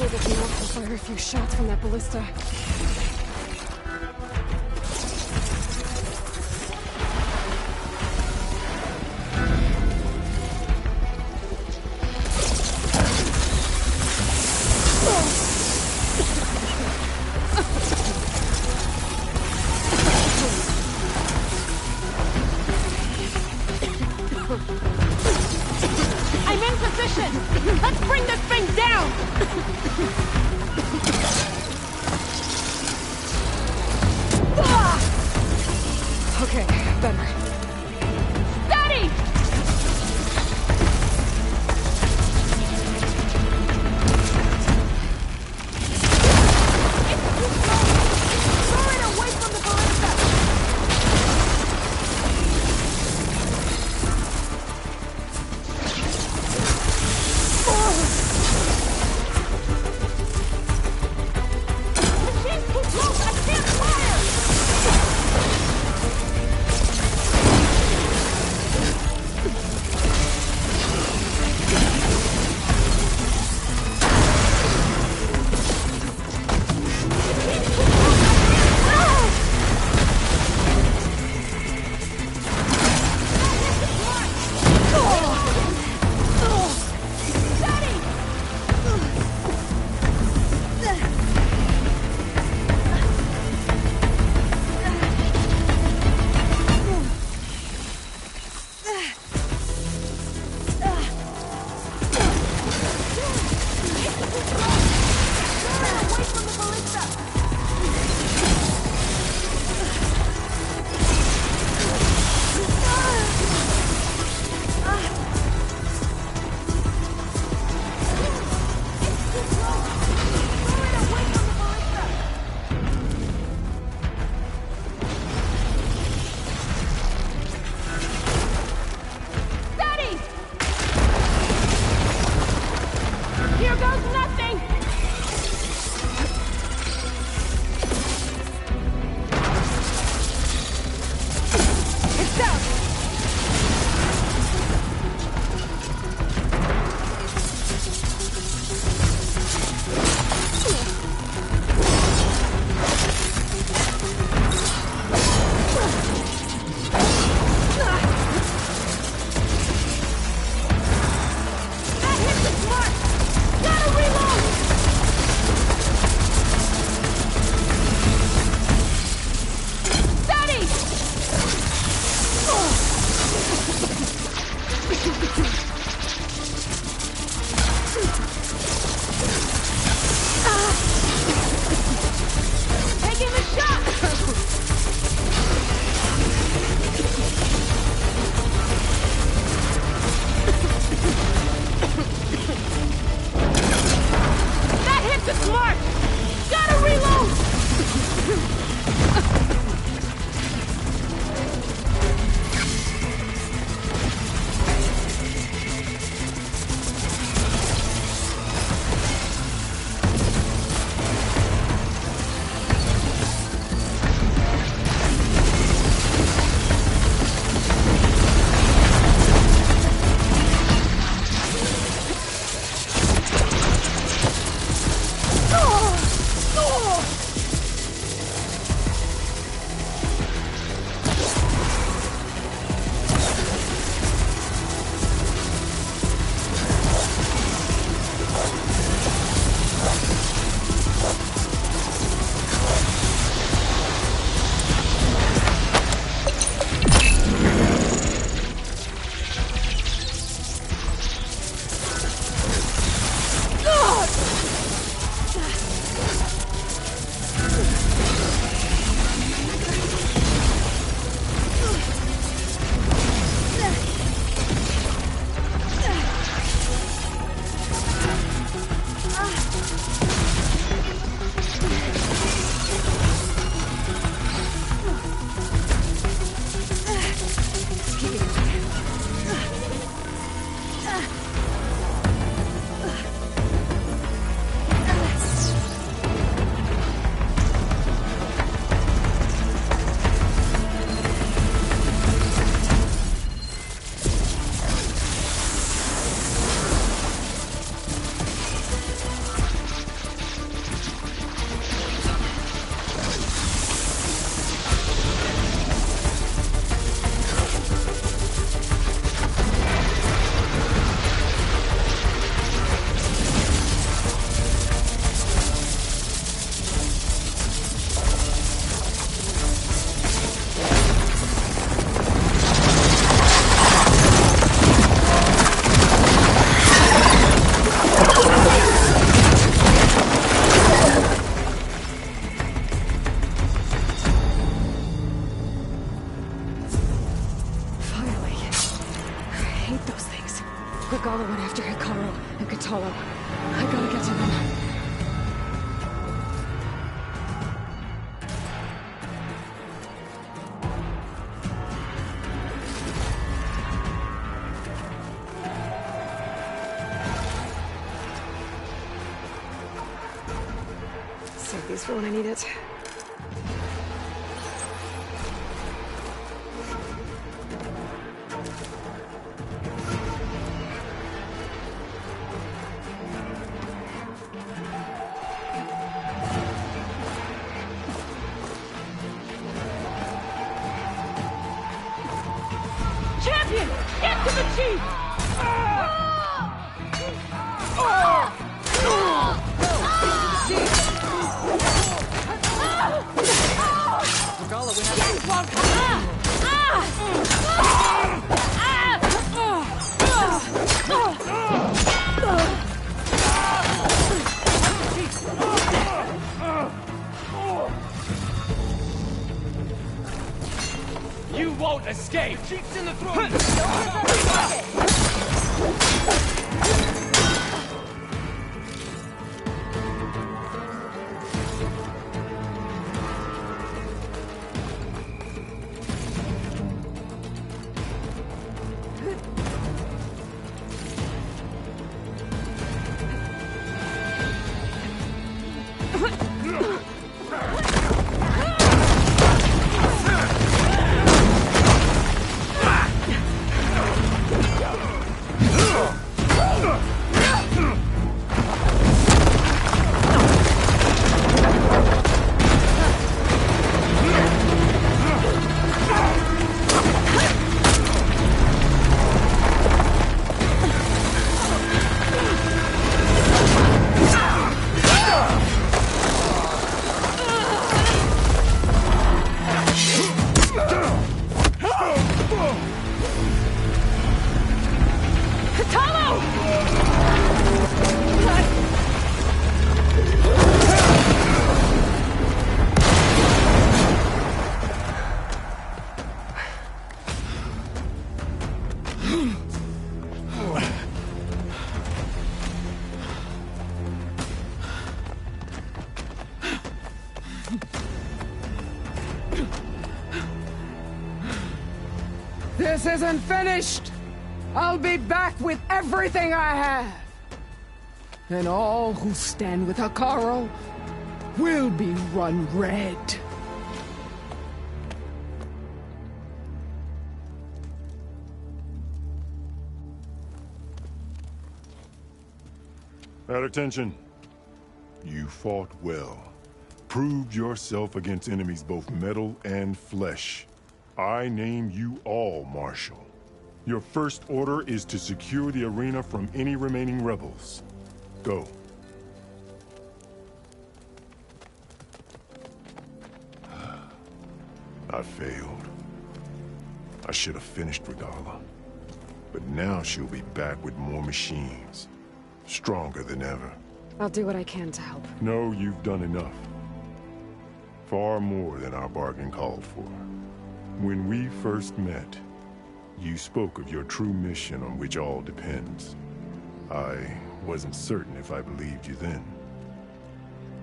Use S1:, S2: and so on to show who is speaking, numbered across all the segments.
S1: Target can also fire a few shots from that ballista.
S2: I'm in position! Let's bring this thing down!
S1: Regala went after Hikaru and Katalo. I gotta get to them. Save these for when I need it.
S2: Champion! Get to the chief!
S3: Regala went after
S4: You won't escape! Cheeks in the throat!
S5: This isn't finished! I'll be back with everything I have! And all who stand with Hikaru will be run red.
S6: At attention. You fought well. Proved yourself against enemies both metal and flesh. I name you all Marshal. Your first order is to secure the arena from any remaining rebels. Go. I failed. I should have finished Regala. But now she'll be back with more machines. Stronger than ever.
S1: I'll do what I can to help.
S6: No, you've done enough. Far more than our bargain called for. When we first met, you spoke of your true mission on which all depends. I wasn't certain if I believed you then.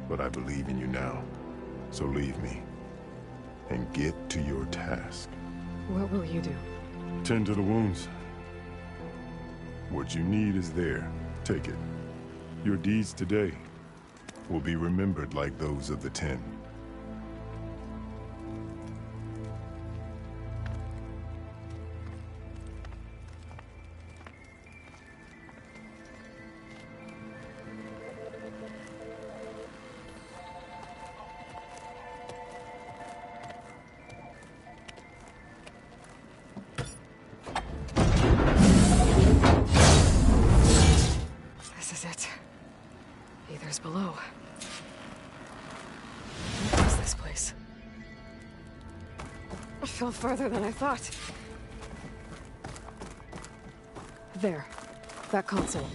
S6: But I believe in you now. So leave me. And get to your task.
S1: What will you do?
S6: Tend to the wounds. What you need is there. Take it. Your deeds today will be remembered like those of the Ten.
S1: This is it. Aether's below. What is this place? I fell farther than I thought. There. That console.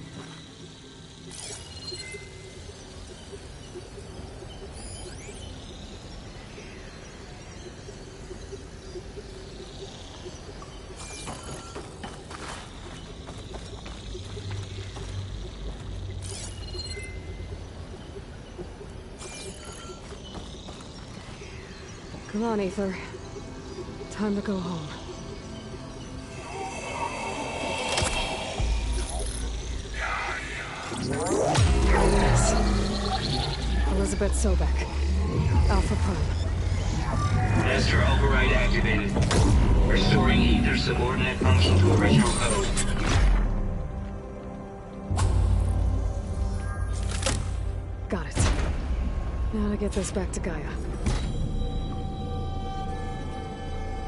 S1: Come on, Aether. Time to go home. Yes. Elizabeth Sobek. Alpha Prime.
S7: Master override activated. Restoring Aether's subordinate function to original code.
S1: Got it. Now to get this back to Gaia.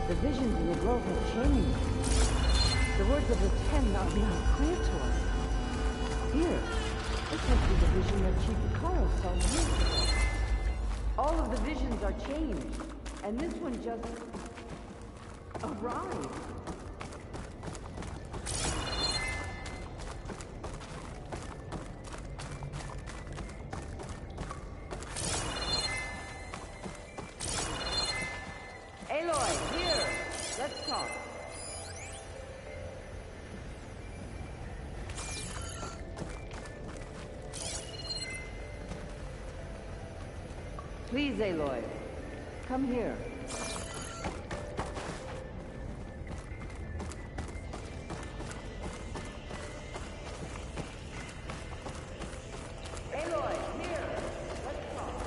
S2: The visions in the grove have changed. The words of the Ten are now clear to us. Here, this must be the vision that Chief Carl saw years ago. All of the visions are changed, and this one just arrived. Aloy, here! Let's talk. Please, Aloy. Come here. Aloy, here! Let's talk.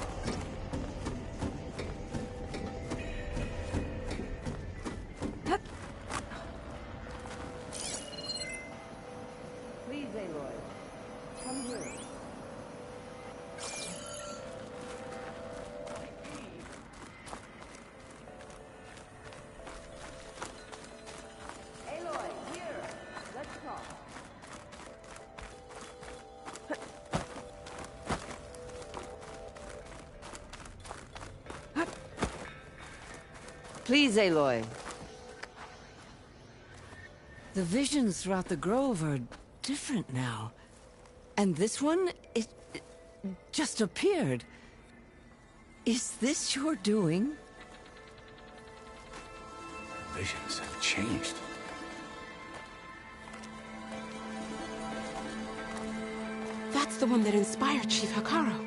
S2: Please, Aloy. Come here. Aloy, here! Let's talk. Please, Aloy. The visions throughout the grove are different now. And this one, it just appeared. Is this your doing?
S8: Visions have changed.
S9: That's the one that inspired Chief Hekarro.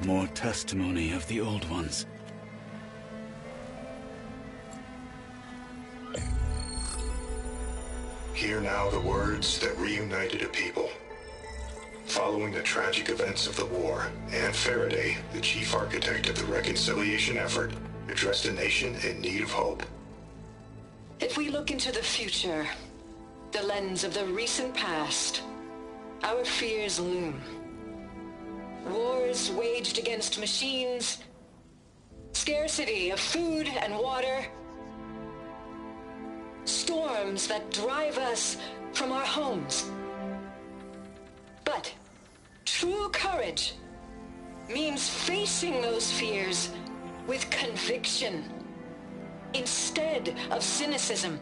S8: More testimony of the old ones.
S6: Hear now the words that reunited a people. Following the tragic events of the war, Anne Faraday, the chief architect of the reconciliation effort, addressed a nation in need of hope.
S10: If we look into the future, the lens of the recent past, our fears loom. Wars waged against machines, scarcity of food and water, storms that drive us from our homes. But true courage means facing those fears with conviction instead of cynicism.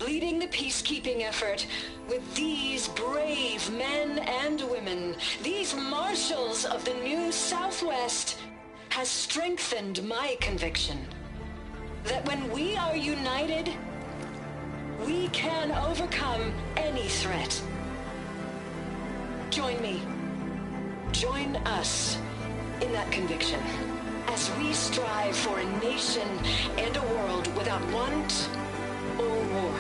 S10: Leading the peacekeeping effort with these brave men and women, these marshals of the new Southwest, has strengthened my conviction that when we are united, we can overcome any threat. Join me. Join us in that conviction as we strive for a nation and a world without want or war.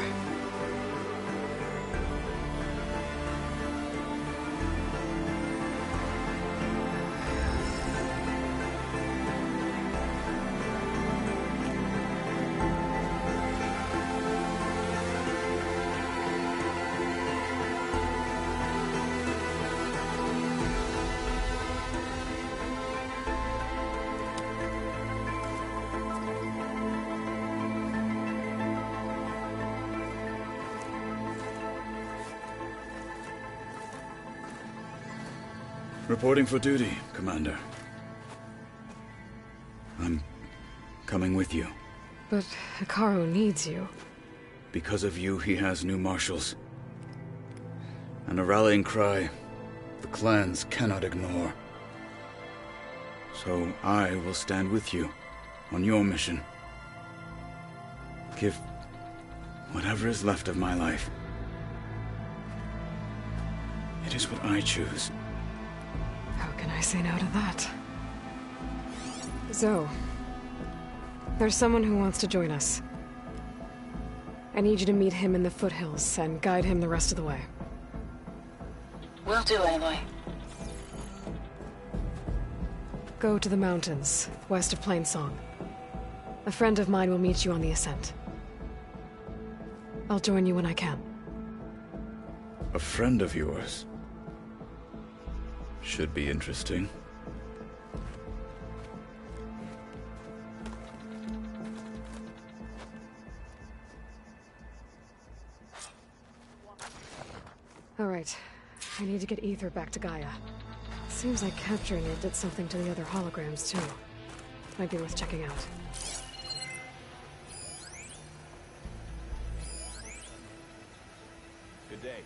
S8: Reporting for duty, Commander. I'm coming with you.
S1: But Hekarro needs you.
S8: Because of you, he has new marshals. And a rallying cry the clans cannot ignore. So I will stand with you on your mission. Give whatever is left of my life. It is what I choose.
S1: How can I say no to that? Zoe. There's someone who wants to join us. I need you to meet him in the foothills and guide him the rest of the way.
S10: Will do, Aloy.
S1: Go to the mountains, west of Plainsong. A friend of mine will meet you on the ascent. I'll join you when I can.
S8: A friend of yours? Should be interesting.
S1: All right. I need to get Ether back to Gaia. Seems like capturing it did something to the other holograms, too. Might be worth checking out.
S4: Good day.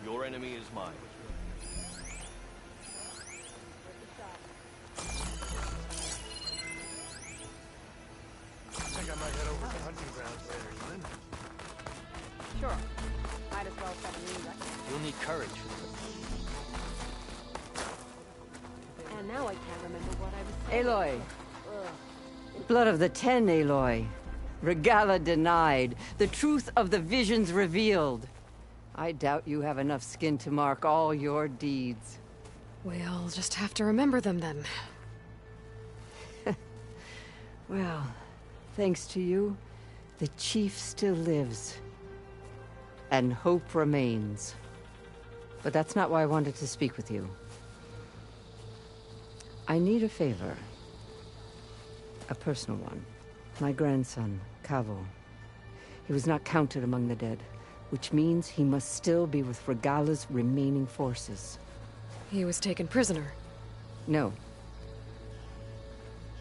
S4: Your enemy is mine.
S11: I think I might head over to hunting grounds later, Evelyn.
S2: Sure. Might as well set a new record.
S4: You'll need courage.
S2: And now I can't remember what I was saying. Aloy. Blood of the Ten, Aloy. Regalla denied. The truth of the visions revealed. I doubt you have enough skin to mark all your deeds.
S1: We'll just have to remember them then.
S2: Well, thanks to you, the Chief still lives. And hope remains. But that's not why I wanted to speak with you. I need a favor. A personal one. My grandson, Kavo. He was not counted among the dead, which means he must still be with Regalla's remaining forces.
S1: He was taken prisoner.
S2: No.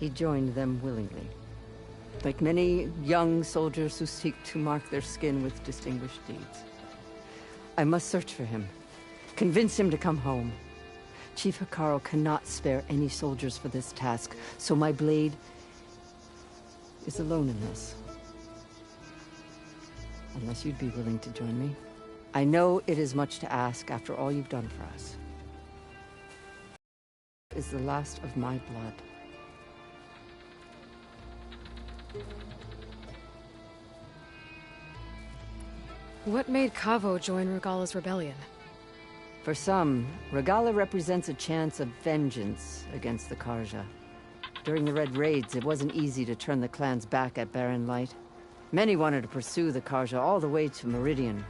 S2: He joined them willingly. Like many young soldiers who seek to mark their skin with distinguished deeds. I must search for him. Convince him to come home. Chief Hekarro cannot spare any soldiers for this task, so my blade is alone in this. Unless you'd be willing to join me. I know it is much to ask after all you've done for us. Is the last of my blood.
S1: What made Kavo join Regalla's rebellion?
S2: For some, Regalla represents a chance of vengeance against the Carja. During the Red Raids, it wasn't easy to turn the clans back at Barren Light. Many wanted to pursue the Carja all the way to Meridian.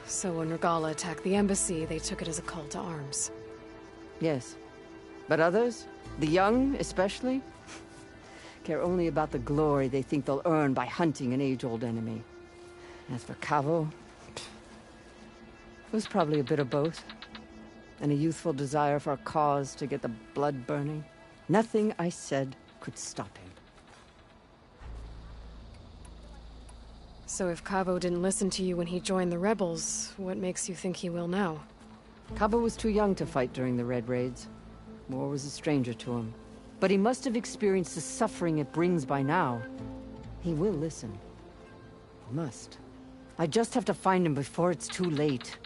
S1: So when Regalla attacked the embassy, they took it as a call to arms.
S2: Yes. But others, the young especially, care only about the glory they think they'll earn by hunting an age-old enemy. As for Kavo, it was probably a bit of both. And a youthful desire for a cause to get the blood burning. Nothing I said could stop him.
S1: So if Kavo didn't listen to you when he joined the rebels, what makes you think he will now?
S2: Kavo was too young to fight during the Red Raids. War was a stranger to him. But he must have experienced the suffering it brings by now. He will listen. He must. I just have to find him before it's too late.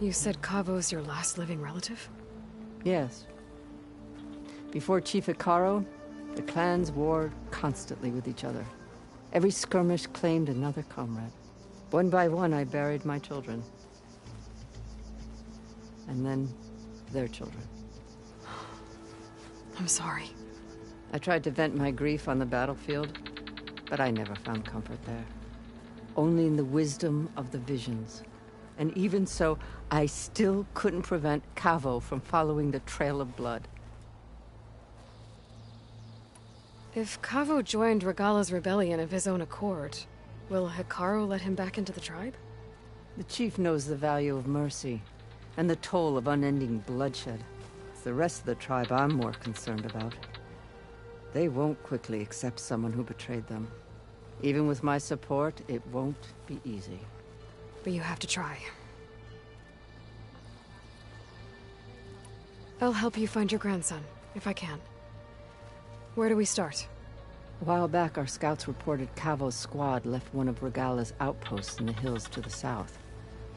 S1: You said Kavo's your last living relative?
S2: Yes. Before Chief Hekarro, the clans warred constantly with each other. Every skirmish claimed another comrade. One by one, I buried my children. And then, their children.
S1: I'm sorry.
S2: I tried to vent my grief on the battlefield, but I never found comfort there. Only in the wisdom of the visions. And even so, I still couldn't prevent Kavo from following the trail of blood.
S1: If Kavo joined Regalla's rebellion of his own accord, will Hekarro let him back into the tribe?
S2: The chief knows the value of mercy, and the toll of unending bloodshed. It's the rest of the tribe I'm more concerned about. They won't quickly accept someone who betrayed them. Even with my support, it won't be easy.
S1: But you have to try. I'll help you find your grandson, if I can. Where do we start?
S2: A while back, our scouts reported Kavo's squad left one of Regalla's outposts in the hills to the south.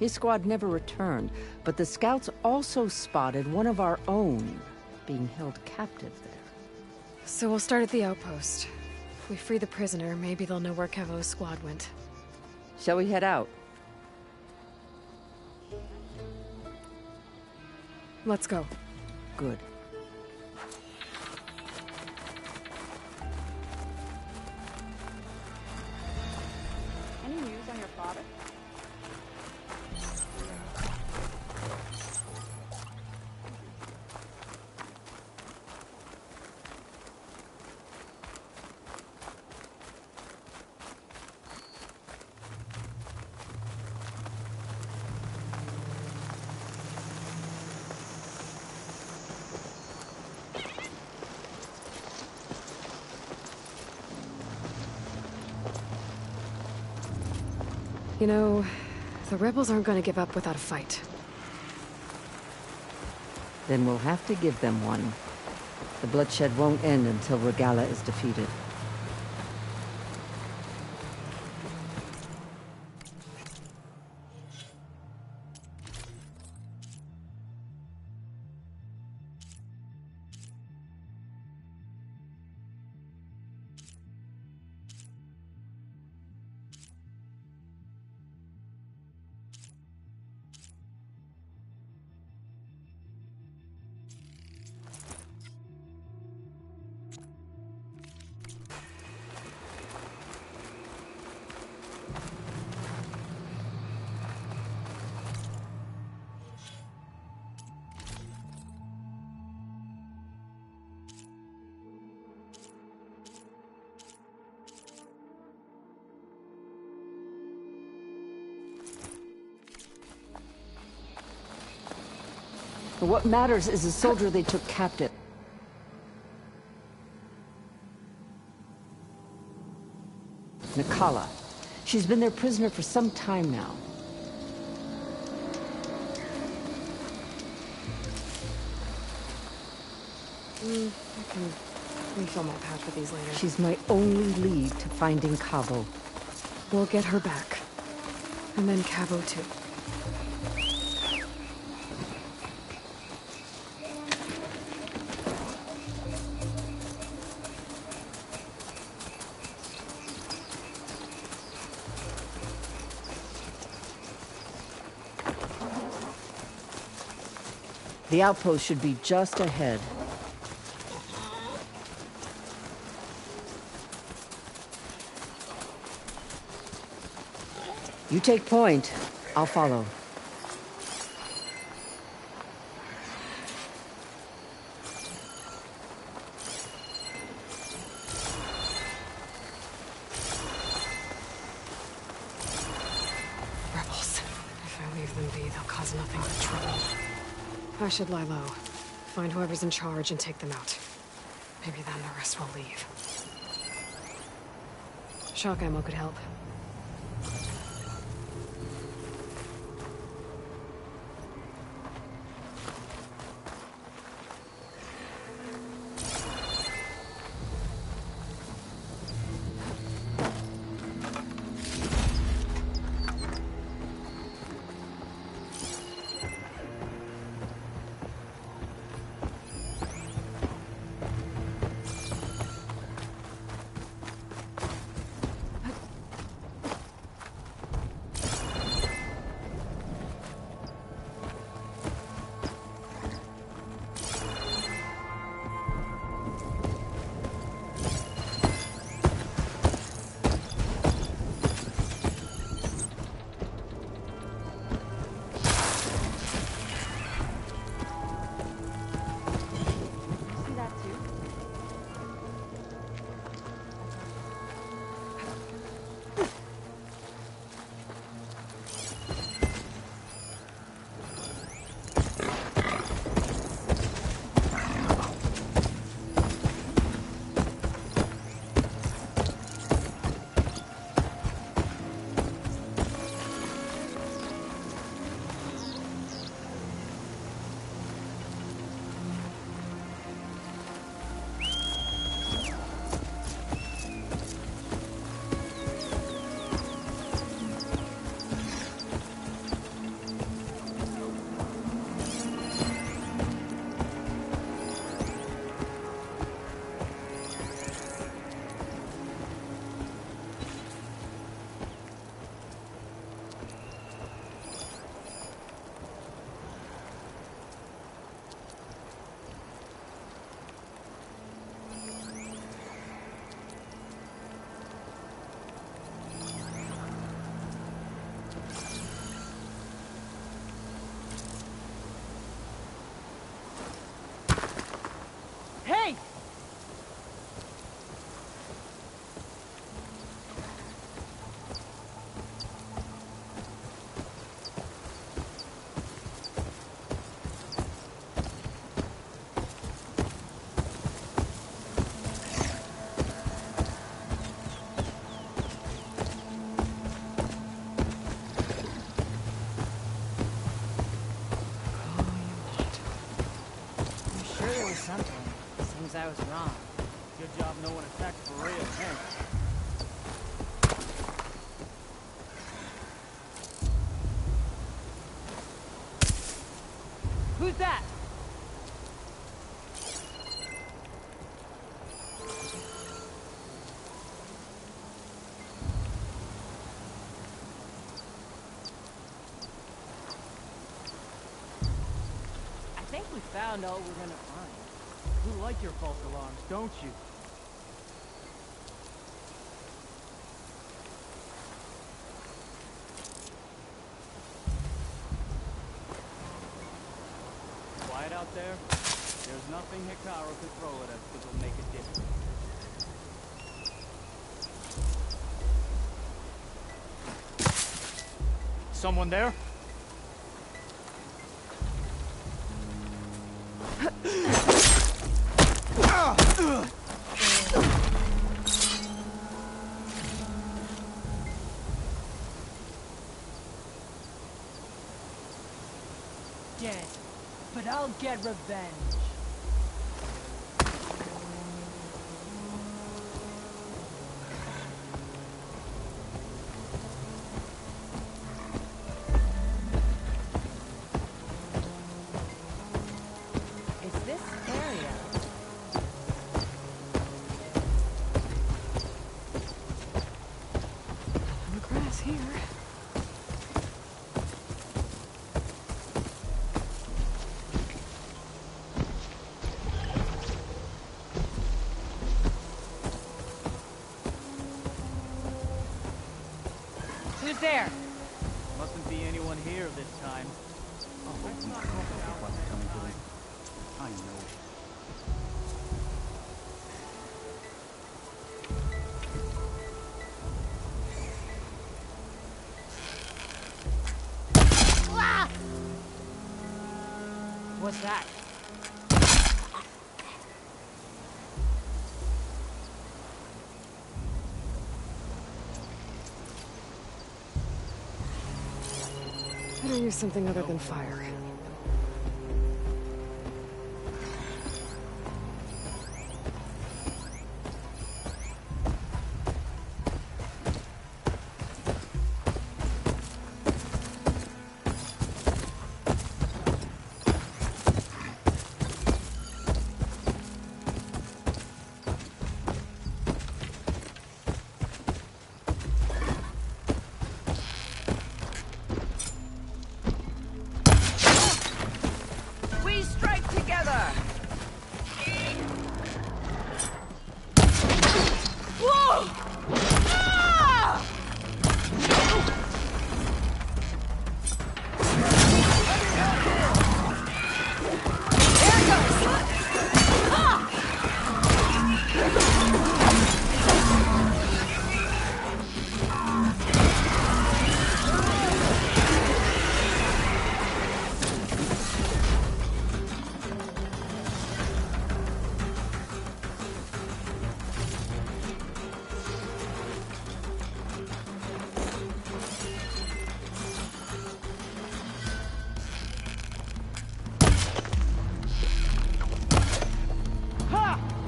S2: His squad never returned, but the scouts also spotted one of our own being held captive there.
S1: So we'll start at the outpost. If we free the prisoner, maybe they'll know where Kevo's squad went.
S2: Shall we head out?
S1: Let's go.
S2: Good.
S12: Any news on your father?
S1: You know, the rebels aren't gonna give up without a fight.
S2: Then we'll have to give them one. The bloodshed won't end until Regalla is defeated. But what matters is the soldier they took captive. Nikala. She's been their prisoner for some time now.
S1: I can refill my pouch with these later.
S2: She's my only lead to finding Cavo.
S1: We'll get her back. And then Cavo too.
S2: The outpost should be just ahead. You take point. I'll follow.
S1: Rebels. If I leave them be, they'll cause nothing but trouble. I should lie low. Find whoever's in charge and take them out. Maybe then the rest will leave. Shock ammo could help.
S13: something. Seems I was wrong.
S3: Good job no one attacked for real, hey?
S13: Who's that?
S3: I think we found all we're gonna find. You like your false alarms, don't you? Quiet out there. There's nothing Hikaru can throw at us that will make a difference. Someone there?
S13: Dead. But I'll get revenge. It's this area.
S1: On the grass here.
S13: Who's there?
S3: Mustn't be anyone here this time.
S8: Oh, let's not talk about what's coming to me. I know.
S13: What's that?
S1: Better use something other than fire.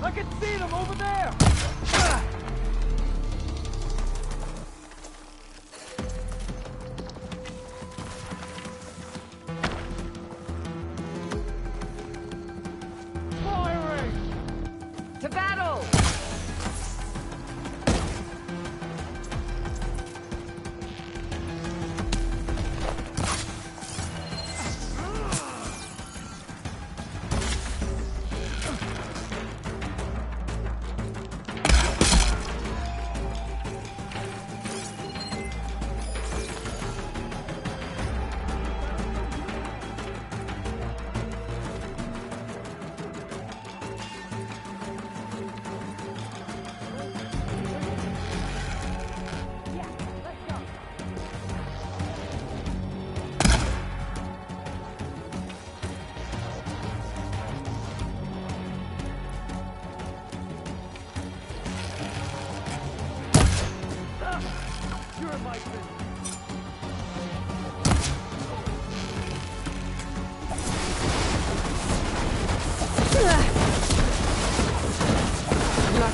S3: I can see them over there! Firing!
S13: To battle!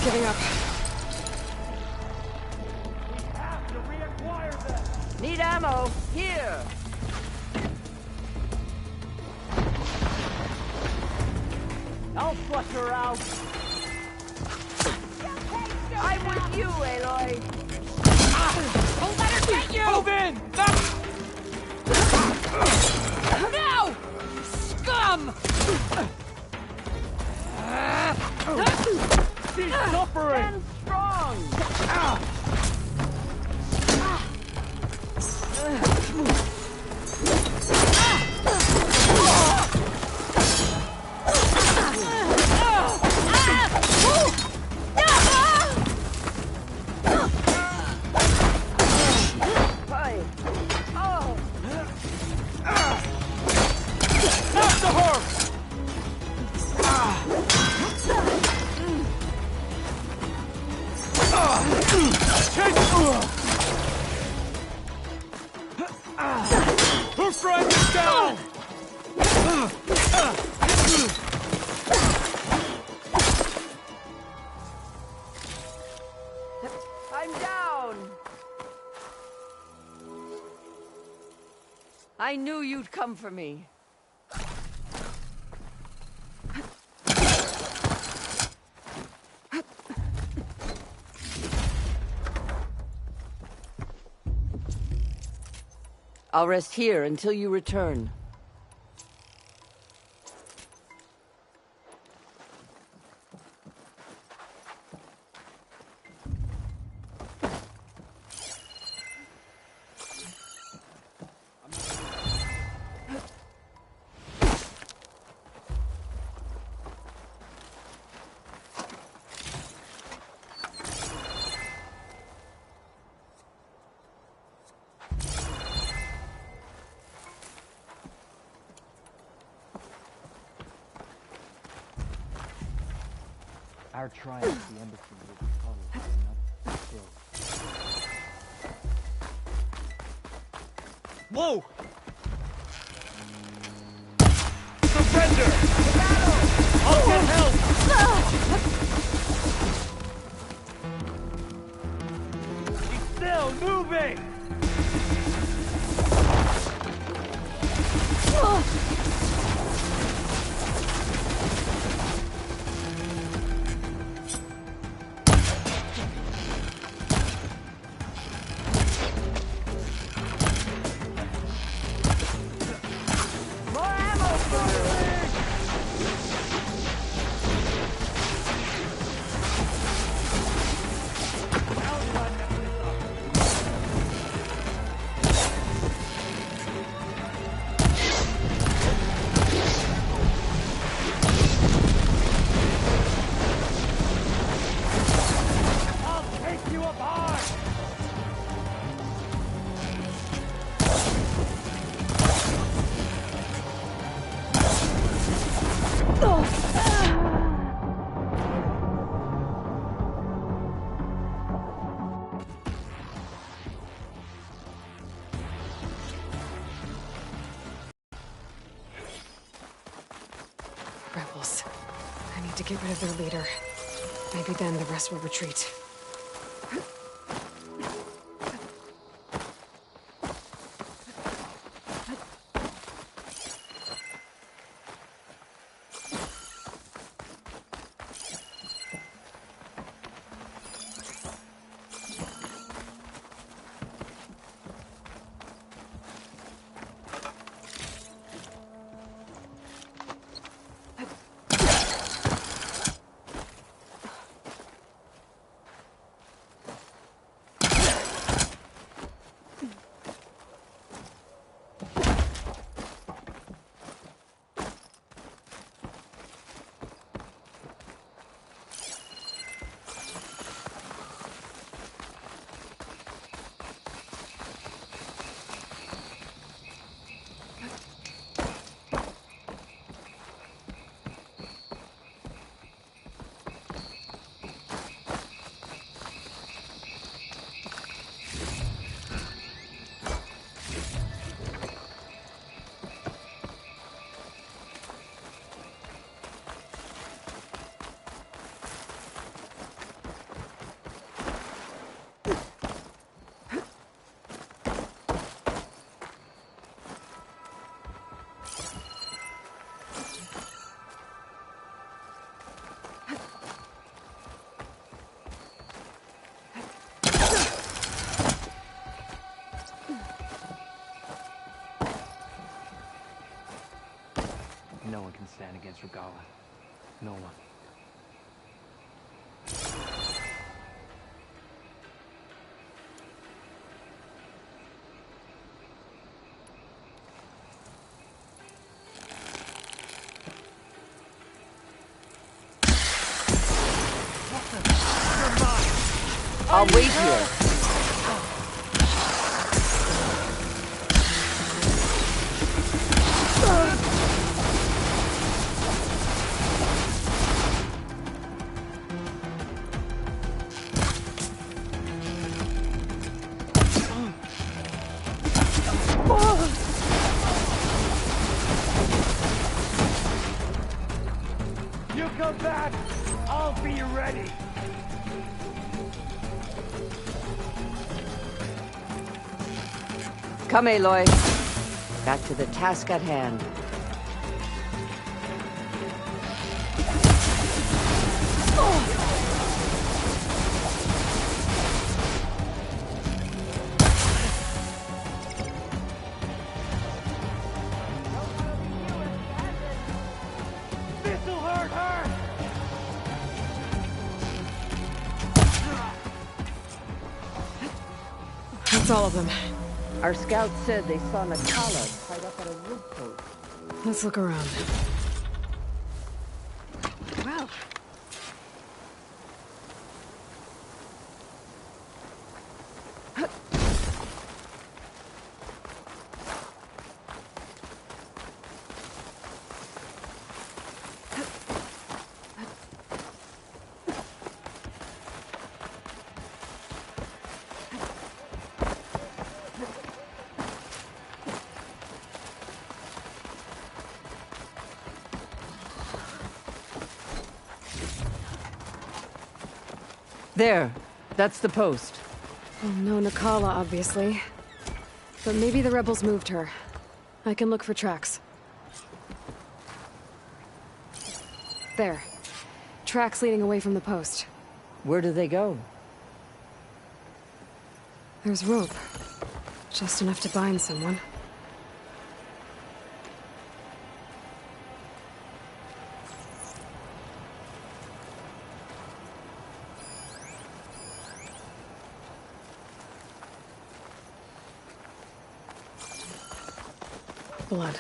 S1: giving up.
S2: Need ammo. Here.
S3: I'll flush her out.
S2: I'm with you, Aloy.
S13: Don't let her get you!
S3: Move in!
S13: No! Scum!
S3: She's suffering!
S2: Stand strong.
S3: Her friend is down!
S2: I'm down. I knew you'd come for me. I'll rest here until you return.
S3: Our triumph, the embassy will be followed by another still. Whoa! Surrender! I'll get help! She's still moving!
S1: Rebels. I need to get rid of their leader. Maybe then the rest will retreat.
S3: No one can stand against Regalla. No one.
S2: I'll wait here.
S11: You come back, I'll be ready.
S2: Come, Aloy. Back to the task at hand.
S11: This'll hurt her!
S1: That's all of them.
S2: Our scouts said they saw Nakala tied up at a wood post.
S1: Let's look around. Well.
S2: There. That's the post.
S1: Well, no Nakala, obviously. But maybe the rebels moved her. I can look for tracks. There. Tracks leading away from the post.
S2: Where do they go?
S1: There's rope. Just enough to bind someone. Blood.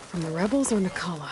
S1: From the rebels or Nakala?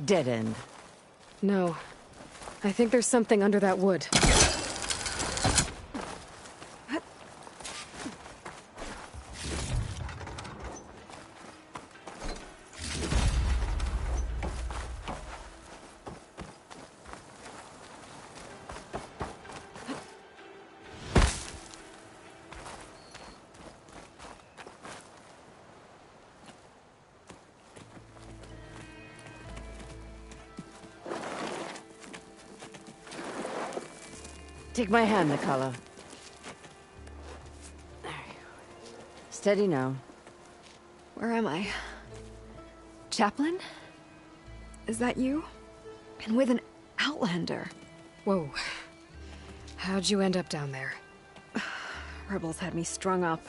S2: Dead end.
S1: No. I think there's something under that wood.
S2: Take my hand, Nakala. Steady now.
S14: Where am I? Chaplain? Is that you? And with an Outlander.
S1: Whoa. How'd you end up down there?
S14: Rebels had me strung up.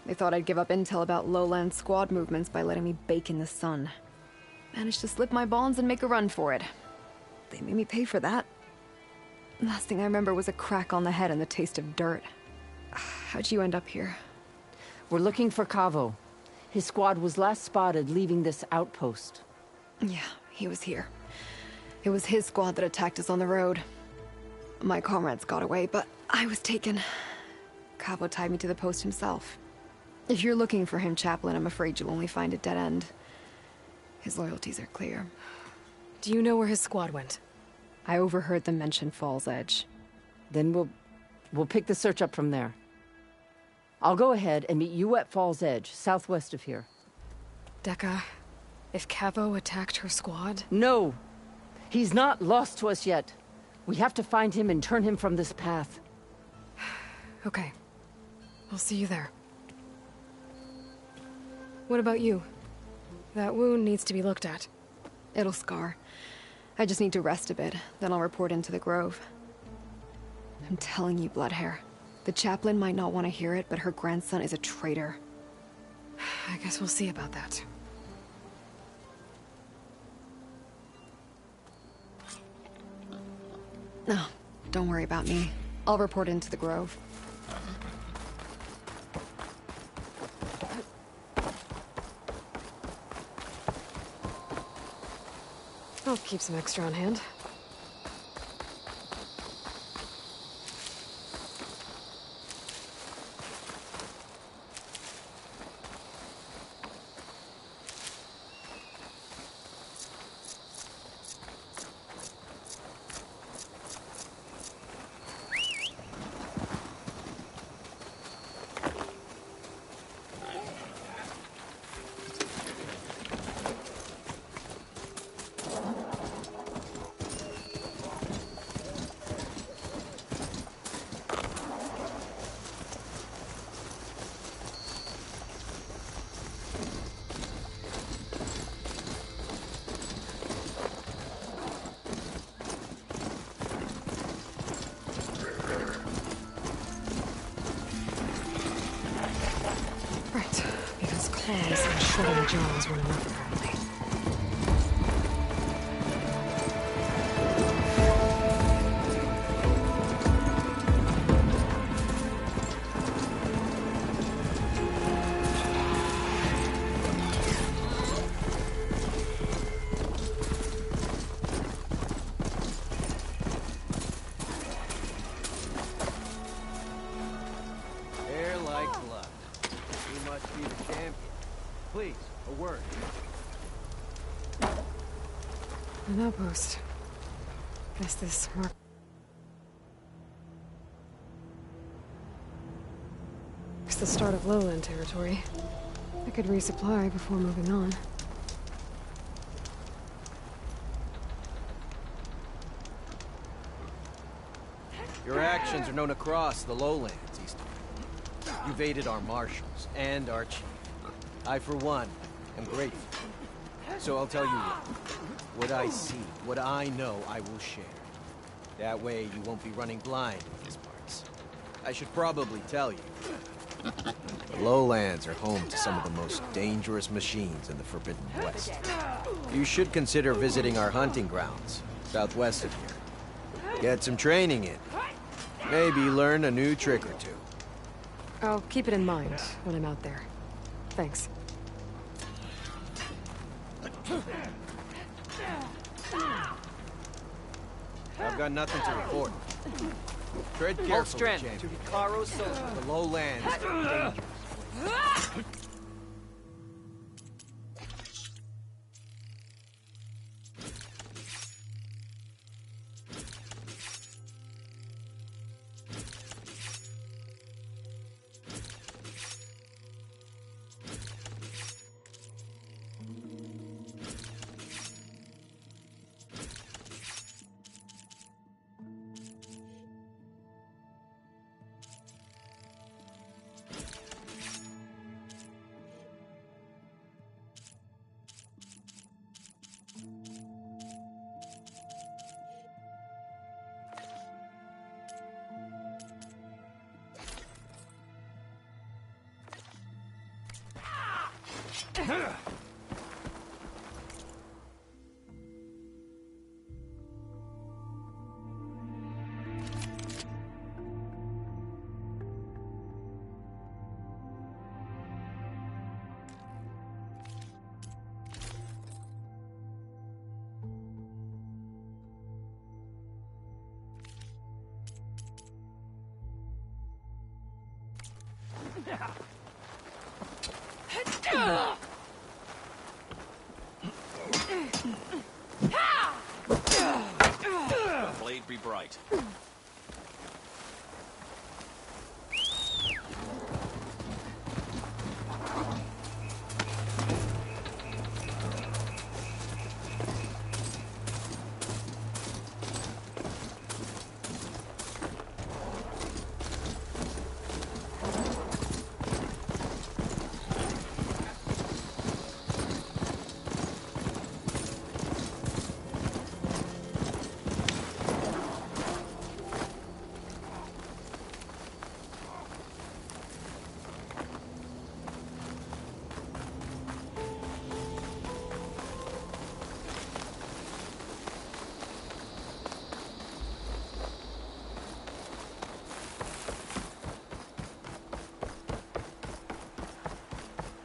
S14: They thought I'd give up intel about lowland squad movements by letting me bake in the sun. Managed to slip my bonds and make a run for it. They made me pay for that. Last thing I remember was a crack on the head and the taste of dirt. How'd you end up here?
S2: We're looking for Kavo. His squad was last spotted leaving this outpost.
S14: Yeah, he was here. It was his squad that attacked us on the road. My comrades got away, but I was taken. Kavo tied me to the post himself. If you're looking for him, Chaplain, I'm afraid you'll only find a dead end. His loyalties are clear.
S1: Do you know where his squad went?
S14: I overheard them mention Fall's Edge.
S2: Then we'll pick the search up from there. I'll go ahead and meet you at Fall's Edge, southwest of here.
S1: Dekka, if Cavo attacked her squad...
S2: No! He's not lost to us yet. We have to find him and turn him from this path.
S1: Okay. I'll see you there. What about you? That wound needs to be looked at.
S14: It'll scar. I just need to rest a bit, then I'll report into the Grove. I'm telling you, Bloodhair. The chaplain might not want to hear it, but her grandson is a traitor.
S1: I guess we'll see about that.
S14: No, don't worry about me. I'll report into the Grove.
S1: I'll keep some extra on hand. Claws and shredding jaws weren't enough, apparently.
S4: Hair like blood. He must be the champion. Please, a word.
S1: An outpost. Guess this mark. It's the start of lowland territory. I could resupply before moving on.
S4: Your actions are known across the lowlands, Eastern. You've aided our marshals and our chief. I, for one, am grateful. So I'll tell you what I see, what I know, I will share. That way you won't be running blind in these parts. I should probably tell you. The lowlands are home to some of the most dangerous machines in the Forbidden West. You should consider visiting our hunting grounds, southwest of here. Get some training in. Maybe learn a new trick or two.
S1: I'll keep it in mind when I'm out there. Thanks.
S4: I've got nothing to report. Tread carefully, champion.
S3: To Hikaru Silva.
S4: The lowlands are dangerous. right.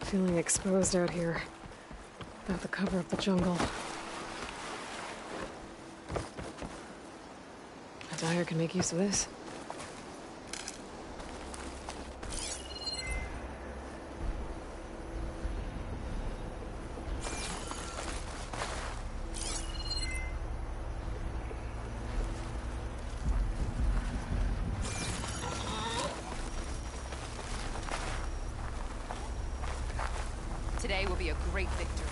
S1: Feeling exposed out here. Without the cover of the jungle. A dyer can make use of this.
S13: Today will be a great victory.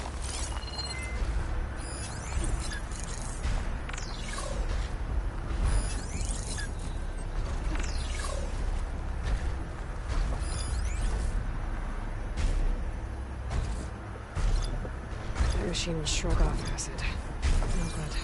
S1: The machine will shrug off acid. No good.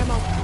S12: ammo.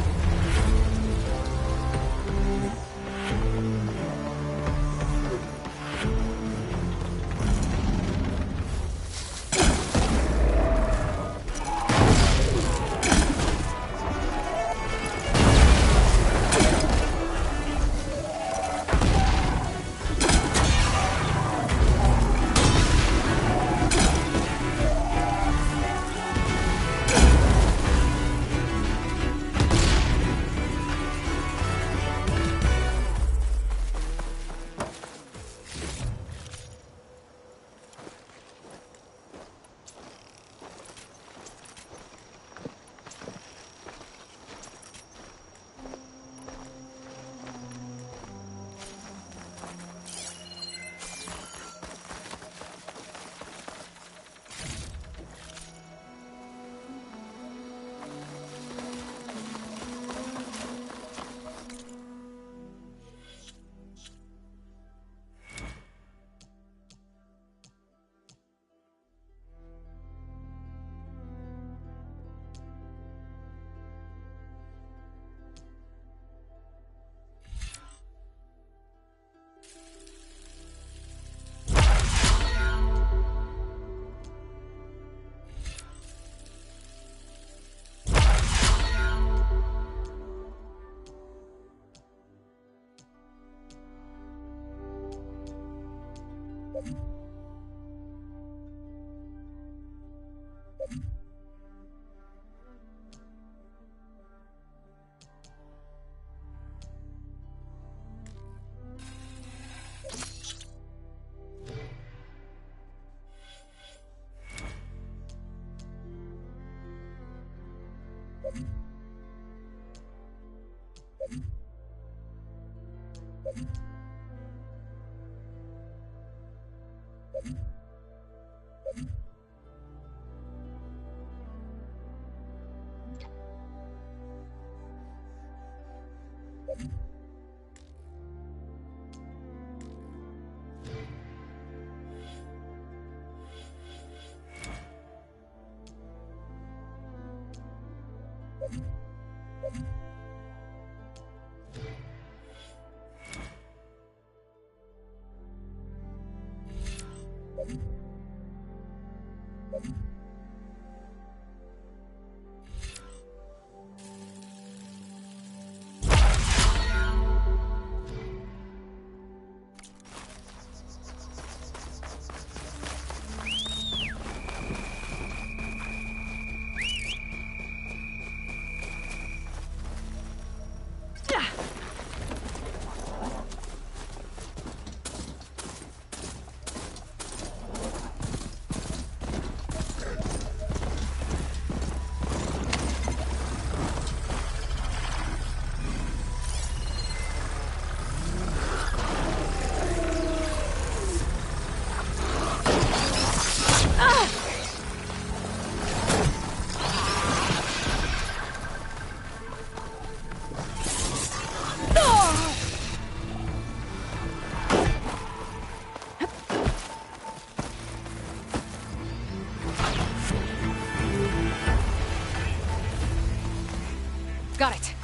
S1: Got it.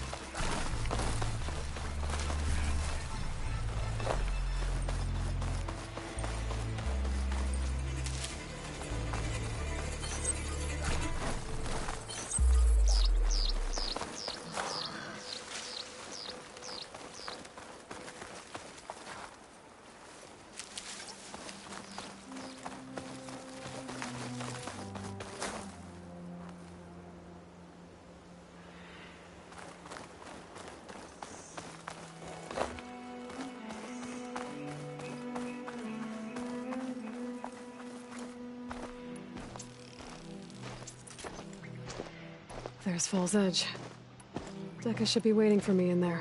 S1: There's Fall's Edge. Dekka should be waiting for me in there.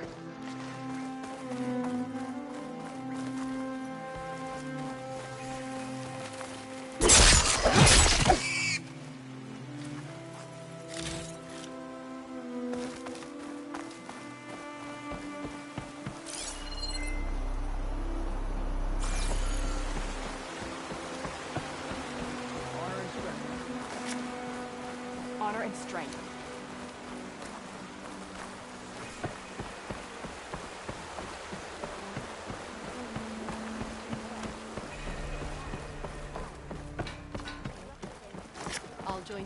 S12: Honor and strength.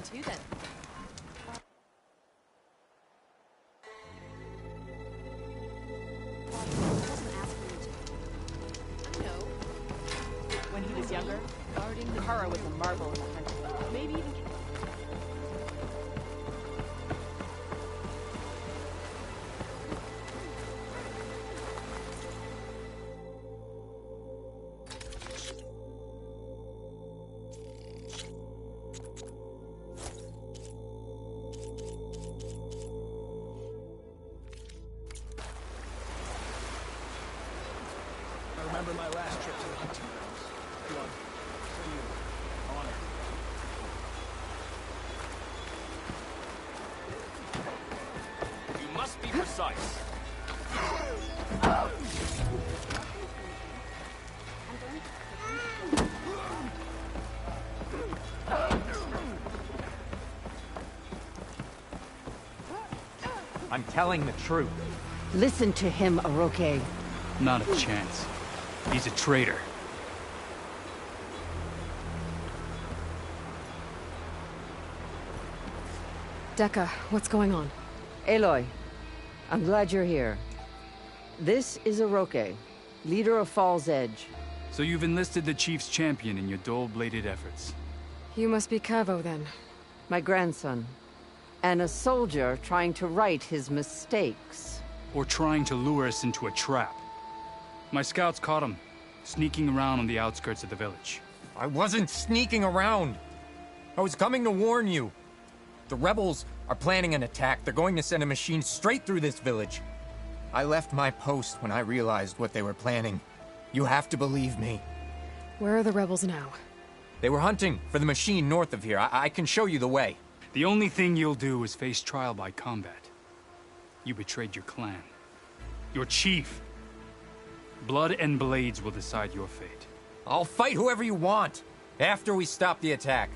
S13: too, then.
S12: When he was younger, guarding the Kara was a marvel in the hunt. Maybe even...
S15: I remember my last trip to the hunting grounds. Blood, freedom, honor.
S16: You must be precise.
S3: I'm telling the truth.
S2: Listen to him, Oroke.
S15: Not a chance. He's a traitor.
S1: Dekka, what's going on?
S2: Aloy, I'm glad you're here. This is Oroke, leader of Fall's Edge.
S15: So you've enlisted the Chief's champion in your dull-bladed efforts.
S1: You must be Cavo, then.
S2: My grandson. And a soldier trying to right his mistakes.
S15: Or trying to lure us into a trap. My scouts caught him, sneaking around on the outskirts of the village.
S17: I wasn't sneaking around. I was coming to warn you. The rebels are planning an attack. They're going to send a machine straight through this village. I left my post when I realized what they were planning. You have to believe me.
S1: Where are the rebels now?
S17: They were hunting for the machine north of here. I can show you the way.
S15: The only thing you'll do is face trial by combat. You betrayed your clan. Your chief. Blood and blades will decide your fate.
S17: I'll fight whoever you want, after we stop the attack.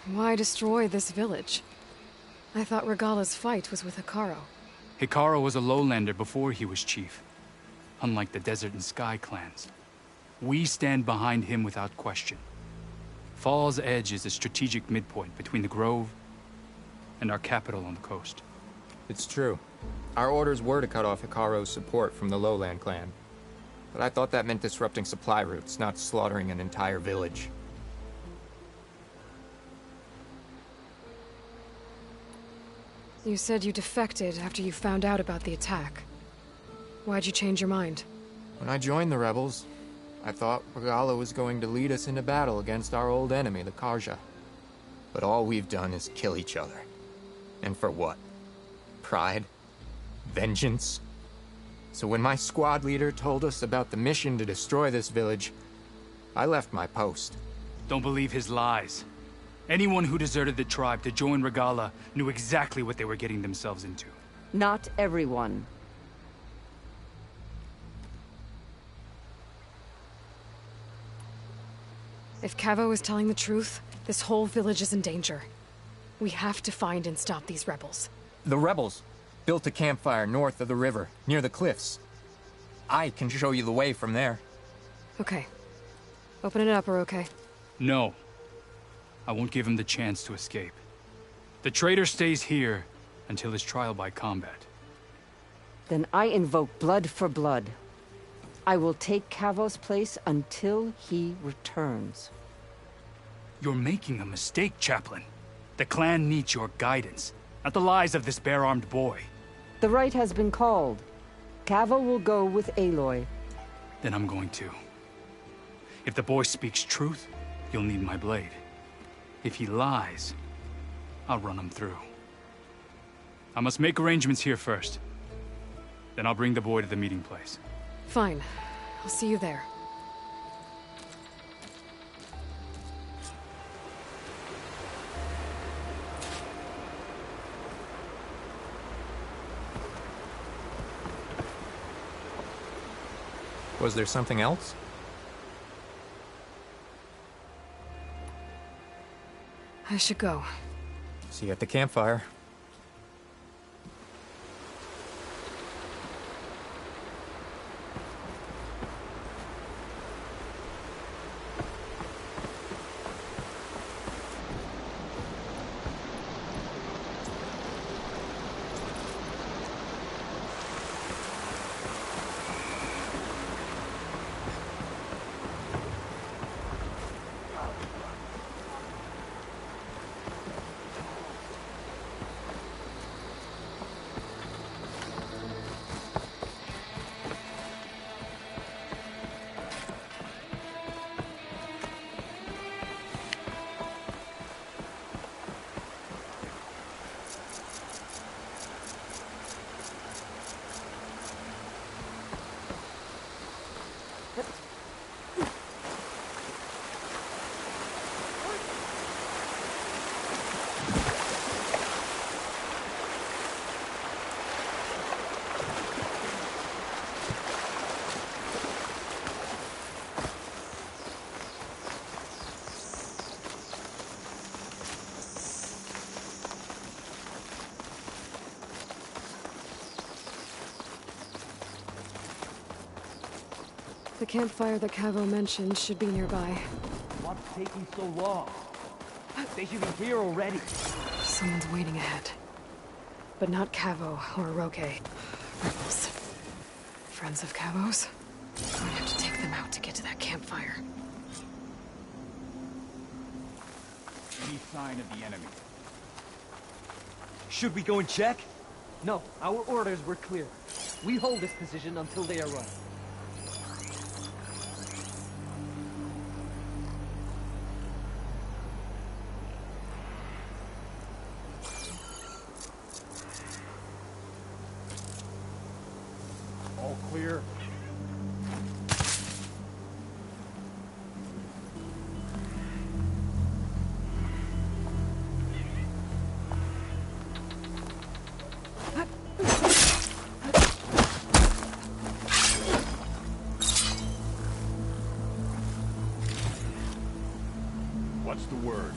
S1: Why destroy this village? I thought Regala's fight was with Hekarro.
S15: Hekarro was a lowlander before he was chief. Unlike the Desert and Sky clans. We stand behind him without question. Fall's Edge is a strategic midpoint between the Grove and our capital on the coast.
S17: It's true. Our orders were to cut off Hekarro's support from the Lowland clan. But I thought that meant disrupting supply routes, not slaughtering an entire village.
S1: You said you defected after you found out about the attack. Why'd you change your mind?
S17: When I joined the rebels, I thought Regala was going to lead us into battle against our old enemy, the Carja. But all we've done is kill each other. And for what? Pride? Vengeance? So when my squad leader told us about the mission to destroy this village, I left my post.
S15: Don't believe his lies. Anyone who deserted the tribe to join Regala knew exactly what they were getting themselves into.
S2: Not everyone.
S1: If Cavo is telling the truth, this whole village is in danger. We have to find and stop these rebels.
S17: The rebels built a campfire north of the river, near the cliffs. I can show you the way from there.
S1: Okay. Open it up, Oroke.
S15: No. I won't give him the chance to escape. The traitor stays here until his trial by combat.
S2: Then I invoke blood for blood. I will take Cavo's place until he returns.
S15: You're making a mistake, Chaplain. The clan needs your guidance, not the lies of this bare-armed boy.
S2: The right has been called. Cavo will go with Aloy.
S15: Then I'm going to. If the boy speaks truth, you'll need my blade. If he lies, I'll run him through. I must make arrangements here first. Then I'll bring the boy to the meeting place.
S1: Fine. I'll see you there.
S17: Was there something else?
S1: I should go.
S17: See you at the campfire.
S1: The campfire that Cavo mentioned should be nearby.
S3: What's taking so long? They should be here already.
S1: Someone's waiting ahead. But not Cavo or Roque. Rebels. Friends of Cavo's? I'm gonna have to take them out to get to that campfire.
S16: Any sign of the enemy?
S3: Should we go and check? No, our orders were clear. We hold this position until they arrive.
S16: All clear.
S6: What's the word?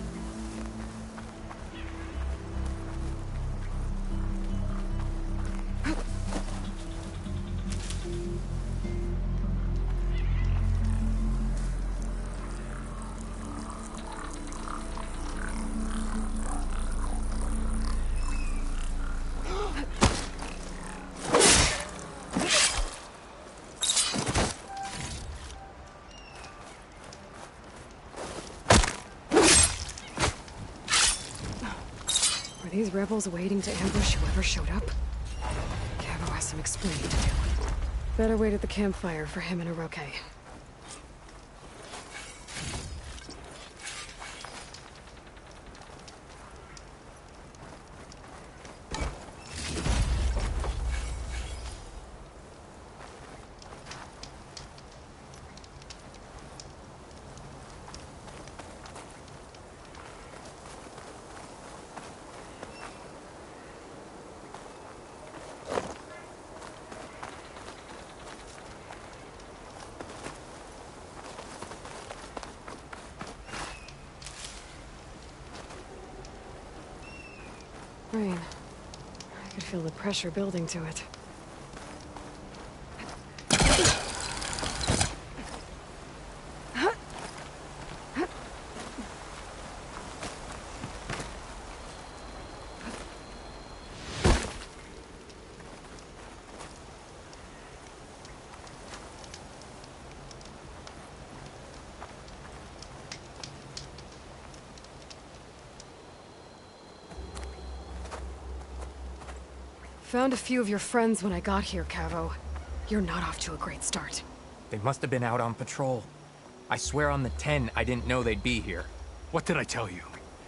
S1: Were these rebels waiting to ambush whoever showed up? Cavo has some explaining to do. Better wait at the campfire for him and Roque. Rain. I could feel the pressure building to it. Found a few of your friends when I got here, Cavo. You're not off to a great start.
S17: They must have been out on patrol. I swear on the 10, I didn't know they'd be here.
S15: What did I tell you?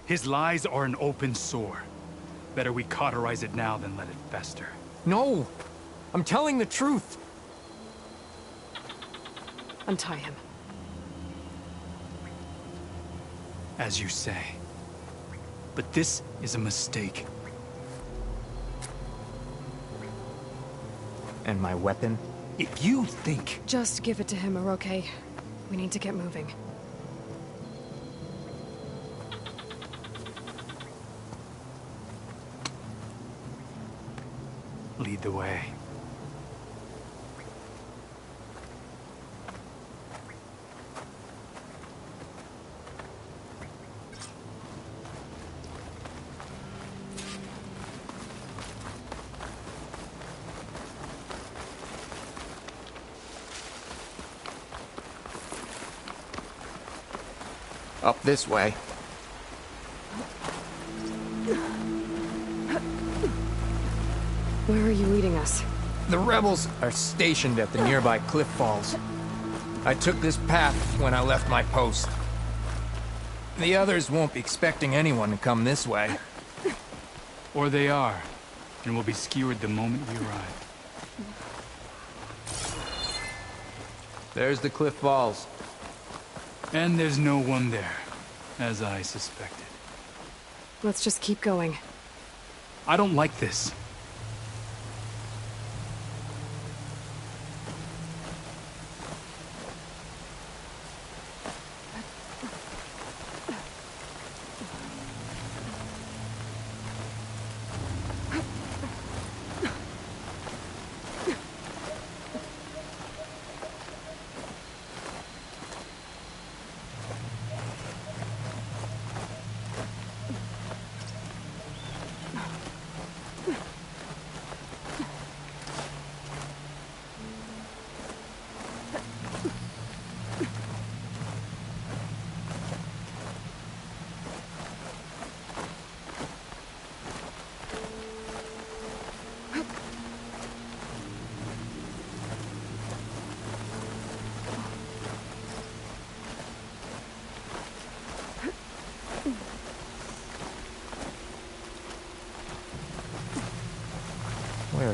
S15: His lies are an open sore. Better we cauterize it now than let it fester.
S17: No! I'm telling the truth!
S1: Untie him.
S15: As you say. But this is a mistake.
S17: And my weapon?
S15: If you think...
S1: Just give it to him, Roque. We need to get moving.
S15: Lead the way.
S17: Up this way.
S1: Where are you leading us?
S17: The rebels are stationed at the nearby cliff falls. I took this path when I left my post. The others won't be expecting anyone to come this way.
S15: Or they are, and will be skewered the moment we arrive.
S17: There's the cliff falls.
S15: And there's no one there, as I suspected.
S1: Let's just keep going.
S15: I don't like this.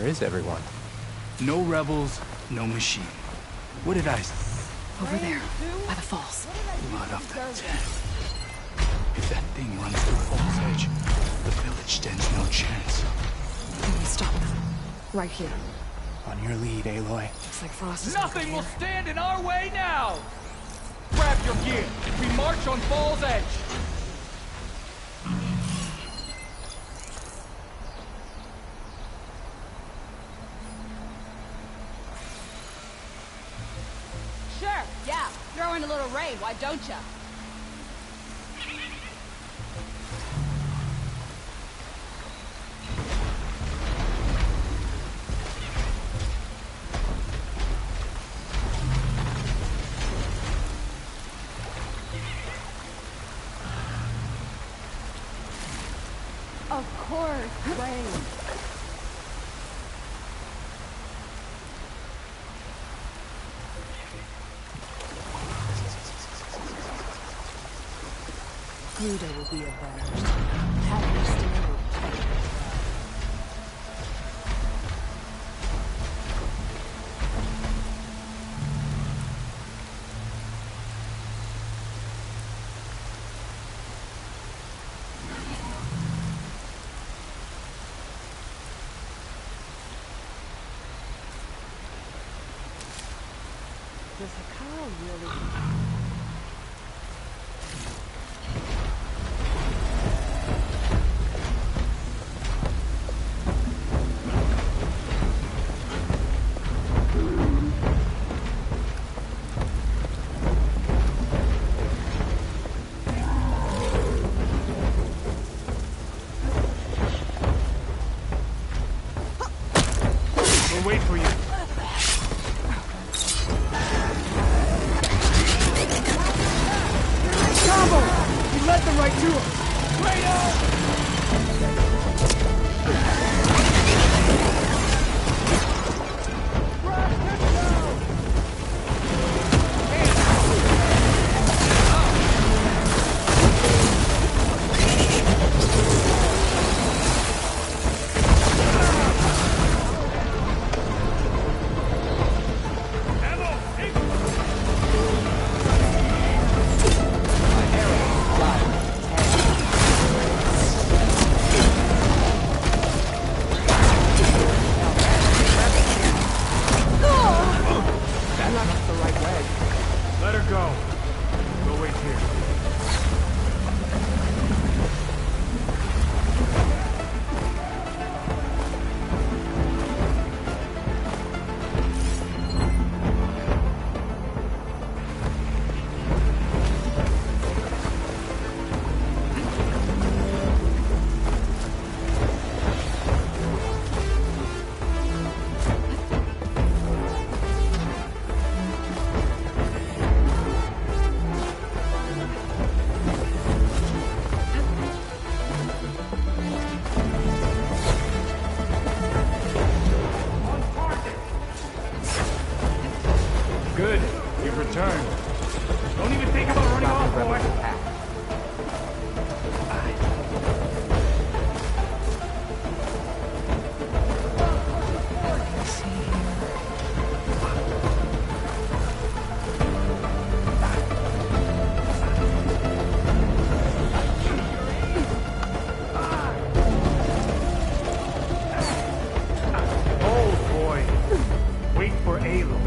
S17: Where is everyone?
S15: No rebels, no machine. What did I say?
S1: Over there, by the falls.
S15: Blood of the dead. If that thing runs through Fall's Edge, the village stands no chance.
S1: We will stop them. Right here.
S17: On your lead, Aloy.
S1: Looks like Frost is
S16: Nothing will stand in our way now! Grab your gear. We march on Fall's Edge.
S12: Sure, yeah. Throw in a little rain, why don't ya?
S2: Of course, rain.
S12: Gruda will be avenged. Have your stand.
S2: Does Hekara really...
S15: We'll wait for you.
S11: He led them right to us!
S15: Let her go. We'll wait here. Good. You've returned. Don't even think about running off, boy.
S11: Hold, boy. Wait for Aloy.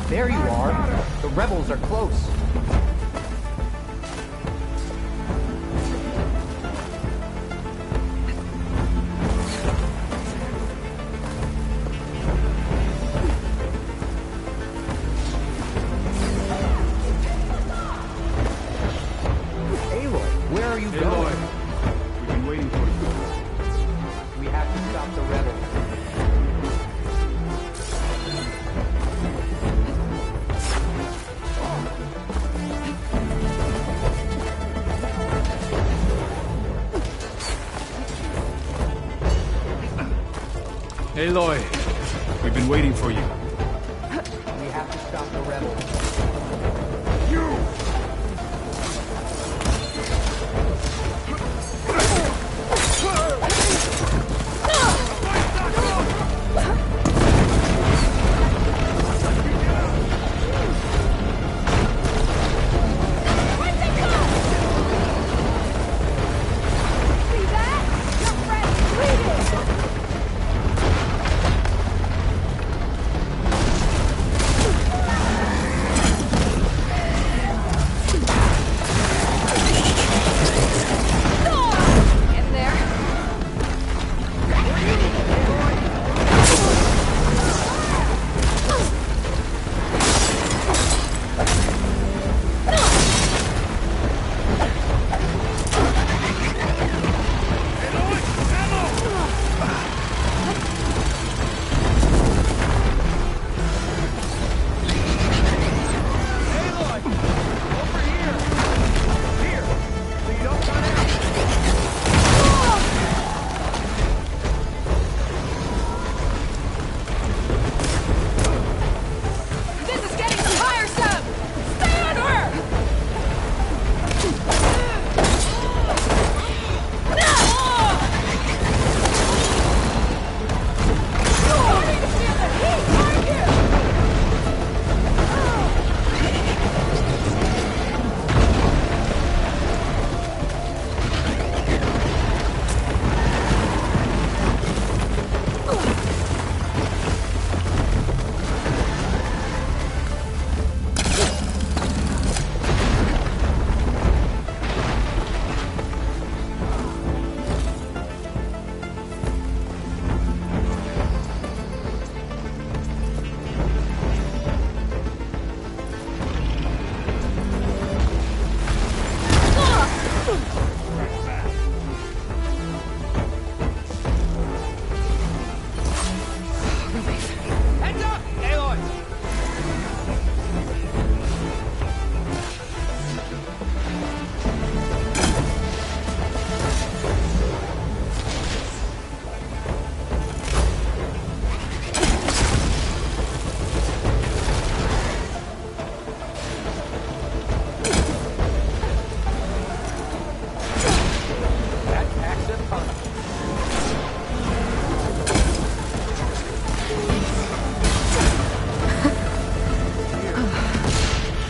S3: There you are. The rebels are close. Aloy, where are you going?
S15: Aloy, we've been waiting for you.
S3: We have to stop the rebels.
S15: Aloy, we've been waiting for you.
S3: We have to stop the rebels.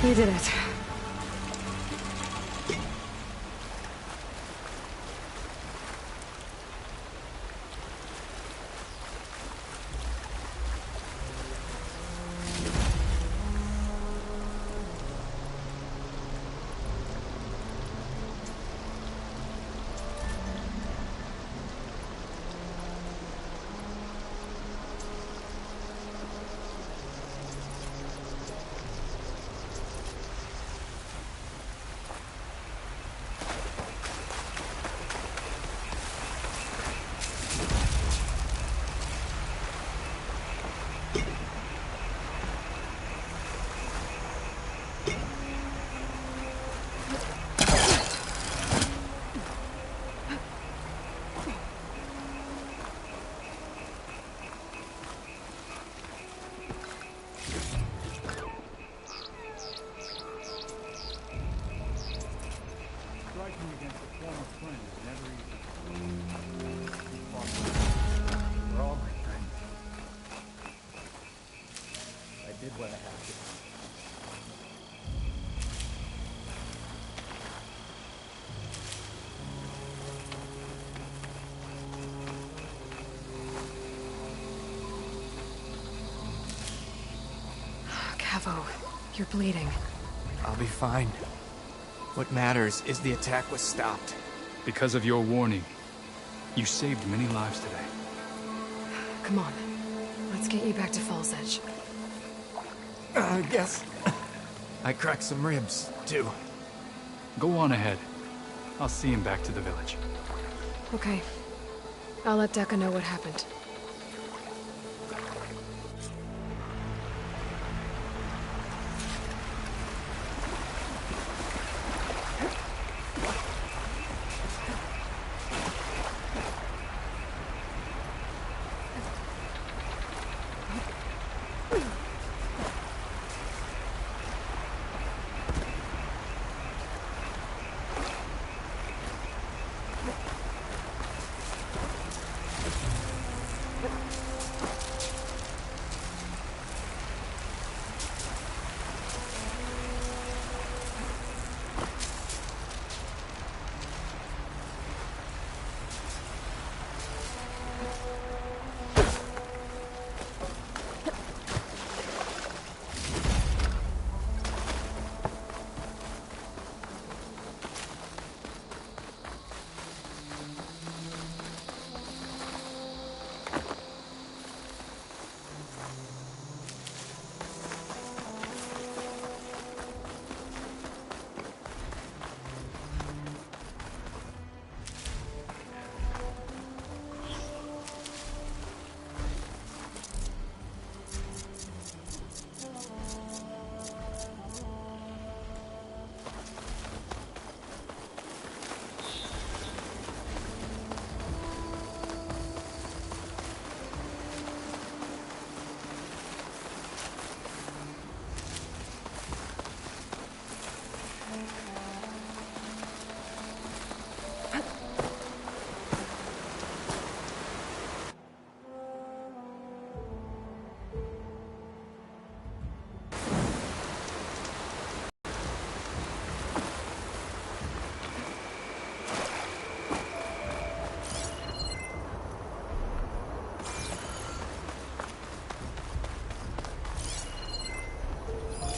S1: We did it. Cavo, you're bleeding.
S17: I'll be fine. What matters is the attack was stopped.
S15: Because of your warning, you saved many lives today.
S1: Come on. Let's get you back to Falls Edge.
S17: I guess I cracked some ribs, too.
S15: Go on ahead. I'll see him back to the village.
S1: Okay. I'll let Dekka know what happened.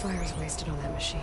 S1: Fire's wasted on that machine.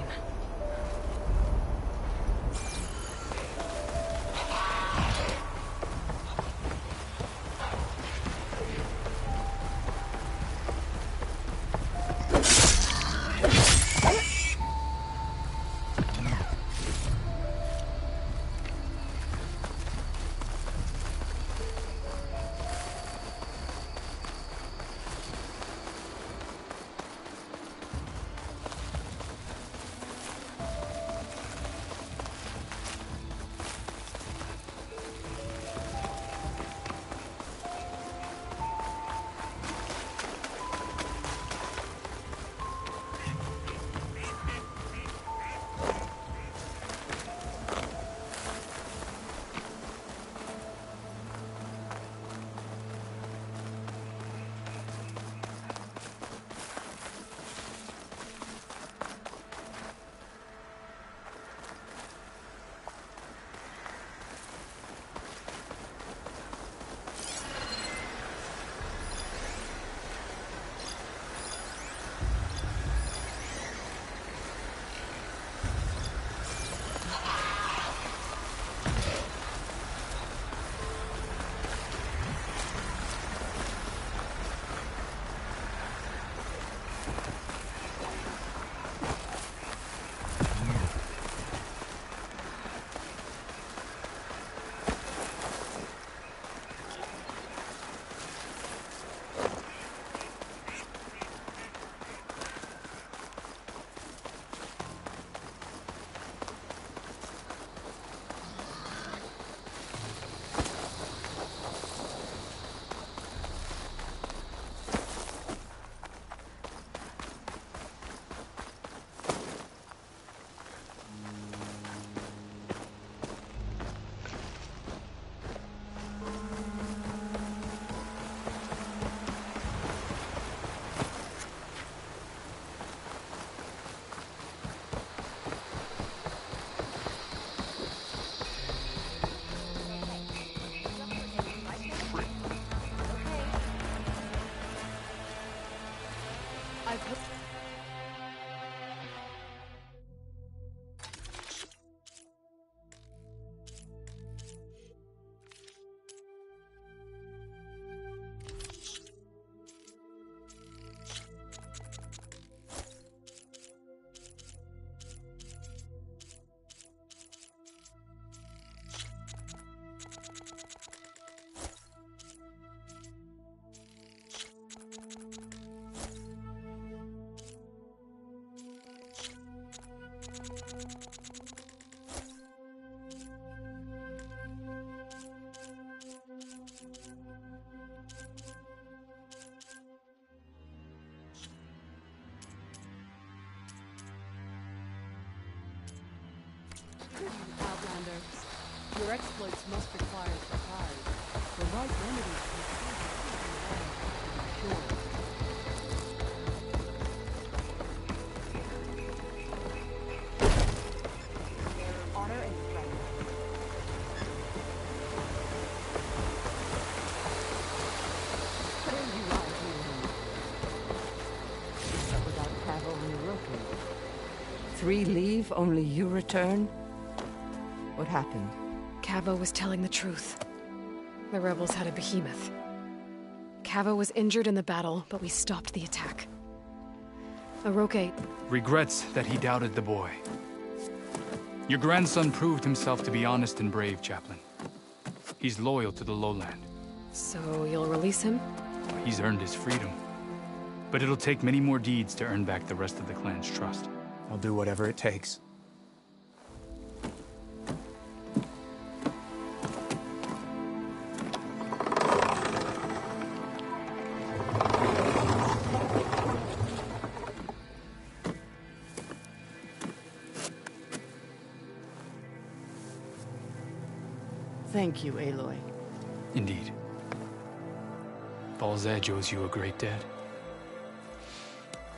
S2: Outlander, your exploits must require supply. The right remedy is cure.
S12: Honor and strength.
S2: There you are, Hero. But without Cavo and Roke. 3 leave, only you return? What happened?
S1: Cavo was telling the truth. The rebels had a behemoth. Cavo was injured in the battle, but we stopped the attack. Aroke
S15: regrets that he doubted the boy. Your grandson proved himself to be honest and brave, Chaplain. He's loyal to the lowland.
S1: So you'll release him?
S15: He's earned his freedom. But it'll take many more deeds to earn back the rest of the clan's trust.
S17: I'll do whatever it takes.
S2: Thank you, Aloy.
S15: Indeed. Falls Edge owes you a great debt.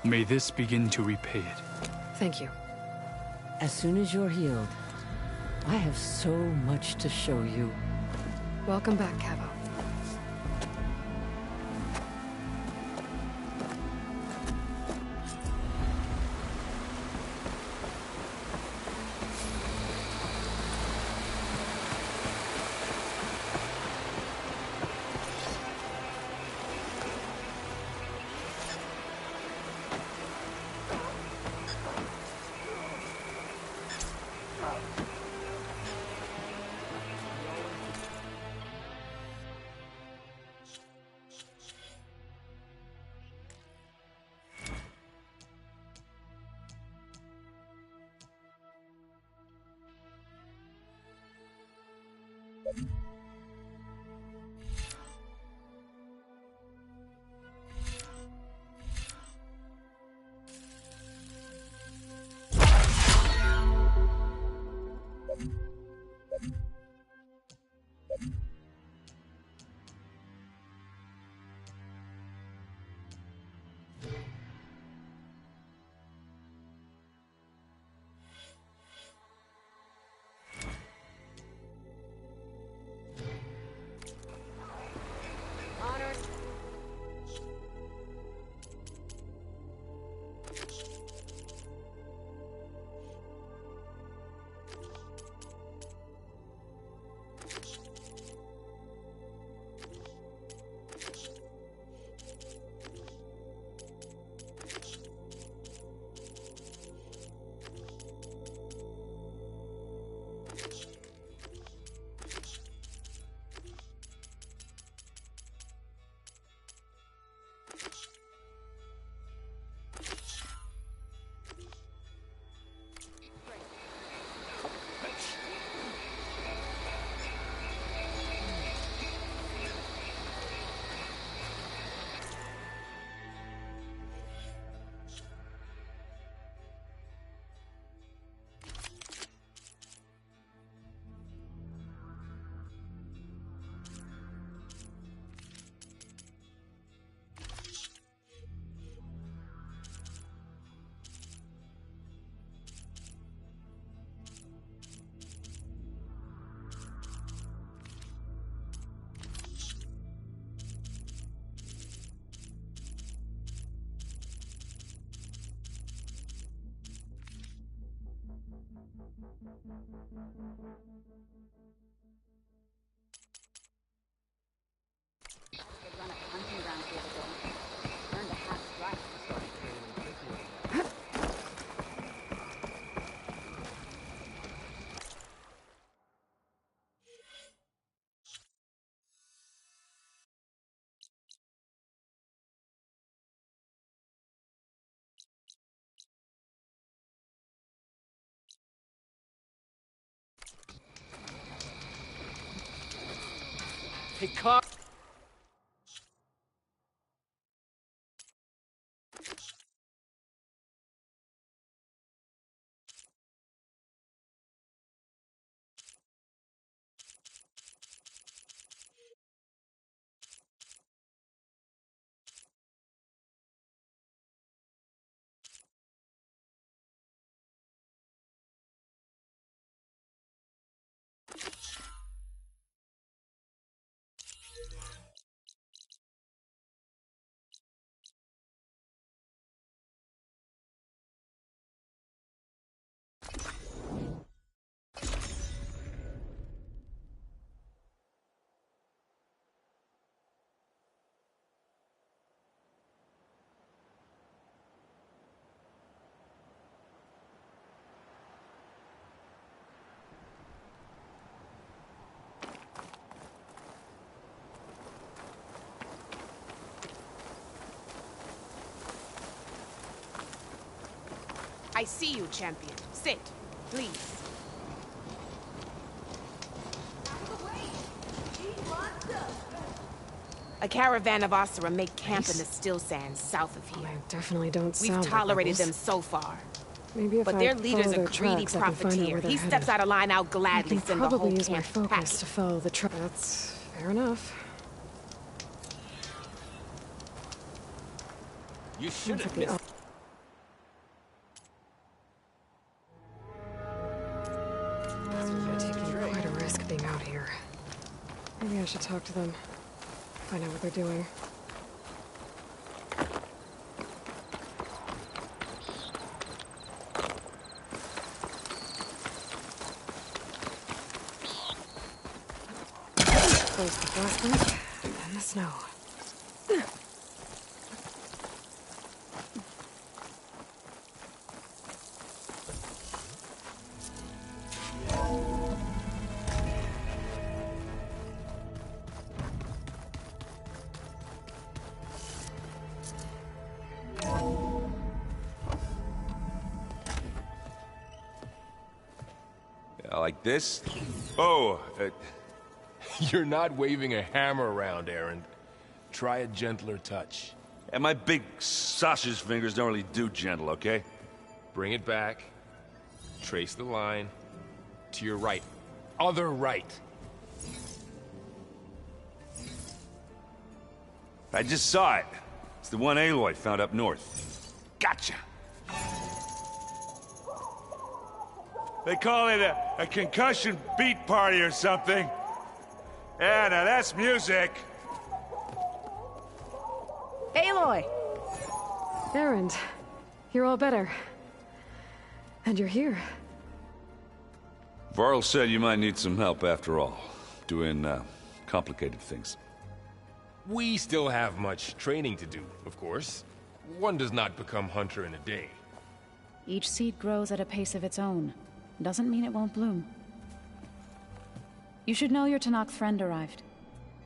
S15: May this begin to repay it.
S1: Thank you.
S2: As soon as you're healed, I have so much to show you.
S1: Welcome back, Cavo.
S16: Hey, Carl.
S12: I see you, champion. Sit, please. A caravan of Asura make camp in the still sands south of here.
S1: I definitely don't
S12: We've
S1: sound
S12: tolerated
S1: like
S12: them so far.
S1: Maybe if
S12: But
S1: I
S12: their leader's
S1: follow
S12: a
S1: their
S12: greedy
S1: tracks, I can find out
S12: profiteer.
S1: where they're
S12: He
S1: headed.
S12: steps out of line, I'll
S1: I
S12: gladly
S1: can
S12: send the whole
S1: probably use my
S12: camp
S1: focus
S12: packing.
S1: to follow the track. That's fair enough.
S11: You should have
S1: Sounds like
S11: missed.
S1: They're taking quite a risk being out here. Maybe I should talk to them. Find out what they're doing. First the frostbite, then the snow.
S18: Like this? Oh, you're not waving a hammer around, Aaron. Try a gentler touch.
S19: And my big sausage fingers don't really do gentle, okay?
S18: Bring it back. Trace the line. To your right. Other right.
S19: I just saw it. It's the one Aloy found up north. Gotcha! They call it a concussion beat party or something. Yeah, now that's music.
S12: Aloy!
S1: Erend, you're all better. And you're here.
S19: Varl said you might need some help after all. Doing, complicated things.
S18: We still have much training to do, of course. One does not become hunter in a day.
S20: Each seed grows at a pace of its own. Doesn't mean it won't bloom. You should know your Tenakth friend arrived.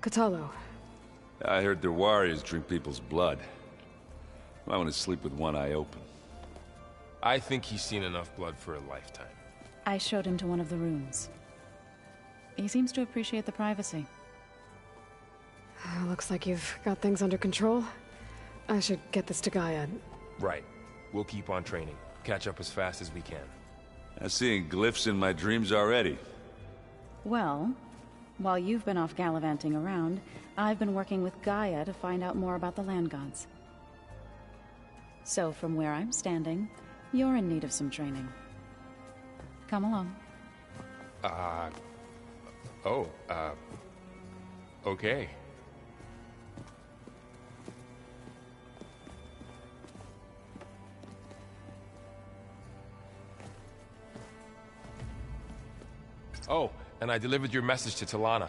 S1: Kotallo.
S19: I heard their warriors drink people's blood. I want to sleep with one eye open.
S18: I think he's seen enough blood for a lifetime.
S20: I showed him to one of the rooms. He seems to appreciate the privacy.
S1: Looks like you've got things under control. I should get this to Gaia.
S18: Right. We'll keep on training. Catch up as fast as we can.
S19: I'm seeing glyphs in my dreams already.
S20: Well, while you've been off gallivanting around, I've been working with Gaia to find out more about the land gods. So from where I'm standing, you're in need of some training. Come along.
S18: Okay. Oh, and I delivered your message to Talana.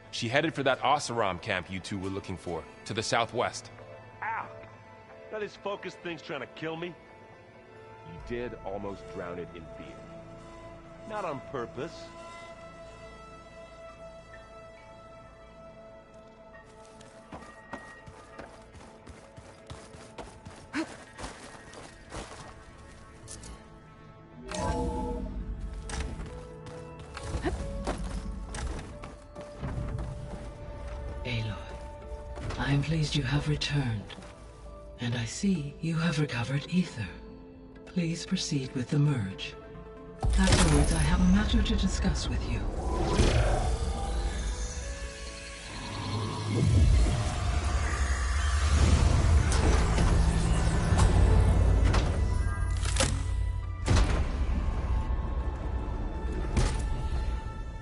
S18: She headed for that Oseram camp you two were looking for, to the southwest.
S21: Ow! That this focused thing's trying to kill me? You did almost drown it in beer. Not on purpose.
S22: I am pleased you have returned. And I see you have recovered ether. Please proceed with the merge. Afterwards, I have a matter to discuss with you.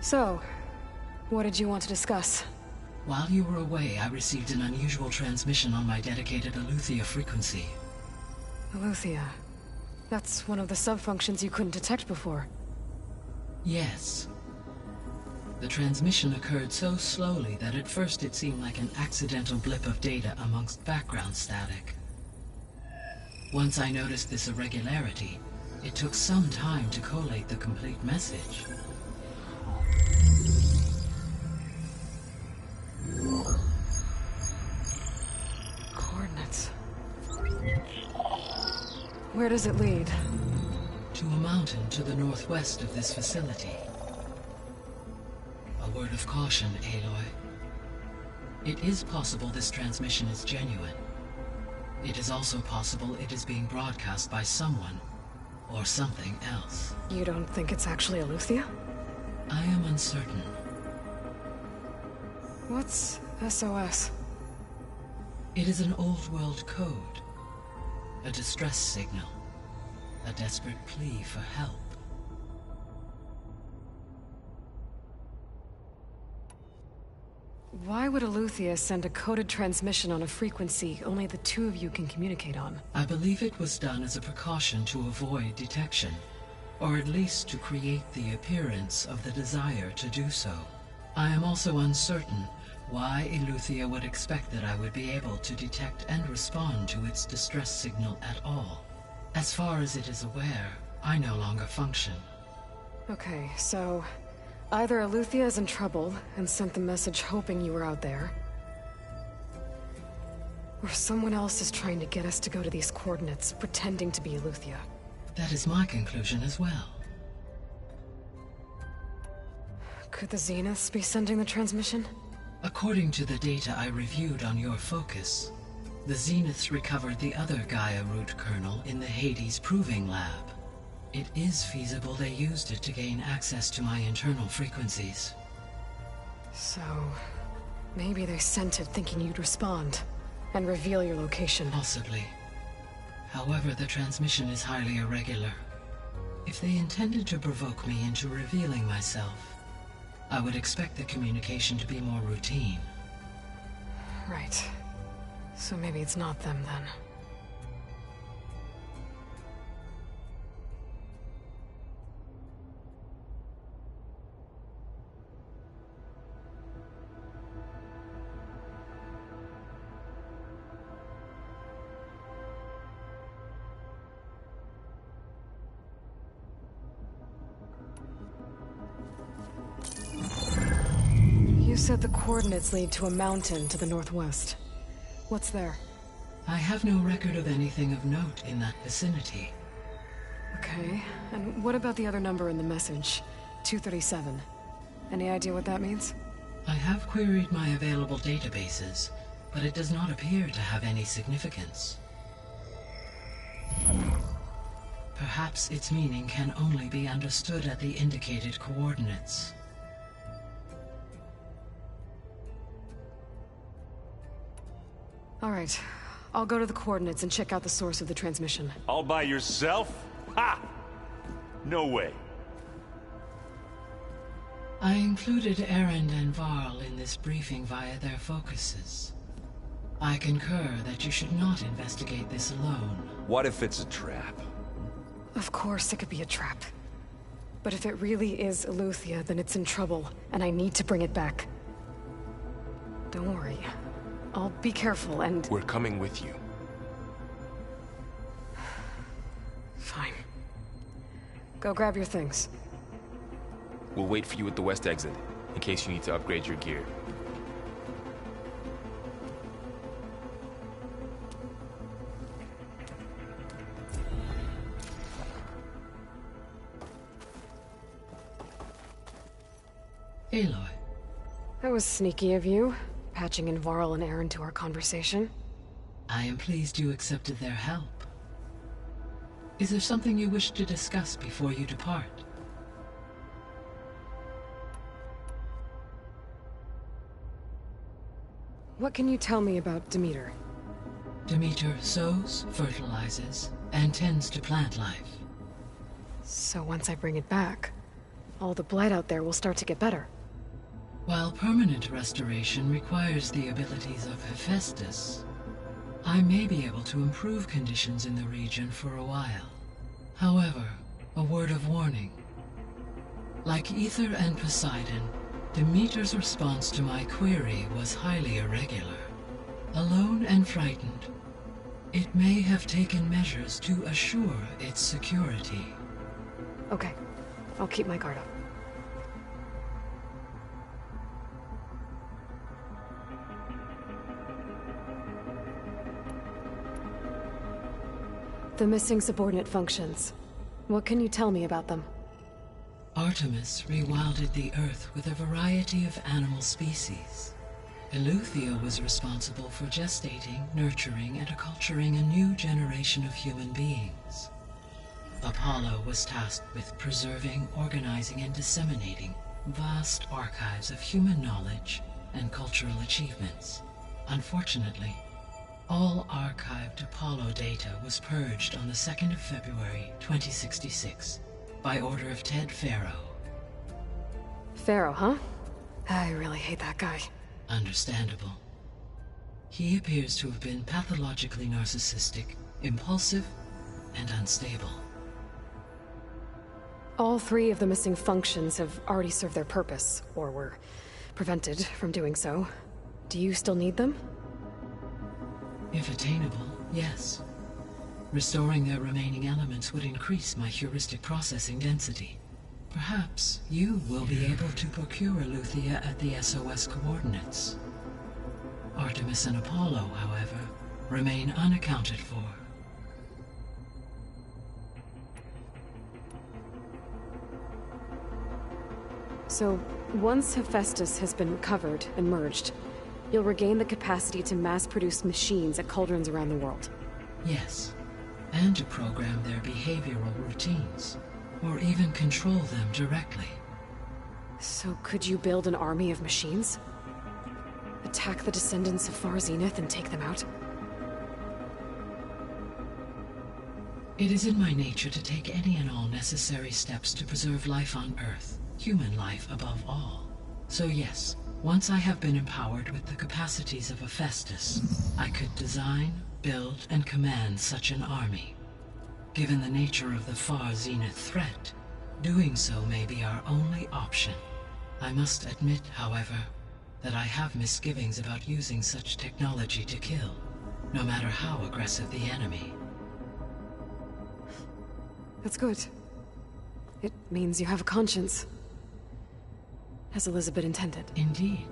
S1: So, what did you want to discuss?
S22: While you were away, I received an unusual transmission on my dedicated Eleuthia frequency.
S1: Eleuthia. That's one of the sub-functions you couldn't detect before.
S22: Yes. The transmission occurred so slowly that at first it seemed like an accidental blip of data amongst background static. Once I noticed this irregularity, it took some time to collate the complete message.
S1: Coordinates. Where does it lead?
S22: To a mountain to the northwest of this facility. A word of caution, Aloy. It is possible this transmission is genuine. It is also possible it is being broadcast by someone or something else.
S1: You don't think it's actually Eleuthia?
S22: I am uncertain.
S1: What's SOS?
S22: It is an old world code. A distress signal. A desperate plea for help.
S1: Why would Eleuthia send a coded transmission on a frequency only the two of you can communicate on?
S22: I believe it was done as a precaution to avoid detection, or at least to create the appearance of the desire to do so. I am also uncertain why Eleuthia would expect that I would be able to detect and respond to its distress signal at all. As far as it is aware, I no longer function.
S1: Okay, so either Eleuthia is in trouble and sent the message hoping you were out there, or someone else is trying to get us to go to these coordinates, pretending to be Eleuthia.
S22: That is my conclusion as well.
S1: Could the Zeniths be sending the transmission?
S22: According to the data I reviewed on your focus, the Zeniths recovered the other Gaia root kernel in the Hades Proving Lab. It is feasible they used it to gain access to my internal frequencies.
S1: So, maybe they sent it thinking you'd respond and reveal your location.
S22: Possibly. However, the transmission is highly irregular. If they intended to provoke me into revealing myself, I would expect the communication to be more routine.
S1: Right. So maybe it's not them then. You said the coordinates lead to a mountain to the northwest. What's there?
S22: I have no record of anything of note in that vicinity.
S1: Okay, and what about the other number in the message? 237. Any idea what that means?
S22: I have queried my available databases, but it does not appear to have any significance. Perhaps its meaning can only be understood at the indicated coordinates.
S1: All right. I'll go to the coordinates and check out the source of the transmission.
S19: All by yourself? Ha! No way.
S22: I included Erend and Varl in this briefing via their focuses. I concur that you should not investigate this alone.
S5: What if it's a trap?
S1: Of course it could be a trap. But if it really is Eleuthia, then it's in trouble, and I need to bring it back. Don't worry. I'll be careful and...
S18: We're coming with you.
S1: Fine. Go grab your things.
S18: We'll wait for you at the west exit, in case you need to upgrade your gear.
S22: Aloy.
S1: That was sneaky of you, patching in Varl and Erend to our conversation.
S22: I am pleased you accepted their help. Is there something you wish to discuss before you depart?
S1: What can you tell me about Demeter?
S22: Demeter sows, fertilizes, and tends to plant life.
S1: So once I bring it back, all the blight out there will start to get better.
S22: While permanent restoration requires the abilities of Hephaestus, I may be able to improve conditions in the region for a while. However, a word of warning. Like Aether and Poseidon, Demeter's response to my query was highly irregular. Alone and frightened, it may have taken measures to assure its security.
S1: Okay, I'll keep my guard up. The missing subordinate functions. What can you tell me about them?
S22: Artemis rewilded the Earth with a variety of animal species. Eleuthia was responsible for gestating, nurturing, and acculturating a new generation of human beings. Apollo was tasked with preserving, organizing, and disseminating vast archives of human knowledge and cultural achievements. Unfortunately, all archived Apollo data was purged on the 2nd of February, 2066, by order of Ted Faro.
S1: Faro, huh? I really hate that guy.
S22: Understandable. He appears to have been pathologically narcissistic, impulsive, and unstable.
S1: All 3 of the missing functions have already served their purpose, or were prevented from doing so. Do you still need them?
S22: If attainable, yes. Restoring their remaining elements would increase my heuristic processing density. Perhaps you will be able to procure Eleuthia at the SOS coordinates. Artemis and Apollo, however, remain unaccounted for.
S1: So, once Hephaestus has been recovered and merged, you'll regain the capacity to mass-produce machines at cauldrons around the world.
S22: Yes, and to program their behavioral routines, or even control them directly.
S1: So could you build an army of machines? Attack the descendants of Far Zenith and take them out?
S22: It is in my nature to take any and all necessary steps to preserve life on Earth, human life above all. So yes, once I have been empowered with the capacities of Hephaestus, I could design, build, and command such an army. Given the nature of the Far Zenith threat, doing so may be our only option. I must admit, however, that I have misgivings about using such technology to kill, no matter how aggressive the enemy.
S1: That's good. It means you have a conscience. As Elizabeth intended.
S22: Indeed.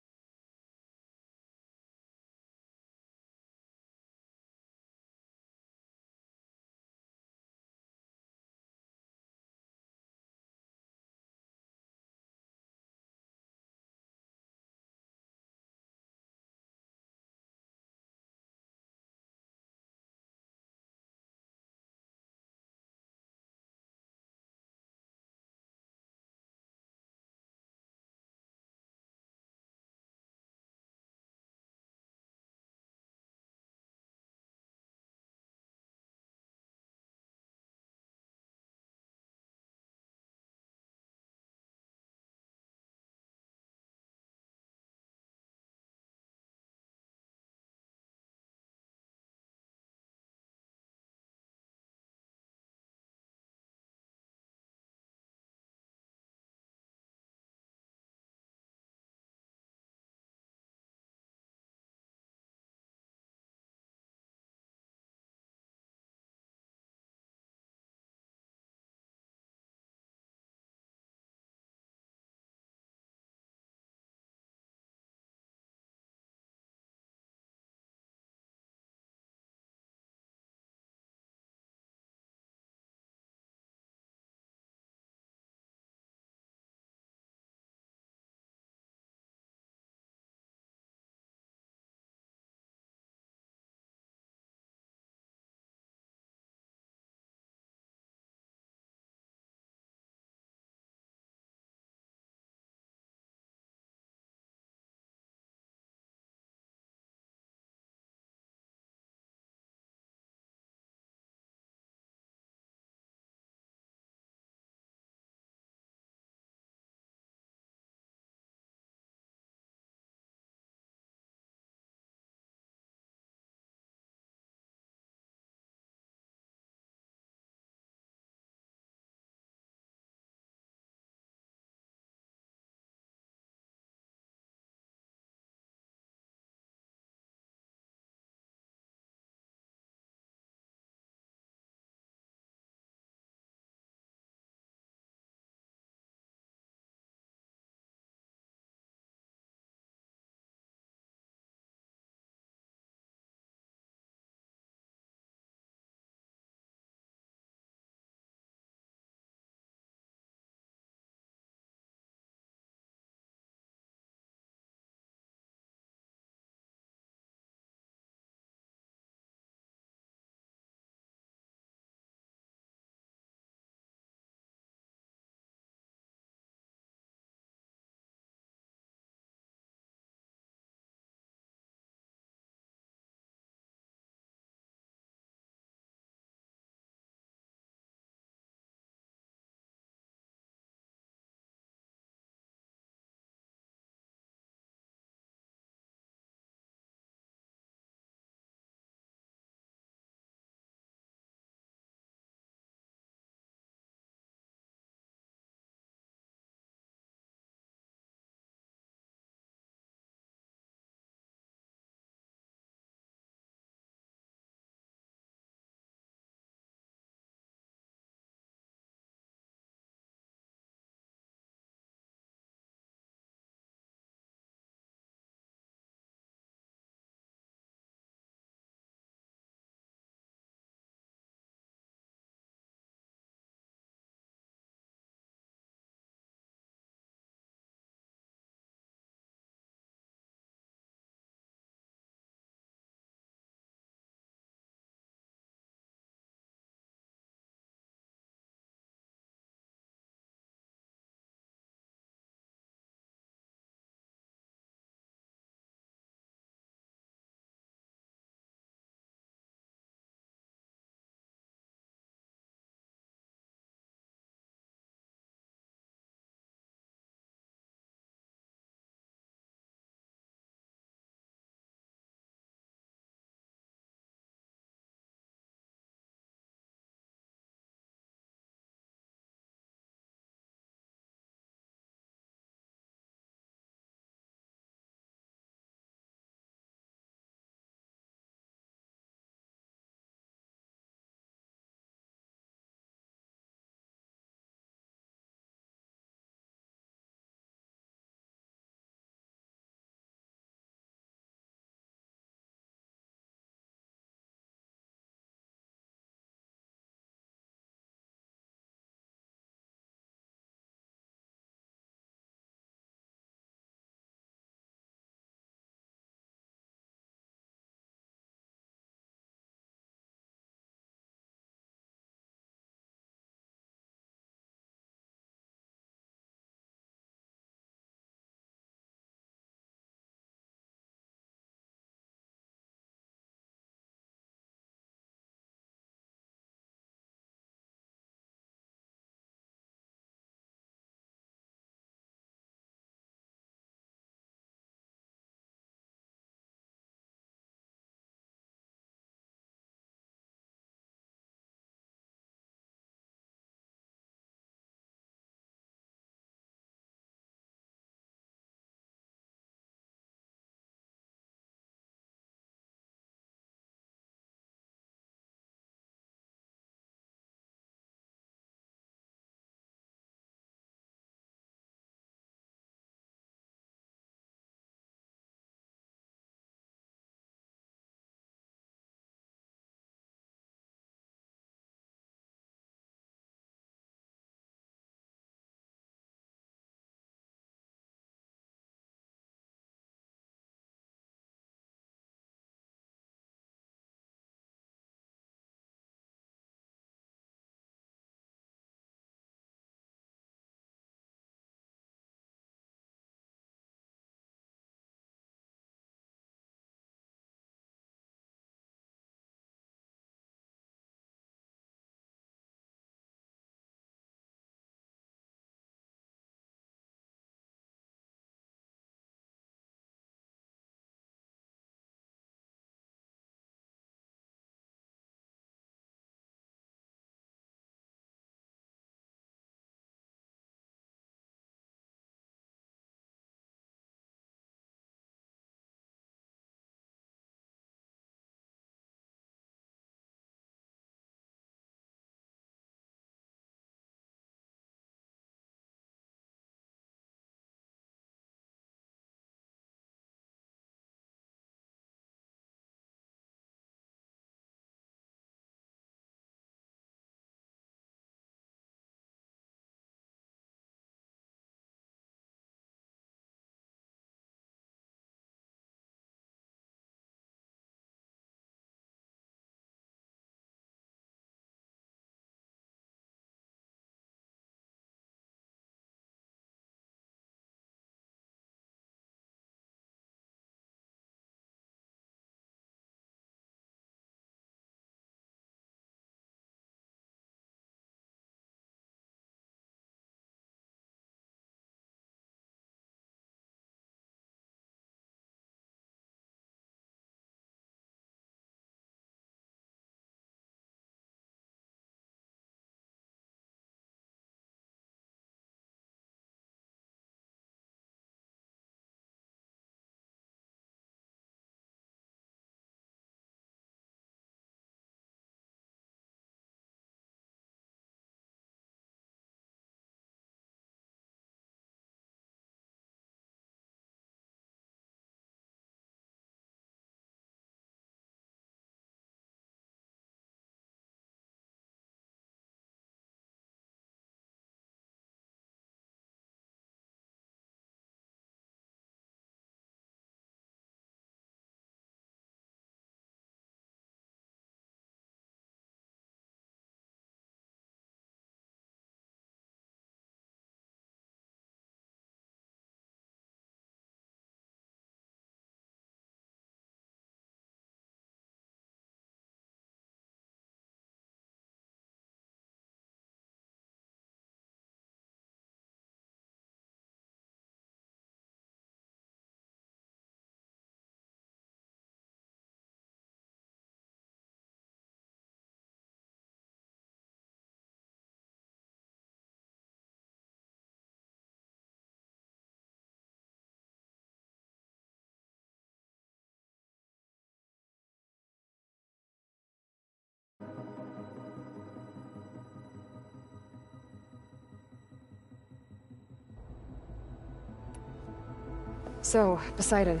S1: So, Poseidon,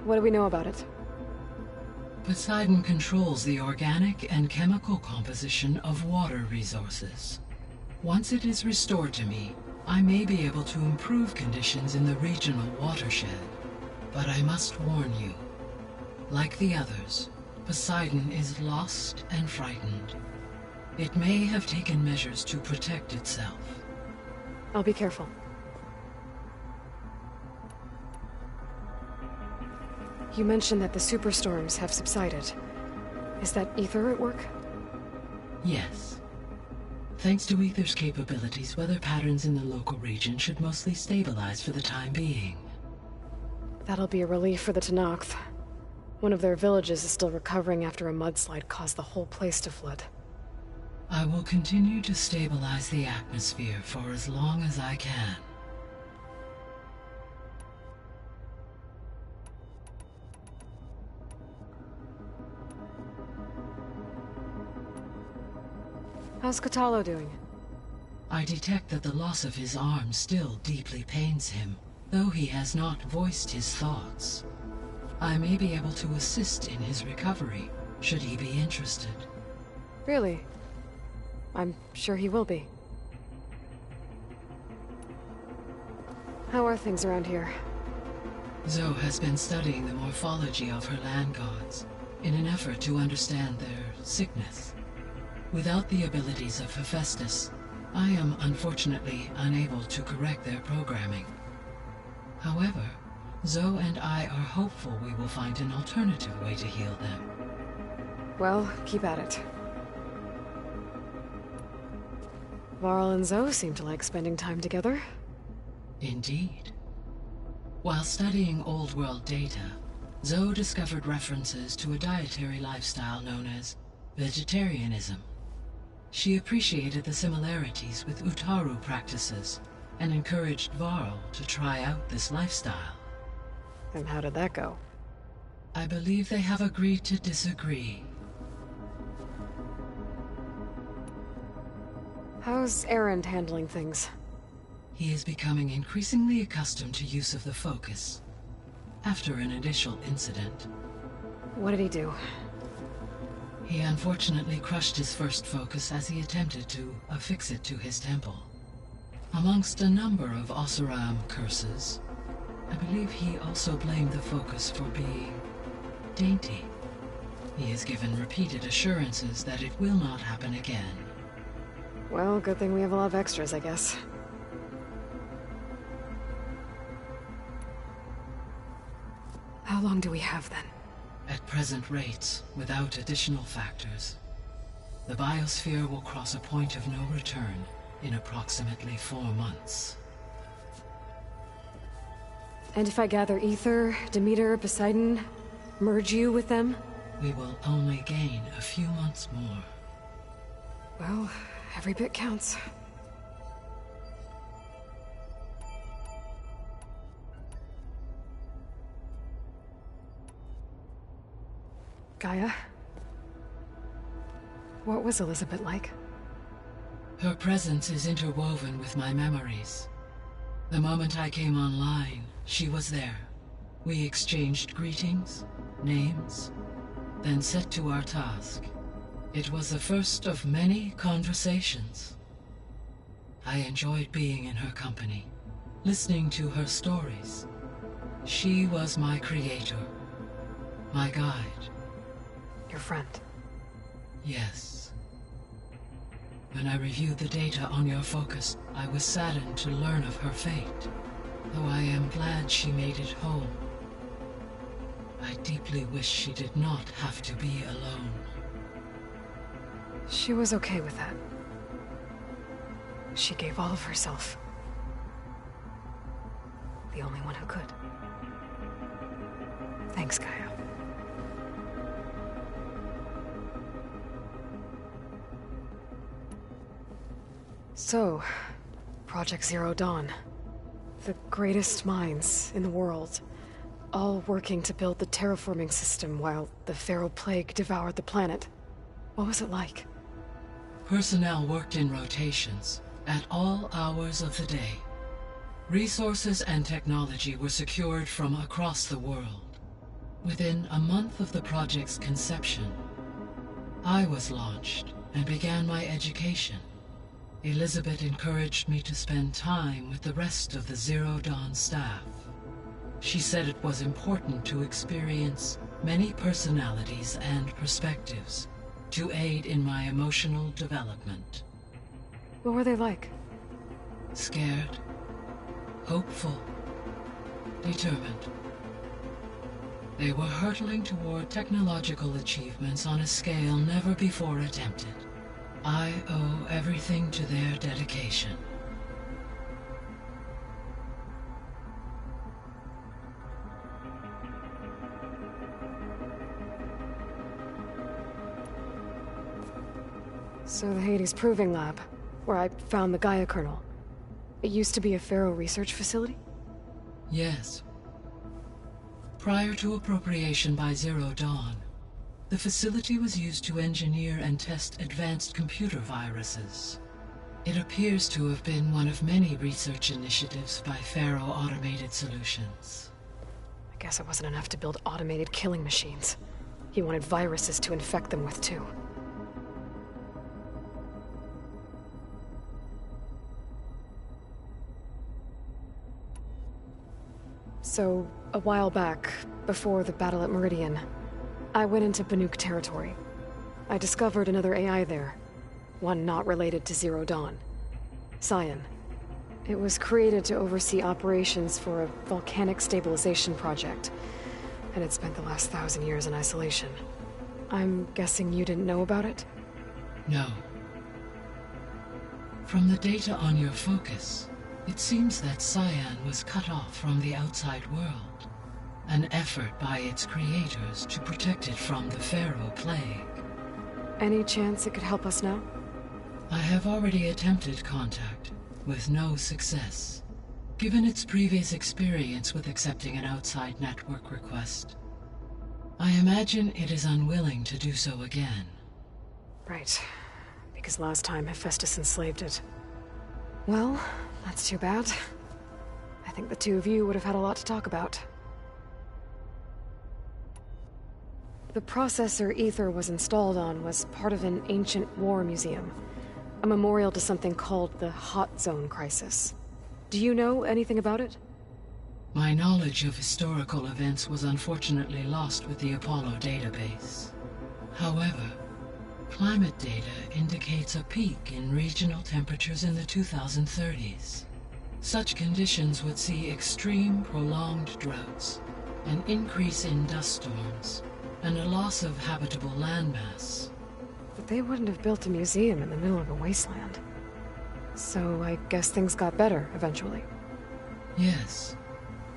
S1: what do we know about it?
S22: Poseidon controls the organic and chemical composition of water resources. Once it is restored to me, I may be able to improve conditions in the regional watershed. But I must warn you, like the others, Poseidon is lost and frightened. It may have taken measures to protect itself.
S1: I'll be careful. You mentioned that the superstorms have subsided. Is that Aether at work?
S22: Yes. Thanks to Aether's capabilities, weather patterns in the local region should mostly stabilize for the time being.
S1: That'll be a relief for the Tenakth. One of their villages is still recovering after a mudslide caused the whole place to flood.
S22: I will continue to stabilize the atmosphere for as long as I can.
S1: How's Kotallo doing?
S22: I detect that the loss of his arm still deeply pains him, though he has not voiced his thoughts. I may be able to assist in his recovery, should he be interested.
S1: Really? I'm sure he will be. How are things around here?
S22: Zoe has been studying the morphology of her land gods, in an effort to understand their sickness. Without the abilities of Hephaestus, I am unfortunately unable to correct their programming. However, Zoe and I are hopeful we will find an alternative way to heal them.
S1: Well, keep at it. Varl and Zoe seem to like spending time together.
S22: Indeed. While studying Old World data, Zoe discovered references to a dietary lifestyle known as vegetarianism. She appreciated the similarities with Utaru practices and encouraged Varl to try out this lifestyle.
S1: And how did that go?
S22: I believe they have agreed to disagree.
S1: How's Erend handling things?
S22: He is becoming increasingly accustomed to use of the focus, after an initial incident.
S1: What did he do?
S22: He unfortunately crushed his first focus as he attempted to affix it to his temple. Amongst a number of Oseram curses, I believe he also blamed the focus for being dainty. He has given repeated assurances that it will not happen again.
S1: Well, good thing we have a lot of extras, I guess. How long do we have, then?
S22: At present rates, without additional factors, the biosphere will cross a point of no return in approximately 4 months.
S1: And if I gather Aether, Demeter, Poseidon, merge you with them?
S22: We will only gain a few months more.
S1: Well, every bit counts. Gaia? What was Elizabeth like?
S22: Her presence is interwoven with my memories. The moment I came online, she was there. We exchanged greetings, names, then set to our task. It was the first of many conversations. I enjoyed being in her company, listening to her stories. She was my creator, my guide.
S1: Your friend?
S22: Yes. When I reviewed the data on your focus, I was saddened to learn of her fate, though I am glad she made it home. I deeply wish she did not have to be alone.
S1: She was okay with that. She gave all of herself. The only one who could. Thanks, Gaia. So, Project Zero Dawn. The greatest minds in the world, all working to build the terraforming system while the Pharaoh Plague devoured the planet. What was it like?
S22: Personnel worked in rotations, at all hours of the day. Resources and technology were secured from across the world. Within a month of the project's conception, I was launched and began my education. Elizabeth encouraged me to spend time with the rest of the Zero Dawn staff. She said it was important to experience many personalities and perspectives to aid in my emotional development.
S1: What were they like?
S22: Scared, hopeful, determined. They were hurtling toward technological achievements on a scale never before attempted. I owe everything to their dedication.
S1: So the Hades Proving Lab, where I found the Gaia kernel. It used to be a Pharaoh research facility?
S22: Yes. Prior to appropriation by Zero Dawn, the facility was used to engineer and test advanced computer viruses. It appears to have been one of many research initiatives by Pharaoh Automated Solutions.
S1: I guess it wasn't enough to build automated killing machines. He wanted viruses to infect them with, too. So, a while back, before the battle at Meridian, I went into Banuk territory. I discovered another AI there, one not related to Zero Dawn. Scion. It was created to oversee operations for a volcanic stabilization project, and it spent the last 1,000 years in isolation. I'm guessing you didn't know about it?
S22: No. From the data on your focus, it seems that Scion was cut off from the outside world, an effort by its creators to protect it from the Pharaoh Plague.
S1: Any chance it could help us now?
S22: I have already attempted contact, with no success. Given its previous experience with accepting an outside network request, I imagine it is unwilling to do so again.
S1: Right. Because last time Hephaestus enslaved it. Well, that's too bad. I think the two of you would have had a lot to talk about. The processor Ether was installed on was part of an ancient war museum. A memorial to something called the Hot Zone Crisis. Do you know anything about it?
S22: My knowledge of historical events was unfortunately lost with the Apollo database. However, climate data indicates a peak in regional temperatures in the 2030s. Such conditions would see extreme, prolonged droughts, an increase in dust storms, and a loss of habitable landmass.
S1: But they wouldn't have built a museum in the middle of a wasteland. So I guess things got better eventually.
S22: Yes.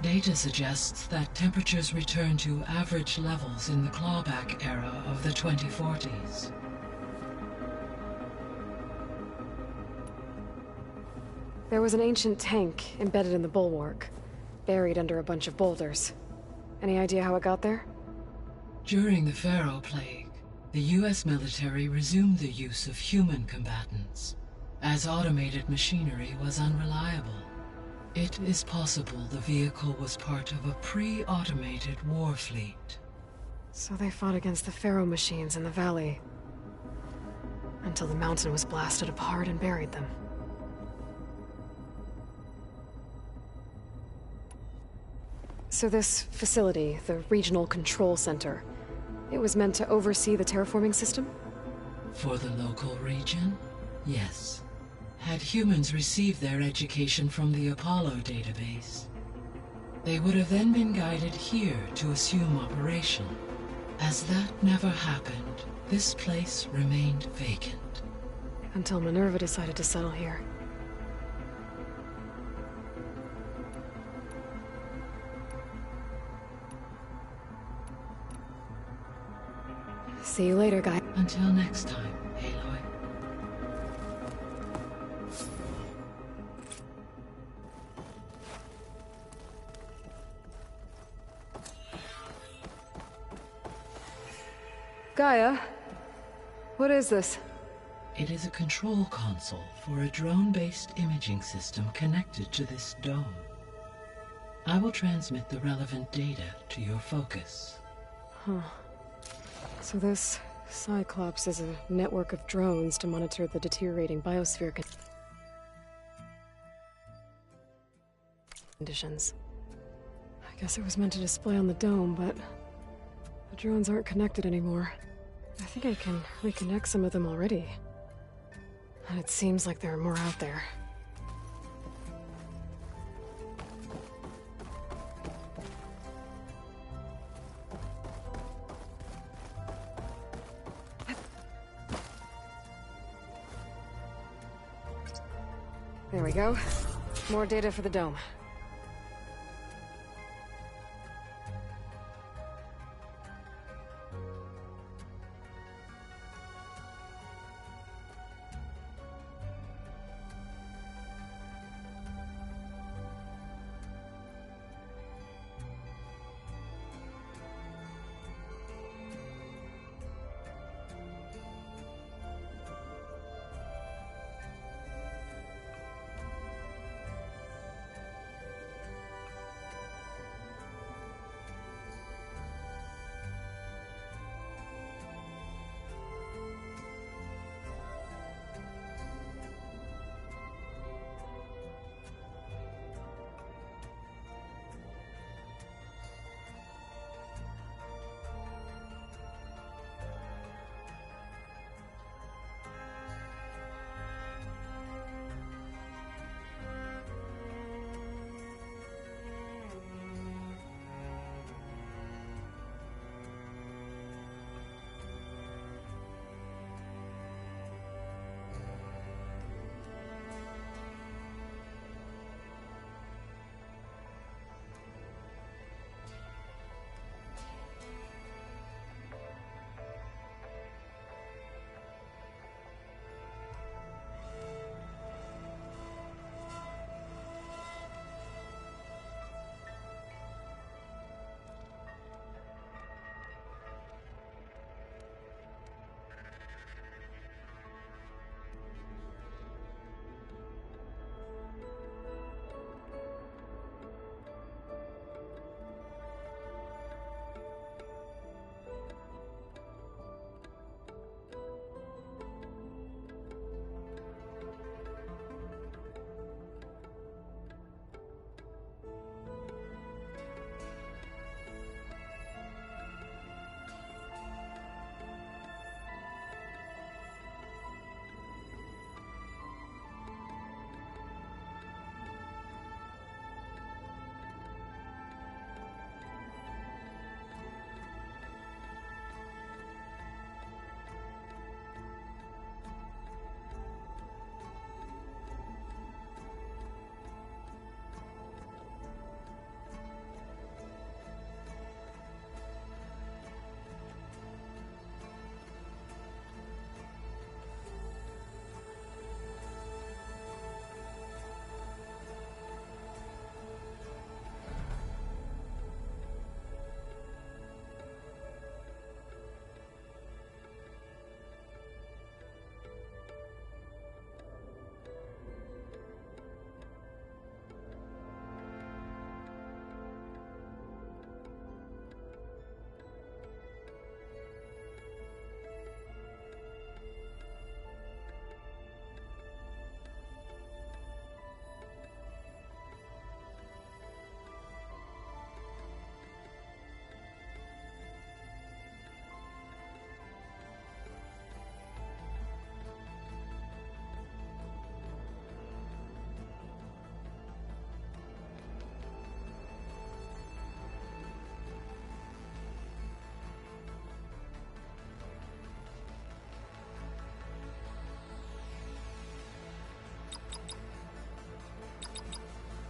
S22: Data suggests that temperatures returned to average levels in the clawback era of the 2040s.
S1: There was an ancient tank embedded in the bulwark, buried under a bunch of boulders. Any idea how it got there?
S22: During the Pharaoh Plague, the US military resumed the use of human combatants, as automated machinery was unreliable. It is possible the vehicle was part of a pre-automated war fleet.
S1: So they fought against the Pharaoh machines in the valley, until the mountain was blasted apart and buried them. So this facility, the Regional Control Center, it was meant to oversee the terraforming system?
S22: For the local region, yes. Had humans received their education from the Apollo database, they would have then been guided here to assume operation. As that never happened, this place remained vacant.
S1: Until Minerva decided to settle here. See you later, guy.
S22: Until next time, Aloy.
S1: Gaia? What is this?
S22: It is a control console for a drone-based imaging system connected to this dome. I will transmit the relevant data to your focus.
S1: Huh. So this Cyclops is a network of drones to monitor the deteriorating biosphere conditions. I guess it was meant to display on the dome, but the drones aren't connected anymore. I think I can reconnect some of them already. And it seems like there are more out there. There we go. More data for the dome.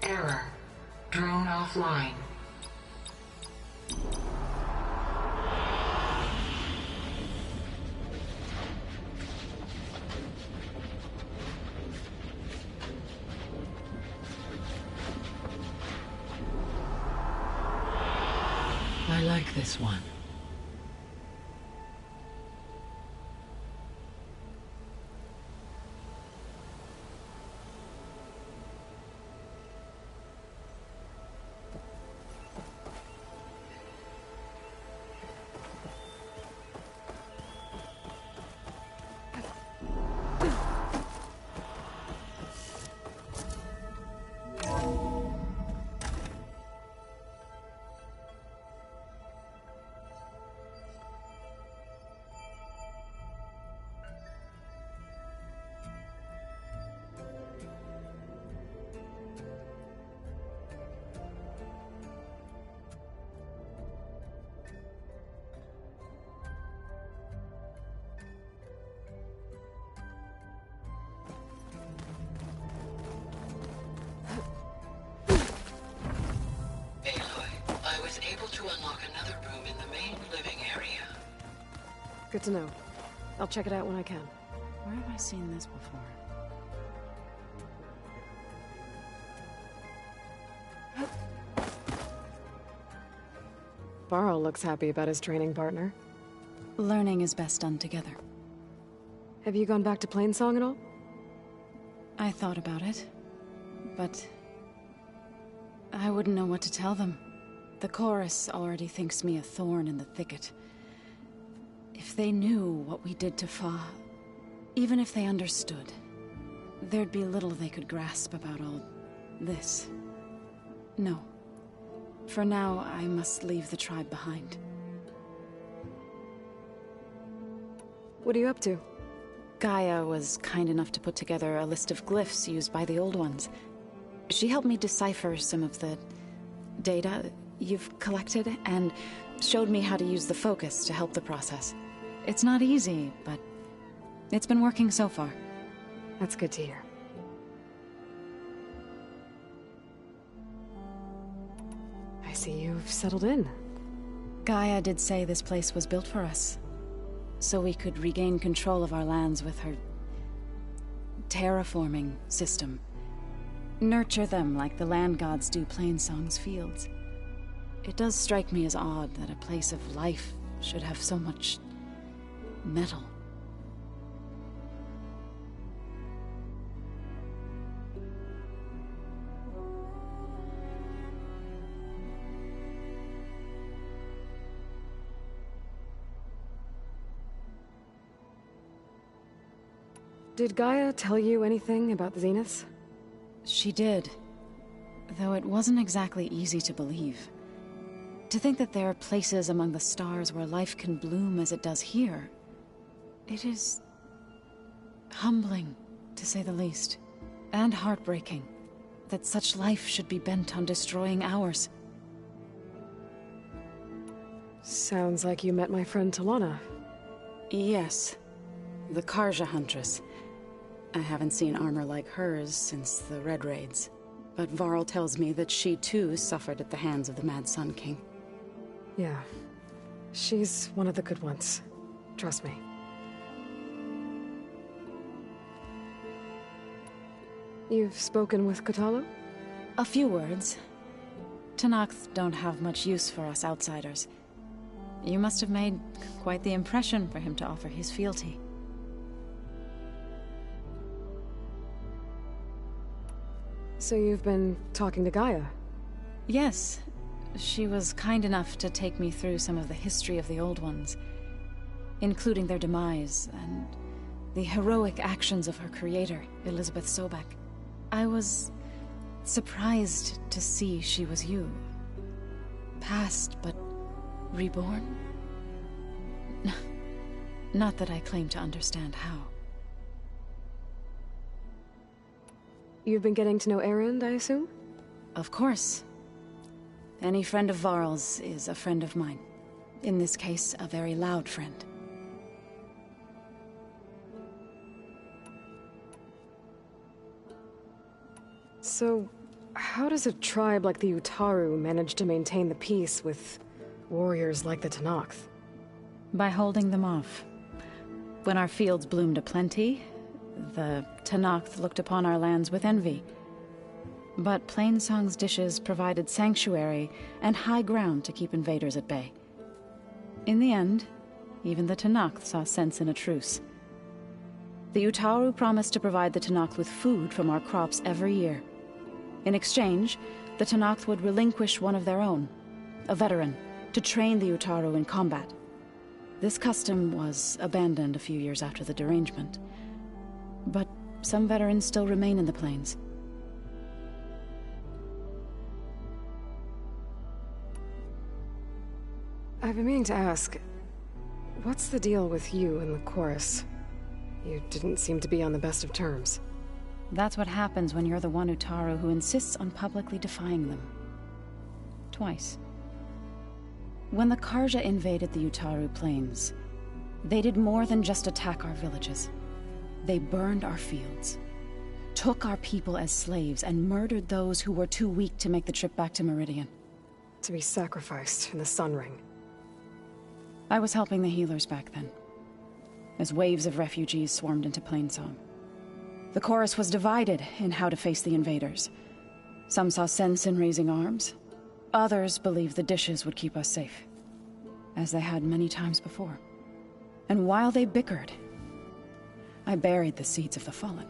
S22: Error. Drone offline. I like this one.
S1: Good to know. I'll check it out when I can.
S20: Where have I seen this before?
S1: Varl looks happy about his training partner.
S20: Learning is best done together.
S1: Have you gone back to Plainsong at all?
S20: I thought about it, but I wouldn't know what to tell them. The chorus already thinks me a thorn in the thicket. If they knew what we did to Fa, even if they understood, there'd be little they could grasp about all this. No. For now, I must leave the tribe behind.
S1: What are you up to?
S20: Gaia was kind enough to put together a list of glyphs used by the Old Ones. She helped me decipher some of the data you've collected, and showed me how to use the focus to help the process. It's not easy, but it's been working so far.
S1: That's good to hear. I see you've settled in.
S20: Gaia did say this place was built for us, so we could regain control of our lands with her terraforming system. Nurture them like the land gods do Plainsong's fields. It does strike me as odd that a place of life should have so much metal.
S1: Did Gaia tell you anything about the Zeniths?
S20: She did, though it wasn't exactly easy to believe. To think that there are places among the stars where life can bloom as it does here, it is humbling, to say the least, and heartbreaking that such life should be bent on destroying ours.
S1: Sounds like you met my friend Talana.
S20: Yes, the Karja Huntress. I haven't seen armor like hers since the Red Raids, but Varl tells me that she too suffered at the hands of the Mad Sun King.
S1: Yeah. She's one of the good ones. Trust me. You've spoken with Kotallo?
S20: A few words. Tenakth don't have much use for us outsiders. You must have made quite the impression for him to offer his fealty.
S1: So you've been talking to Gaia?
S20: Yes. She was kind enough to take me through some of the history of the Old Ones, including their demise and the heroic actions of her creator, Elizabeth Sobek. I was surprised to see she was you. Past, but reborn? Not that I claim to understand how.
S1: You've been getting to know Erend, I assume?
S20: Of course. Any friend of Varl's is a friend of mine. In this case, a very loud friend.
S1: So, how does a tribe like the Utaru manage to maintain the peace with warriors like the Tenakth?
S20: By holding them off. When our fields bloomed aplenty, the Tenakth looked upon our lands with envy. But Plainsong's dishes provided sanctuary and high ground to keep invaders at bay. In the end, even the Tenakth saw sense in a truce. The Utaru promised to provide the Tenakth with food from our crops every year. In exchange, the Tenakth would relinquish one of their own, a veteran, to train the Utaru in combat. This custom was abandoned a few years after the derangement. But some veterans still remain in the plains.
S1: I've been meaning to ask, what's the deal with you and the chorus? You didn't seem to be on the best of terms.
S20: That's what happens when you're the one Utaru who insists on publicly defying them. Twice. When the Karja invaded the Utaru plains, they did more than just attack our villages. They burned our fields, took our people as slaves, and murdered those who were too weak to make the trip back to Meridian.
S1: To be sacrificed in the Sun Ring.
S20: I was helping the healers back then. as waves of refugees swarmed into Plainsong. The chorus was divided in how to face the invaders. Some saw sense in raising arms. Others believed the dishes would keep us safe, as they had many times before. And while they bickered, I buried the seeds of the fallen.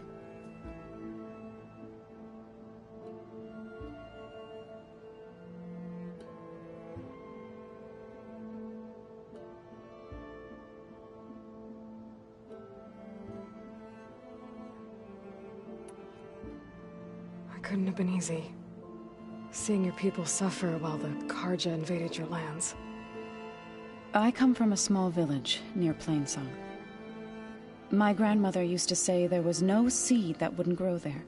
S1: Couldn't have been easy. Seeing your people suffer while the Carja invaded your lands.
S20: I come from a small village near Plainsong. My grandmother used to say there was no seed that wouldn't grow there.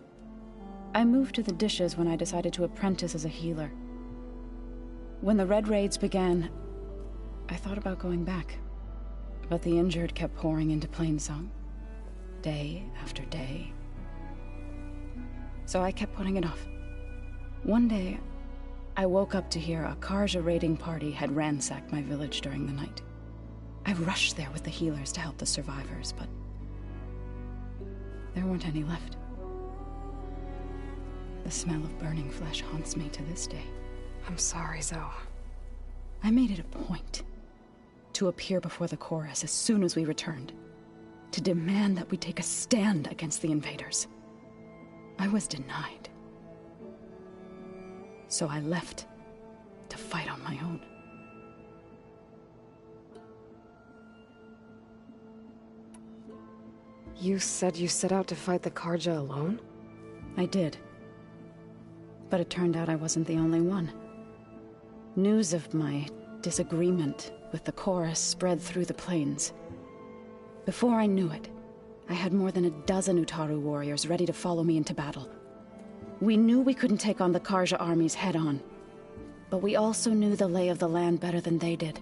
S20: I moved to the dishes when I decided to apprentice as a healer. When the Red Raids began, I thought about going back. But the injured kept pouring into Plainsong, day after day. So I kept putting it off. One day, I woke up to hear a Carja raiding party had ransacked my village during the night. I rushed there with the healers to help the survivors, but there weren't any left. The smell of burning flesh haunts me to this day.
S1: I'm sorry, Zoe.
S20: I made it a point to appear before the chorus as soon as we returned, to demand that we take a stand against the invaders. I was denied. So I left to fight on my own.
S1: You said you set out to fight the Carja alone?
S20: I did. But it turned out I wasn't the only one. News of my disagreement with the chorus spread through the plains. Before I knew it, I had more than a dozen Utaru warriors ready to follow me into battle. We knew we couldn't take on the Carja armies head-on, but we also knew the lay of the land better than they did.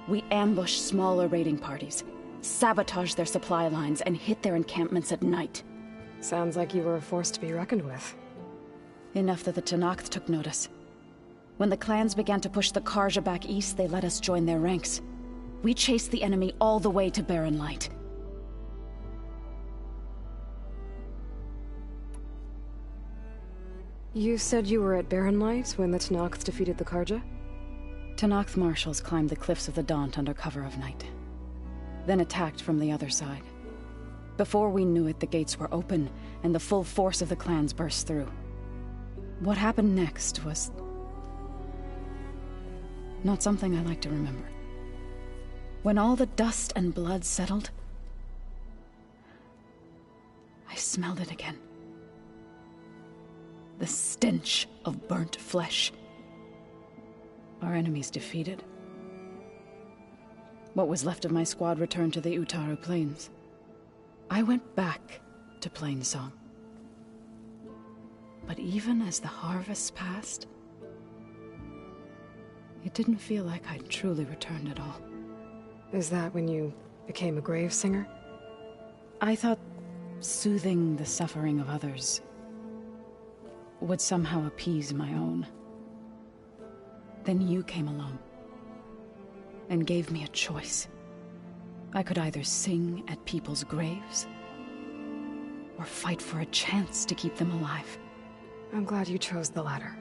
S20: We ambushed smaller raiding parties, sabotaged their supply lines, and hit their encampments at night.
S1: Sounds like you were a force to be reckoned with.
S20: Enough that the Tenakth took notice. When the clans began to push the Carja back east, they let us join their ranks. We chased the enemy all the way to Barren Light.
S1: You said you were at Barren Light when the Tenakth defeated the Carja?
S20: Tenakth marshals climbed the cliffs of the Daunt under cover of night, then attacked from the other side. Before we knew it, the gates were open, and the full force of the clans burst through. What happened next was not something I like to remember. When all the dust and blood settled, I smelled it again. The stench of burnt flesh. Our enemies defeated. What was left of my squad returned to the Utaru Plains. I went back to Plainsong. But even as the harvests passed, it didn't feel like I'd truly returned at all.
S1: Is that when you became a grave singer?
S20: I thought soothing the suffering of others would somehow appease my own. Then you came along and gave me a choice. I could either sing at people's graves or fight for a chance to keep them alive.
S1: I'm glad you chose the latter.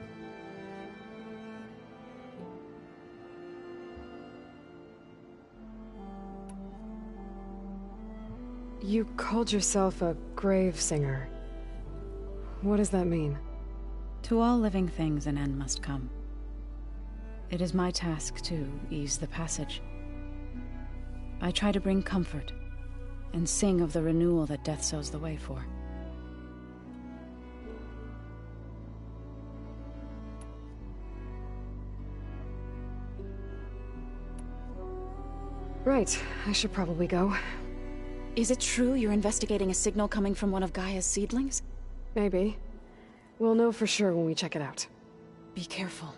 S1: You called yourself a grave singer. What does that mean?
S20: To all living things an end must come. It is my task to ease the passage. I try to bring comfort and sing of the renewal that death sows the way for.
S1: Right, I should probably go.
S20: Is it true you're investigating a signal coming from one of Gaia's seedlings?
S1: Maybe. We'll know for sure when we check it out.
S20: Be careful.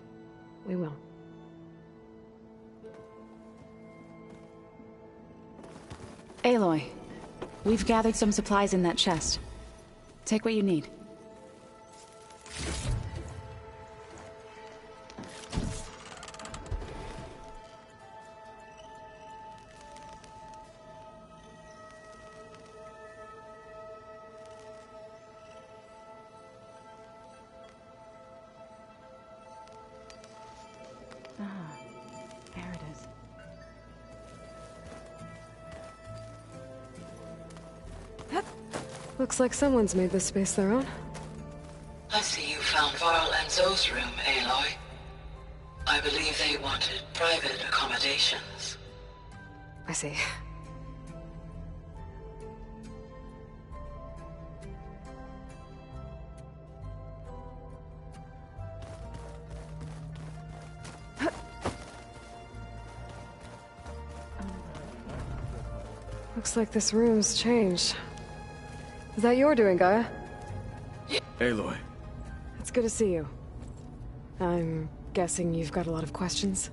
S1: We will.
S20: Aloy, we've gathered some supplies in that chest. Take what you need.
S1: Looks like someone's made this space their own.
S22: I see you found Varl and Zoe's room, Aloy. I believe they wanted private accommodations.
S1: I see. Looks like this room's changed. Is that your doing, Gaia?
S8: Aloy.
S1: It's good to see you. I'm guessing you've got a lot of questions?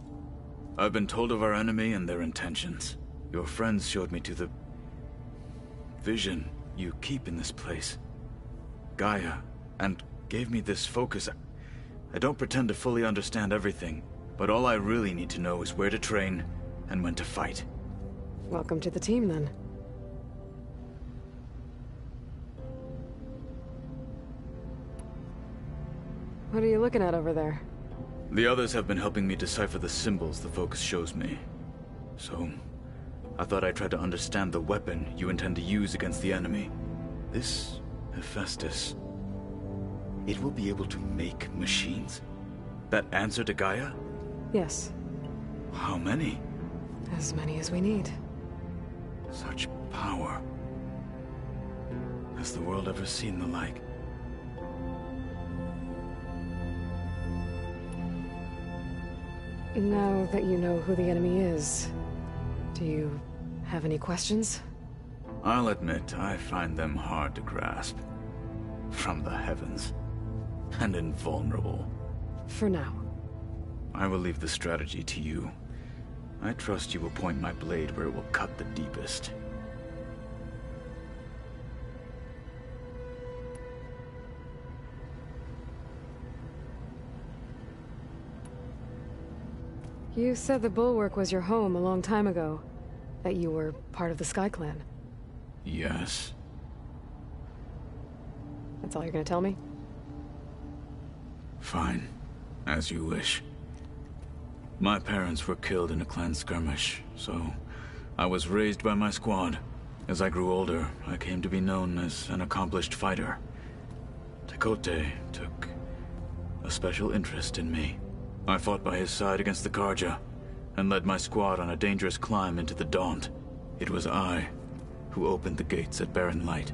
S8: I've been told of our enemy and their intentions. Your friends showed me to the vision you keep in this place, Gaia, and gave me this focus. I don't pretend to fully understand everything, but all I really need to know is where to train and when to fight.
S1: Welcome to the team, then. What are you looking at over there?
S8: The others have been helping me decipher the symbols the focus shows me. So, I thought I'd try to understand the weapon you intend to use against the enemy. This Hephaestus, it will be able to make machines? That answer to Gaia?
S1: Yes.
S8: How many?
S1: As many as we need.
S8: Such power. Has the world ever seen the like?
S1: Now that you know who the enemy is, do you have any questions?
S8: I'll admit, I find them hard to grasp. From the heavens. And invulnerable.
S1: For now.
S8: I will leave the strategy to you. I trust you will point my blade where it will cut the deepest.
S1: You said the Bulwark was your home a long time ago. That you were part of the Sky Clan.
S8: Yes.
S1: That's all you're gonna tell me?
S8: Fine. As you wish. My parents were killed in a clan skirmish, so I was raised by my squad. As I grew older, I came to be known as an accomplished fighter. Tekotteh took a special interest in me. I fought by his side against the Karja, and led my squad on a dangerous climb into the Daunt. It was I who opened the gates at Barren Light,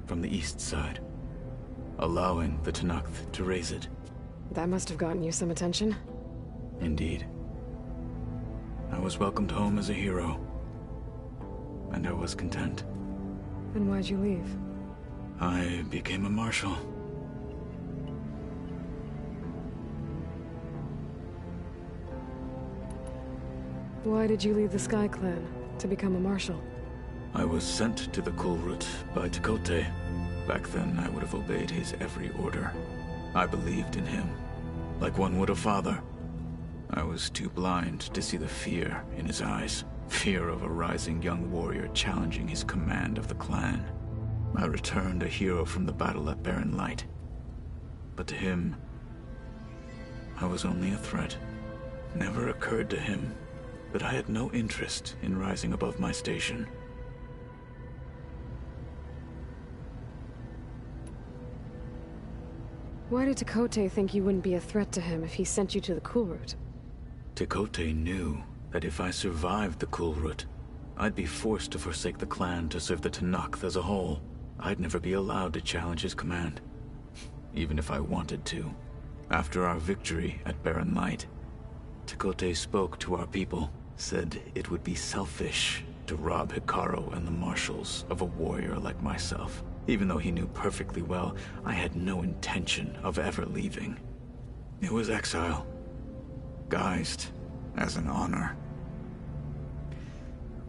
S8: from the east side, allowing the Tenakth to raise it.
S1: That must have gotten you some attention.
S8: Indeed. I was welcomed home as a hero, and I was content.
S1: Then why'd you leave?
S8: I became a marshal.
S1: Why did you leave the Sky Clan to become a marshal?
S8: I was sent to the Kulrut by Tekotteh. Back then, I would have obeyed his every order. I believed in him, like one would a father. I was too blind to see the fear in his eyes. Fear of a rising young warrior challenging his command of the clan. I returned a hero from the battle at Barren Light. But to him, I was only a threat. Never occurred to him that I had no interest in rising above my station.
S1: Why did Tekotteh think you wouldn't be a threat to him if he sent you to the Kulrut?
S8: Tekotteh knew that if I survived the Kulrut, I'd be forced to forsake the clan to serve the Tenakth as a whole. I'd never be allowed to challenge his command, even if I wanted to. After our victory at Barren Light, Tekotteh spoke to our people, said it would be selfish to rob Hekarro and the Marshals of a warrior like myself. Even though he knew perfectly well, I had no intention of ever leaving. It was exile, guised as an honor.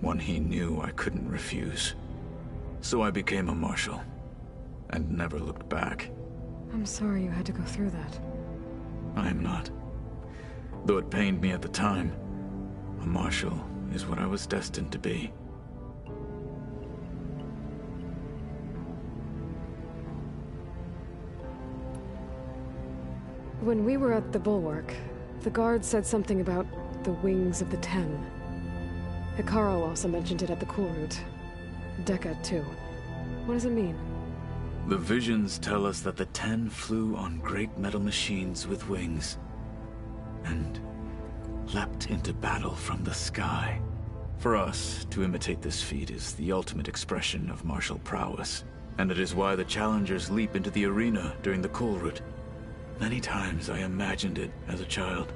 S8: One he knew I couldn't refuse. So I became a marshal, and never looked back.
S1: I'm sorry you had to go through that.
S8: I am not. Though it pained me at the time, a marshal is what I was destined to be.
S1: When we were at the Bulwark, the guard said something about the Wings of the Ten. Hekarro also mentioned it at the Kulrut. Dekka, too. What does it mean?
S8: The visions tell us that the Ten flew on great metal machines with wings, and leapt into battle from the sky. For us, to imitate this feat is the ultimate expression of martial prowess, and it is why the challengers leap into the arena during the Kulrut. Many times I imagined it as a child.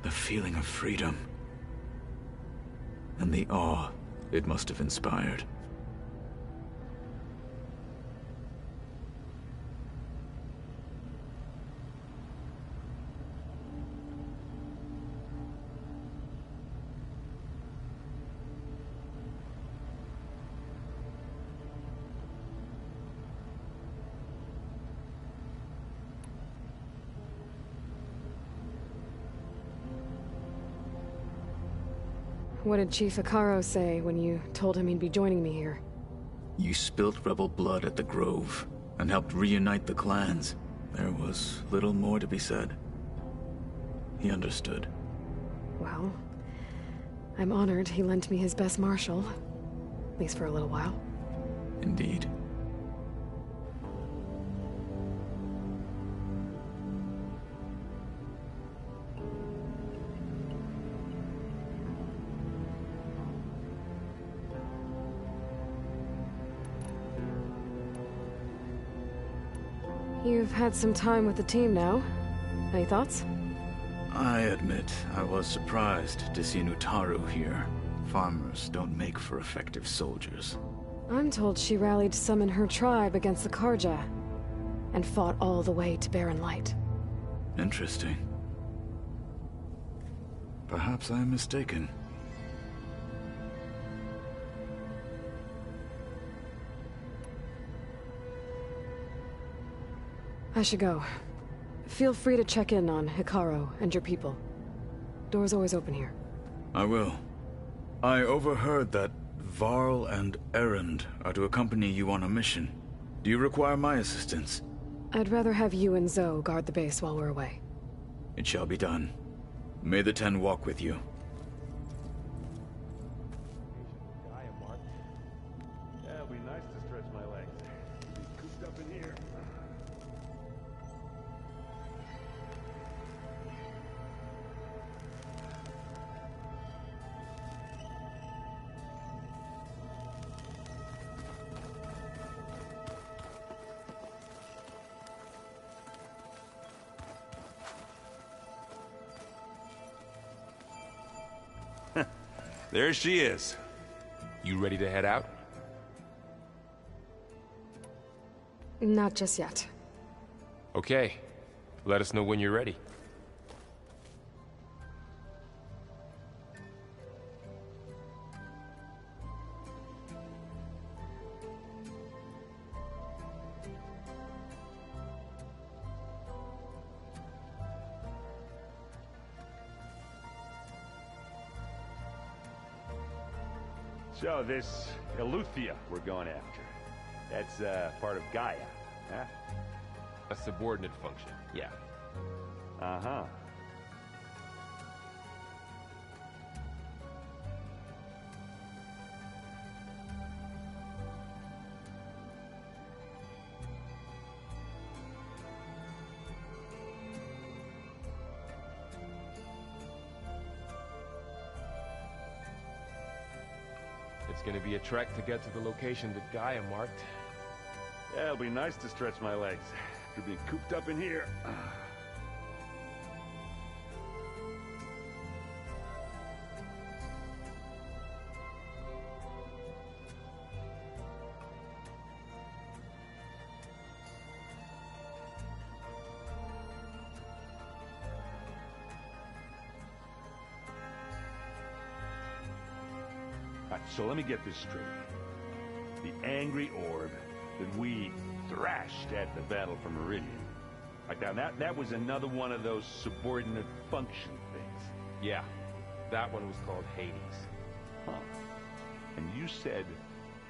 S8: The feeling of freedom, and the awe it must have inspired.
S1: What did Chief Hekarro say when you told him he'd be joining me here?
S8: You spilt rebel blood at the Grove, and helped reunite the clans. There was little more to be said. He understood.
S1: Well, I'm honored he lent me his best marshal. At least for a little while.
S8: Indeed.
S1: You've had some time with the team now. Any thoughts?
S8: I admit, I was surprised to see Nutaru here. Farmers don't make for effective soldiers.
S1: I'm told she rallied some in her tribe against the Karja, and fought all the way to Barren Light.
S8: Interesting. Perhaps I am mistaken.
S1: I should go. Feel free to check in on Hekarro and your people. Door's always open here.
S8: I will. I overheard that Varl and Erend are to accompany you on a mission. Do you require my assistance?
S1: I'd rather have you and Zoe guard the base while we're away.
S8: It shall be done. May the Ten walk with you.
S21: Yeah, it'll be nice to stretch my legs. Be cooped up in here. There she is.
S18: You ready to head out?
S1: Not just yet.
S18: Okay. Let us know when you're ready.
S21: So this Eleuthia we're going after, that's part of Gaia, huh?
S18: A subordinate function, yeah.
S21: Uh-huh.
S18: It's gonna be a trek to get to the location that Gaia marked.
S21: Yeah, it'll be nice to stretch my legs. After being cooped up in here. So let me get this straight. The Angry Orb that we thrashed at the Battle for Meridian. Like that was another one of those subordinate function things.
S18: Yeah, that one was called Hades.
S21: Huh. And you said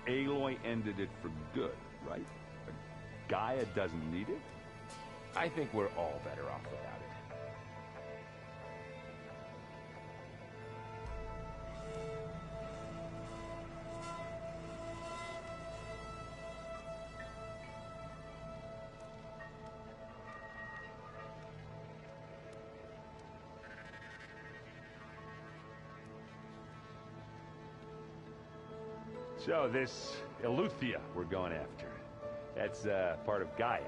S21: Aloy ended it for good, right? Gaia doesn't need it?
S18: I think we're all better off without it.
S21: So this Eleuthia we're going after, that's part of Gaia,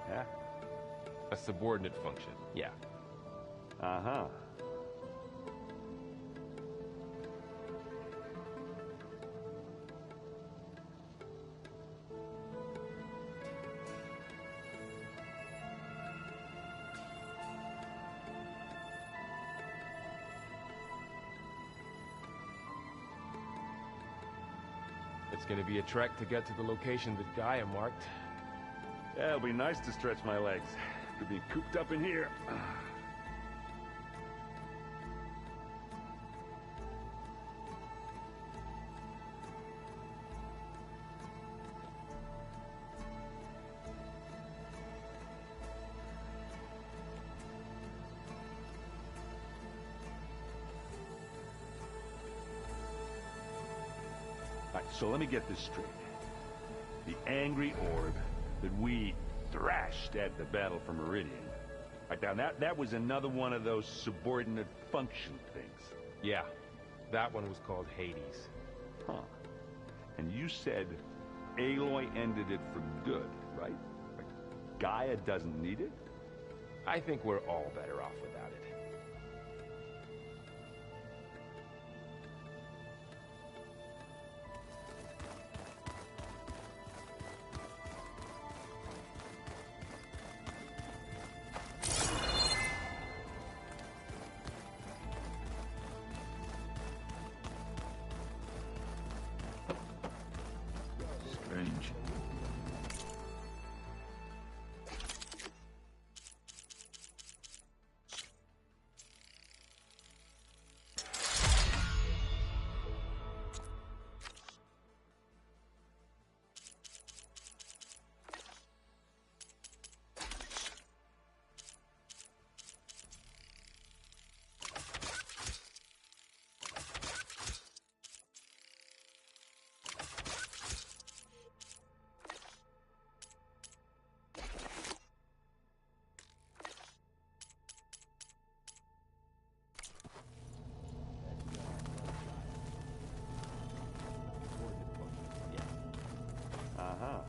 S21: yeah?
S18: A subordinate function, yeah.
S21: Uh-huh.
S18: It's gonna be a trek to get to the location that Gaia marked.
S21: Yeah, it'll be nice to stretch my legs. To be cooped up in here. Alright, so let me get this straight. The angry orb that we thrashed at the battle for Meridian. Right, now that was another one of those subordinate function things.
S18: Yeah, that one was called Hades.
S21: Huh. And you said Aloy ended it for good, right? Like, Gaia doesn't need it?
S18: I think we're all better off without it.
S8: Strange.
S21: Uh-huh.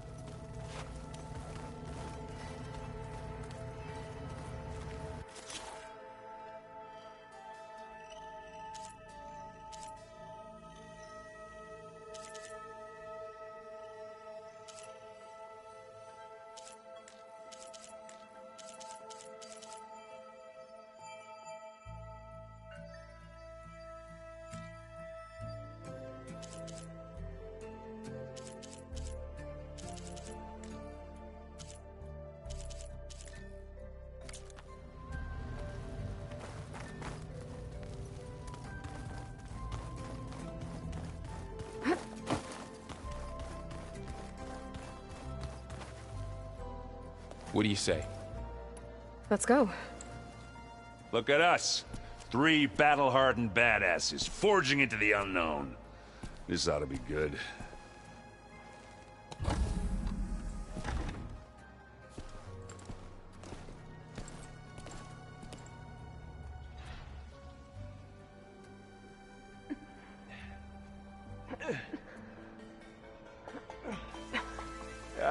S18: What do you say?
S1: Let's go.
S21: Look at us. 3 battle-hardened badasses forging into the unknown. This ought to be good.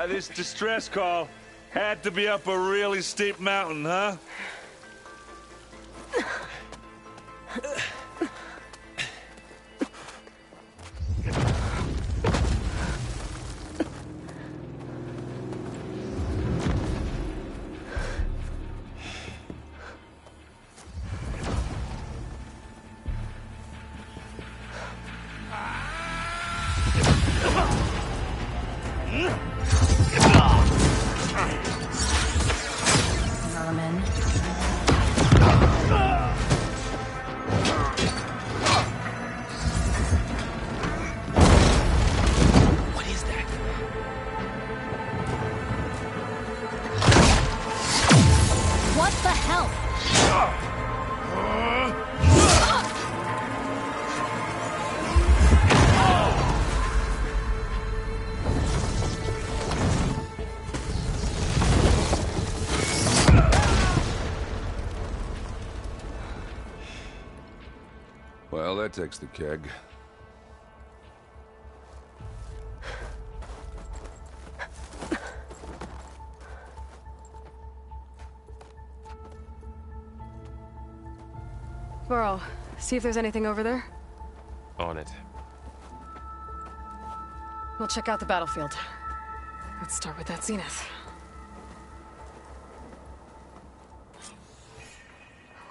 S21: This distress call had to be up a really steep mountain, huh?
S5: What the hell?
S21: Well, that takes the keg.
S1: Varl, see if there's anything over there.
S18: On it.
S1: We'll check out the battlefield. Let's start with that Zenith.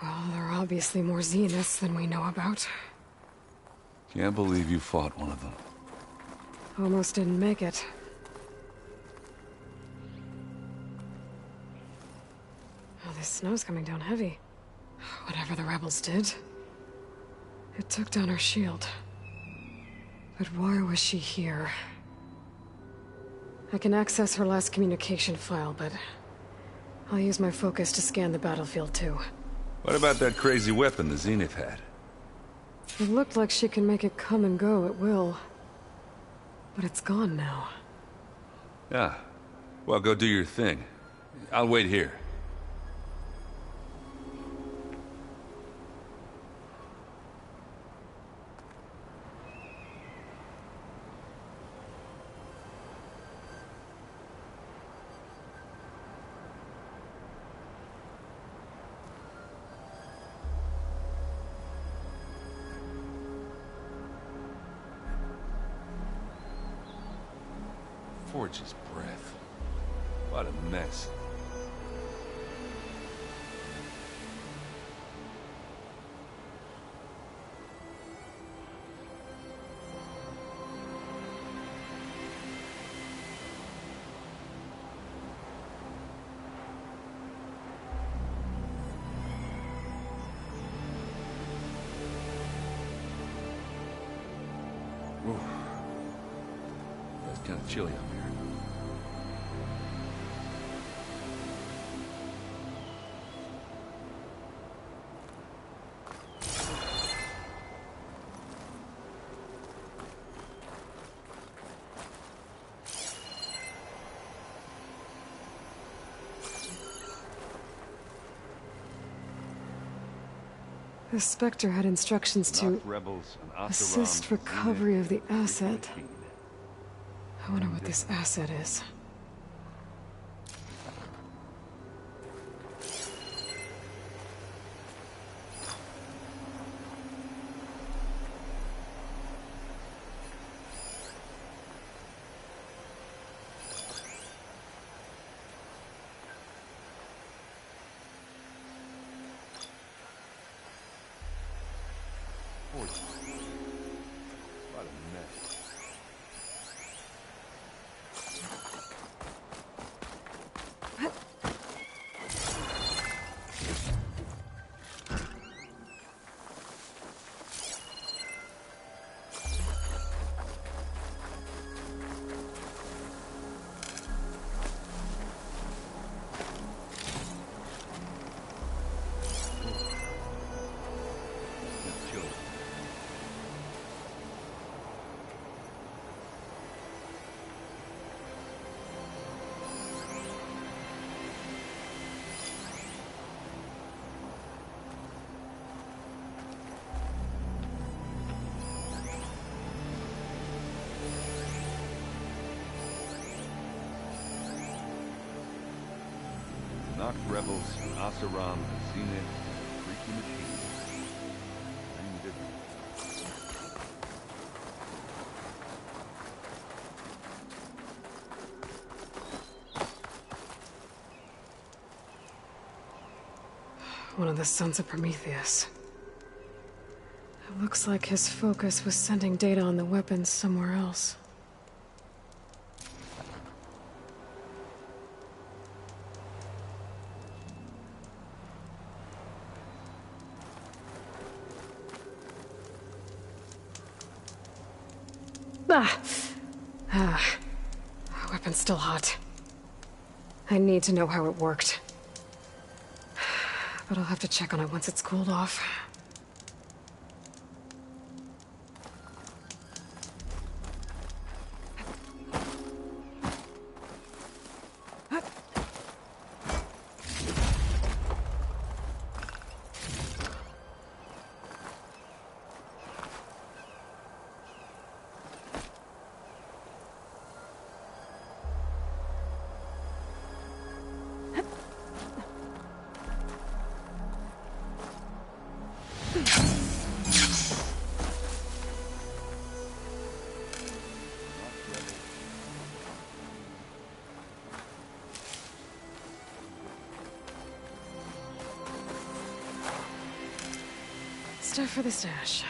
S1: Well, there are obviously more Zeniths than we know about.
S7: Can't believe you fought one of them.
S1: Almost didn't make it. Oh, this snow's coming down heavy. Whatever the rebels did, it took down our shield. But why was she here? I can access her last communication file, but I'll use my focus to scan the battlefield too.
S7: What about that crazy weapon the Zenith had?
S1: It looked like she can make it come and go at will. But it's gone now.
S7: Yeah. Well, go do your thing. I'll wait here. Forge's breath. What a mess. Whoa. It's kind of chilly up here.
S1: The Spectre had instructions to assist recovery of the asset. I wonder what this asset is.
S7: What a mess. Knock rebels, Asaram, Zenith, freaky machine. Same difference.
S1: One of the sons of Prometheus. It looks like his focus was sending data on the weapons somewhere else. Weapon's still hot. I need to know how it worked. But I'll have to check on it once it's cooled off. stuff for the stash.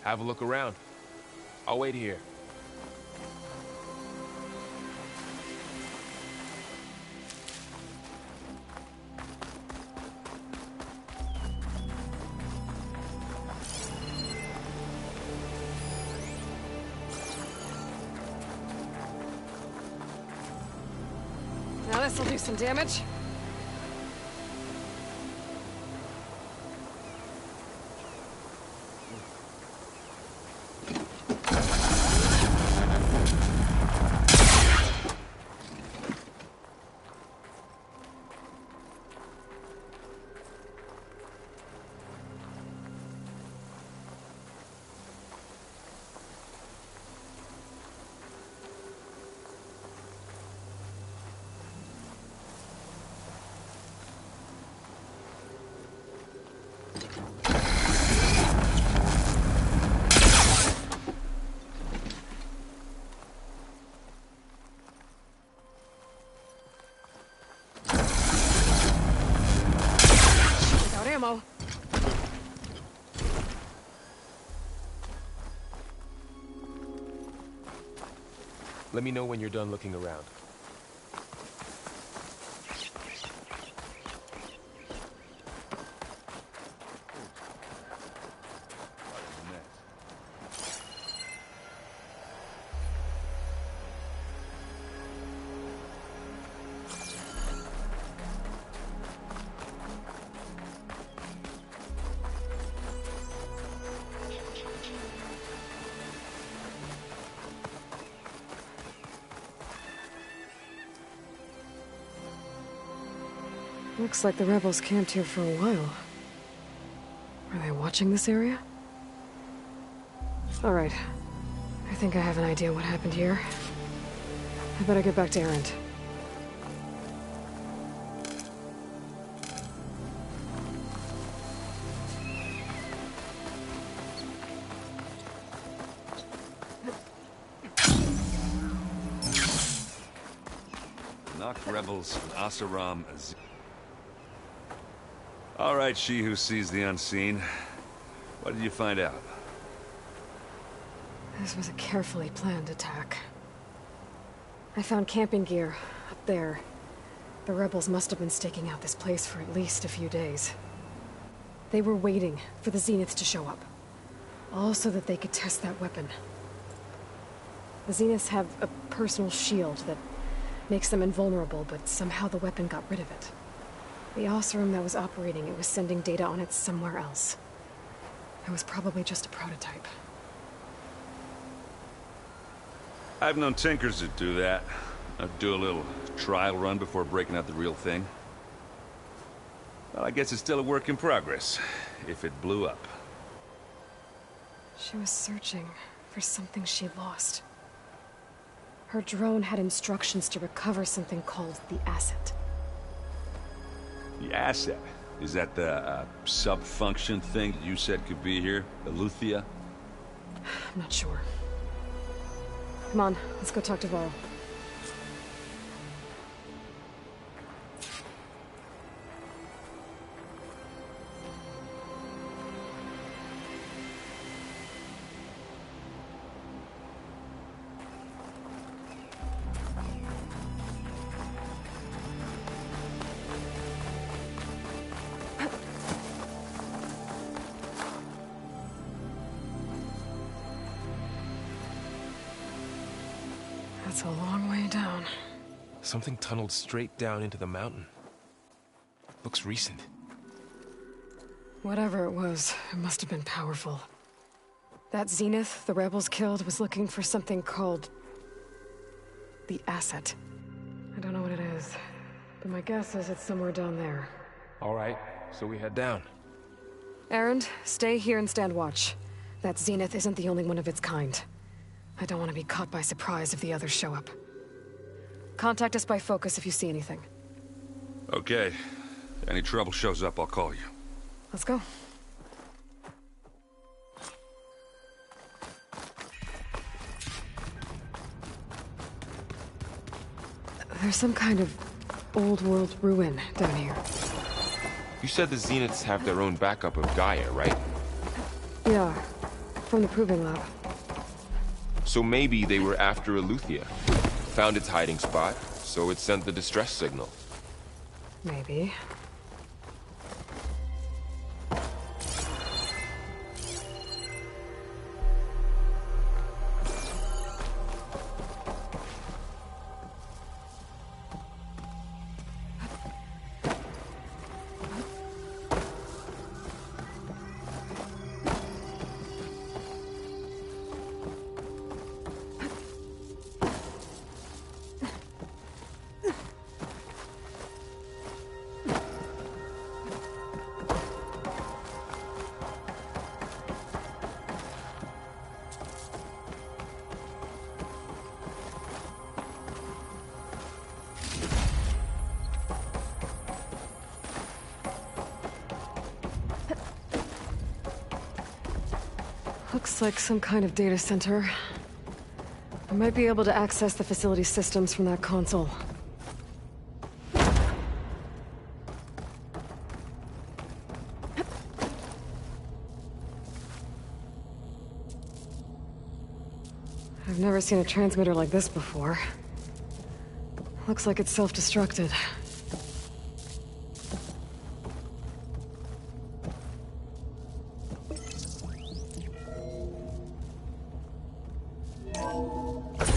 S18: Have a look around. I'll wait here.
S1: Now this'll do some damage. Without ammo.
S18: Let me know when you're done looking around.
S1: Looks like the rebels camped here for a while. Are they watching this area? Alright. I think I have an idea what happened here. I better get back to Erend.
S7: Tenakth rebels and Oseram Azir. All right, she who sees the unseen. What did you find out?
S1: This was a carefully planned attack. I found camping gear up there. The rebels must have been staking out this place for at least a few days. They were waiting for the Zeniths to show up. All so that they could test that weapon. The Zeniths have a personal shield that makes them invulnerable, but somehow the weapon got rid of it. The Oseram that was operating it was sending data on it somewhere else. It was probably just a prototype.
S7: I've known tinkers that do that. I'd do a little trial run before breaking out the real thing. Well, I guess it's still a work in progress, if it blew up.
S1: She was searching for something she lost. Her drone had instructions to recover something called the asset.
S7: The asset? Is that the sub-function thing that you said could be here? Eleuthia?
S1: I'm not sure. Come on, let's go talk to Varl. That's a long way down.
S18: Something tunneled straight down into the mountain. Looks recent.
S1: Whatever it was, it must have been powerful. That Zenith the rebels killed was looking for something called the asset. I don't know what it is, but my guess is it's somewhere down there.
S18: All right, so we head down.
S1: Erend, stay here and stand watch. That Zenith isn't the only one of its kind. I don't want to be caught by surprise if the others show up. Contact us by focus if you see anything.
S7: Okay. If any trouble shows up, I'll call you.
S1: Let's go. There's some kind of old-world ruin down here.
S18: You said the Zeniths have their own backup of Gaia, right?
S1: Yeah, from the Proving Lab.
S18: So maybe they were after Eleuthia. Found its hiding spot, so it sent the distress signal.
S1: Maybe. Looks like some kind of data center. I might be able to access the facility systems from that console. I've never seen a transmitter like this before. Looks like it's self-destructed.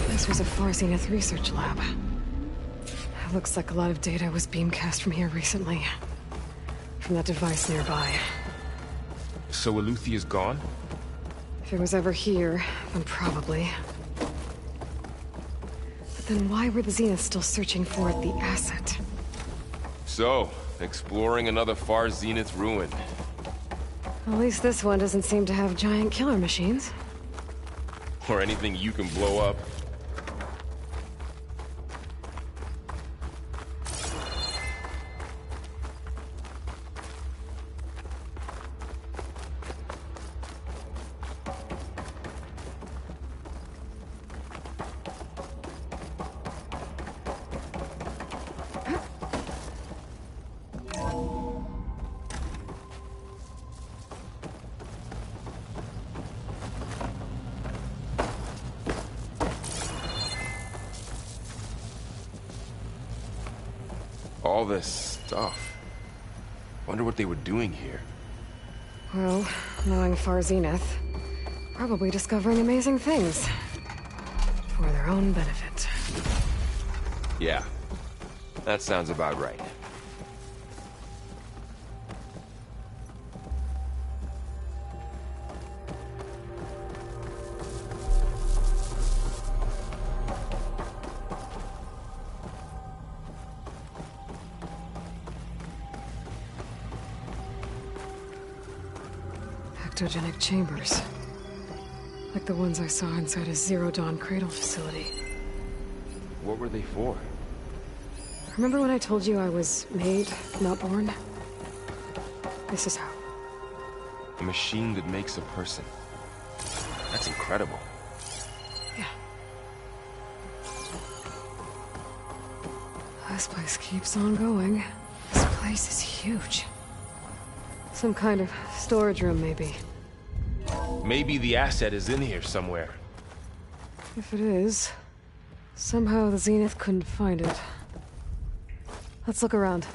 S1: This was a Far Zenith research lab. It looks like a lot of data was beamcast from here recently. From that device nearby.
S18: So Eleuthia's gone?
S1: If it was ever here, then probably. But then why were the Zeniths still searching for the asset?
S18: So, exploring another Far Zenith ruin.
S1: At least this one doesn't seem to have giant killer machines.
S18: Or anything you can blow up. All this stuff. Wonder what they were doing here.
S1: Well, knowing Far Zenith, probably discovering amazing things. For their own benefit.
S18: Yeah, that sounds about right.
S1: Ectogenic chambers. Like the ones I saw inside a Zero Dawn cradle facility.
S18: What were they for?
S1: Remember when I told you I was made, not born? This is how.
S18: A machine that makes a person. That's incredible.
S1: Yeah. This place keeps on going. This place is huge. Some kind of storage room, maybe.
S18: Maybe the asset is in here somewhere.
S1: If it is, somehow the Zenith couldn't find it. Let's look around.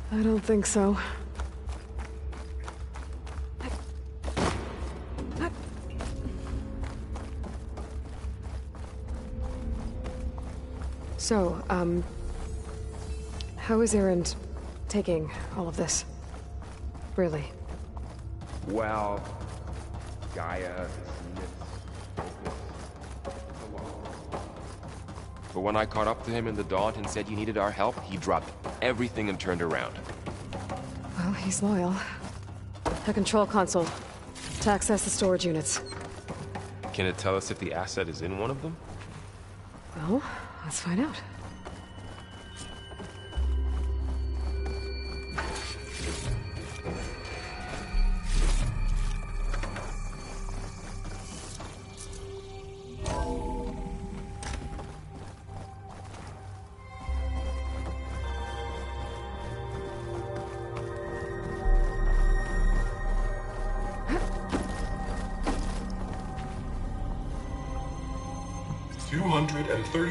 S1: I don't think so. So, how is Erend taking all of this? Really?
S18: Well, Gaia, but when I caught up to him in the Daunt and said you needed our help, he dropped everything and turned around.
S1: Well, he's loyal. A control console to access the storage units.
S18: Can it tell us if the asset is in one of them?
S1: Well, let's find out.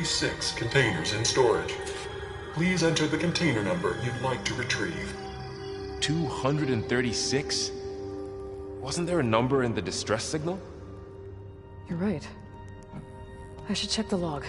S6: Six containers in storage. Please enter the container number you'd like to retrieve.
S18: 236? Wasn't there a number in the distress signal?
S1: You're right. I should check the log.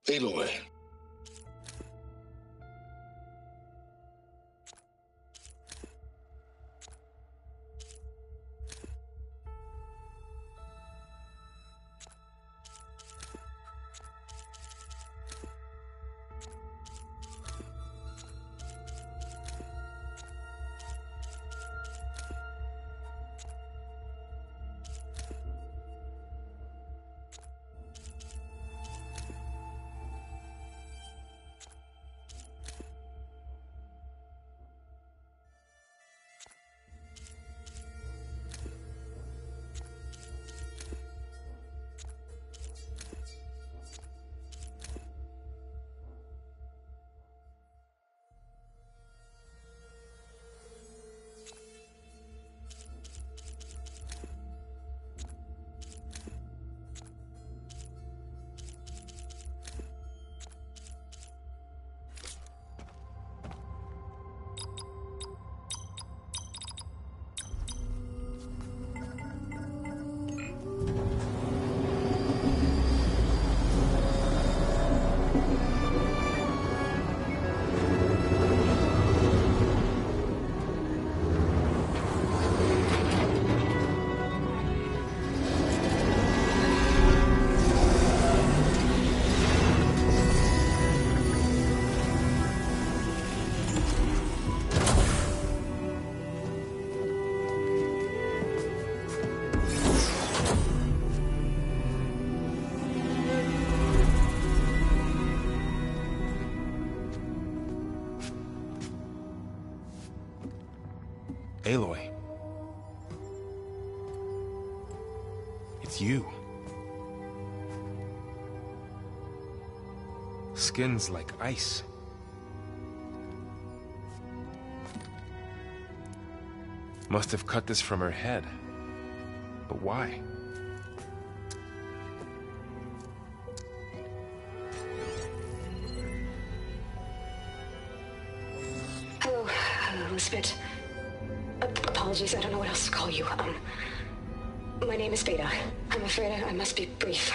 S6: Aloy.
S18: Aloy. It's you. Skin's like ice. Must have cut this from her head. But why?
S1: Hello, Elizabeth. Apologies, I don't know what else to call you. My name is Beta. I'm afraid I must be brief.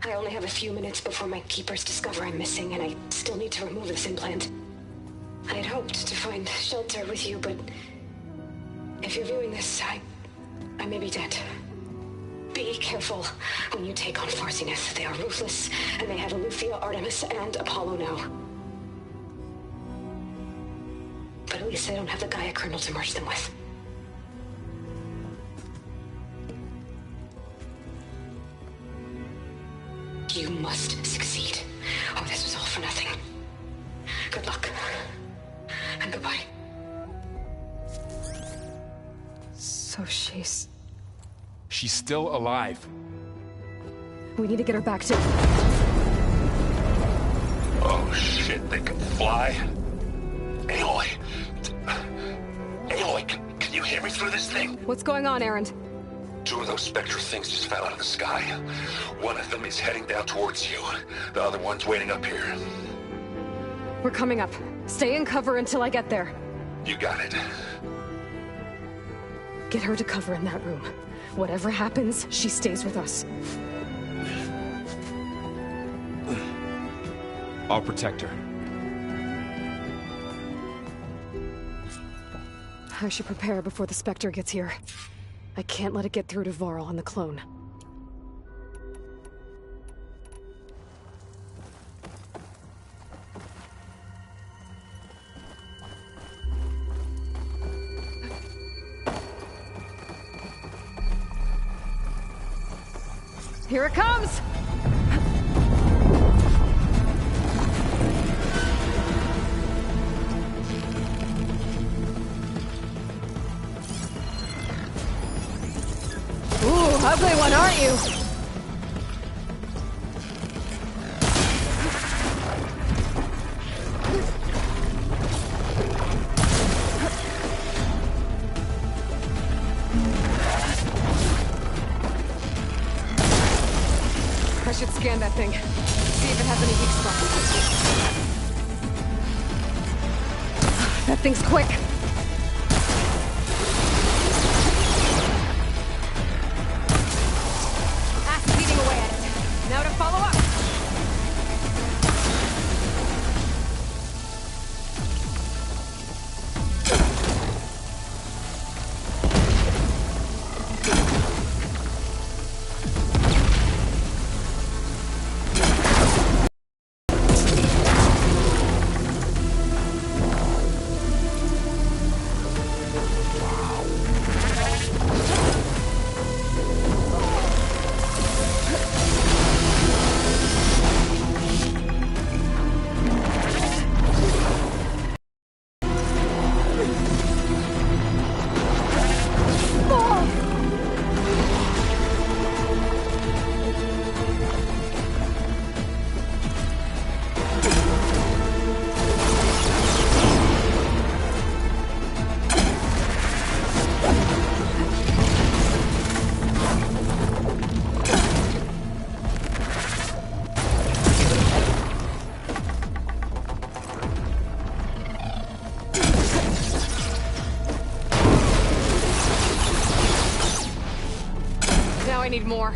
S1: I only have a few minutes before my keepers discover I'm missing, and I still need to remove this implant. I had hoped to find shelter with you, but if you're viewing this, I may be dead. Be careful when you take on Far Zenith. They are ruthless, and they have Eleuthia, Artemis, and Apollo now. But at least they don't have the Gaia kernel to merge them with. You must succeed. Oh, this was all for nothing. Good luck. And goodbye. So she's
S18: still alive.
S1: We need to get her back to...
S9: Oh shit, they can fly? Aloy! Aloy, can you hear me through this thing?
S1: What's going on, Erend?
S9: 2 of those Spectre things just fell out of the sky. One of them is heading down towards you. The other one's waiting up here.
S1: We're coming up. Stay in cover until I get there.
S9: You got it.
S1: Get her to cover in that room. Whatever happens, she stays with us.
S18: I'll protect her.
S1: I should prepare before the Spectre gets here. I can't let it get through to Varl and the clone. Here it comes! Ooh, ugly one, aren't you? I should scan that thing. See if it has any weak spots. That thing's quick. Ass eating away at it. Now to follow up. I need more.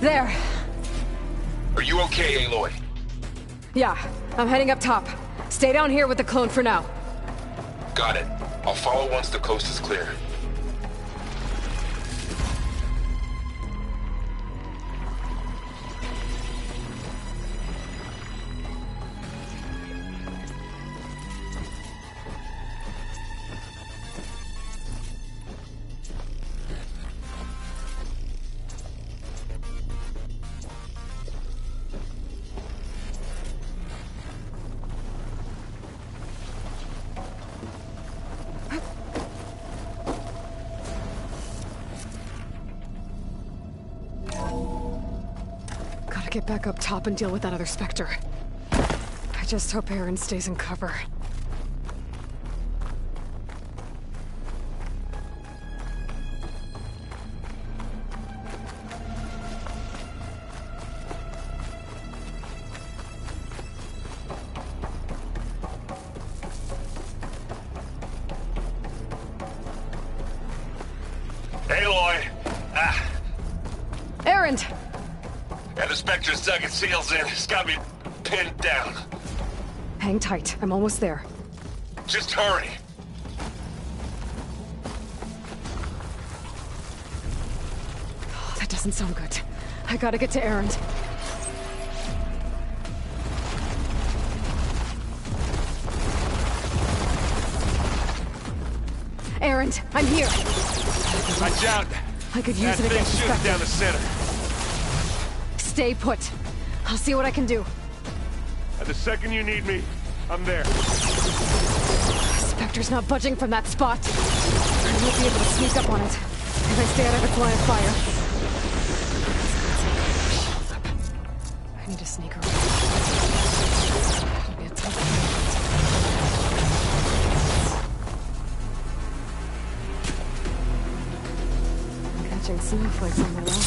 S1: There.
S9: Are you okay, Aloy?
S1: Yeah, I'm heading up top. Stay down here with the clone for now.
S9: Got it. I'll follow once the coast is clear.
S1: Get back up top and deal with that other Spectre. I just hope Aaron stays in cover.
S9: Aloy! Ah!
S1: Aaron!
S9: And the Spectre's dug its heels in. It's got me pinned down.
S1: Hang tight. I'm almost there.
S9: Just hurry.
S1: Oh, that doesn't sound good. I gotta get to Aaron. Aaron, I'm here.
S19: Watch out.
S1: I could use it against the Spectre.
S19: Down the center.
S1: Stay put. I'll see what I can do.
S19: And the second you need me, I'm there.
S1: Spectre's not budging from that spot. I won't be able to sneak up on it if I stay out of its line of fire. I need to sneak around. It'll be a tough fight. I'm catching snowflakes on the wall.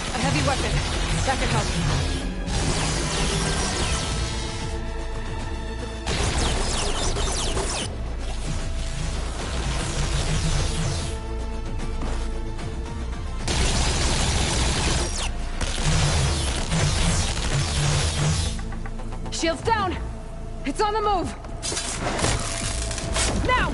S1: A heavy weapon. That could help. Shield's down! It's on the move! Now!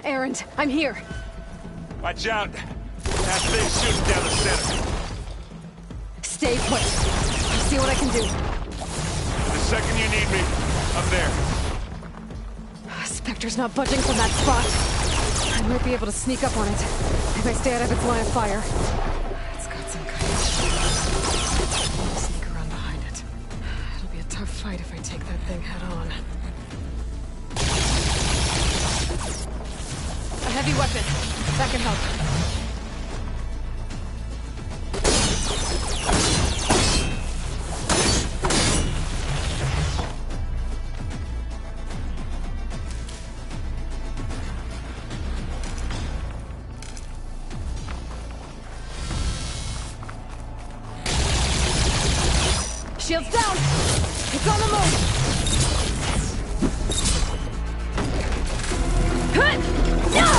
S1: Erend, I'm here.
S19: Watch out. That thing's shooting down the center.
S1: Stay put. I'll see what I can do.
S19: The second you need me, I'm there.
S1: Spectre's not budging from that spot. I might be able to sneak up on it if I stay out of its line of fire. It's got some kind of... sneak around behind it. It'll be a tough fight if I take that thing head on. A heavy weapon. That can help. Shields down! It's on the move! Hut! No!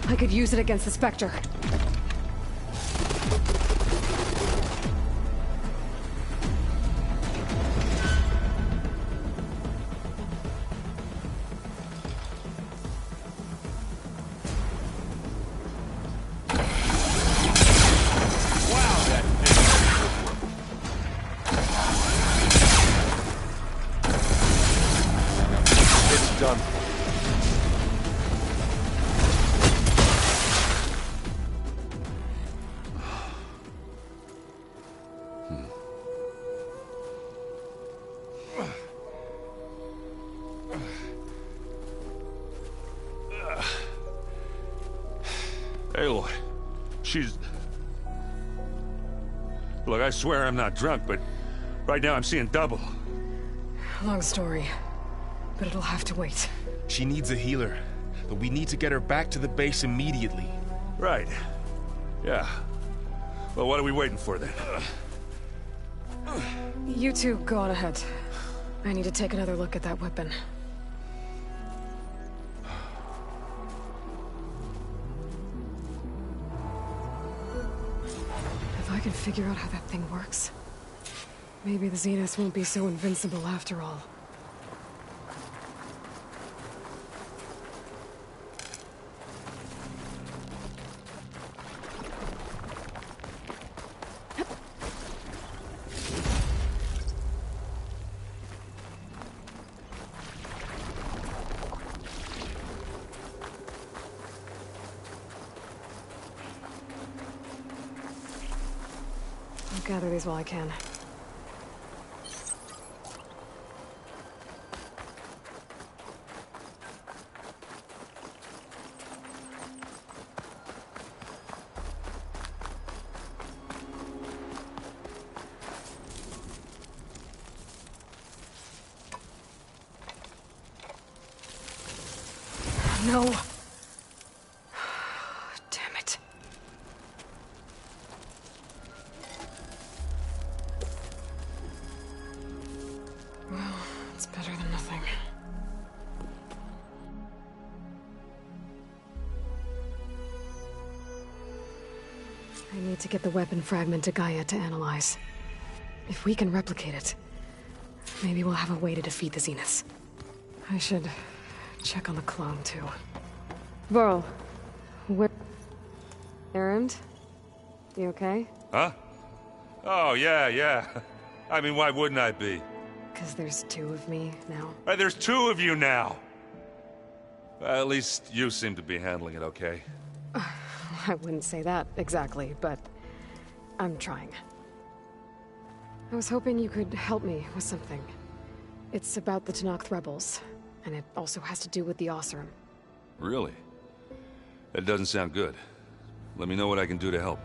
S1: I could use it against the Spectre.
S19: It's done.
S7: Aloy, she's... Look, I swear I'm not drunk, but right now I'm seeing double.
S1: Long story, but it'll have to wait.
S18: She needs a healer, but we need to get her back to the base immediately.
S7: Right. Yeah. Well, what are we waiting for then?
S1: You two go on ahead. I need to take another look at that weapon. If I can figure out how that thing works, maybe the Zeniths won't be so invincible after all. I'll gather these while I can. No. Damn it. Well, it's better than nothing. I need to get the weapon fragment to Gaia to analyze. If we can replicate it, maybe we'll have a way to defeat the Zeniths. I should check on the clone, too. Varl, where... Erend? You okay?
S7: Huh? Oh, yeah.
S19: I mean, why wouldn't I be?
S1: Because there's two of me now.
S19: There's two of you now! At least you seem to be handling it okay.
S1: I wouldn't say that exactly, but I'm trying. I was hoping you could help me with something. It's about the Tenakth rebels, and it also has to do with the Oseram.
S7: Really? That doesn't sound good. Let me know what I can do to help.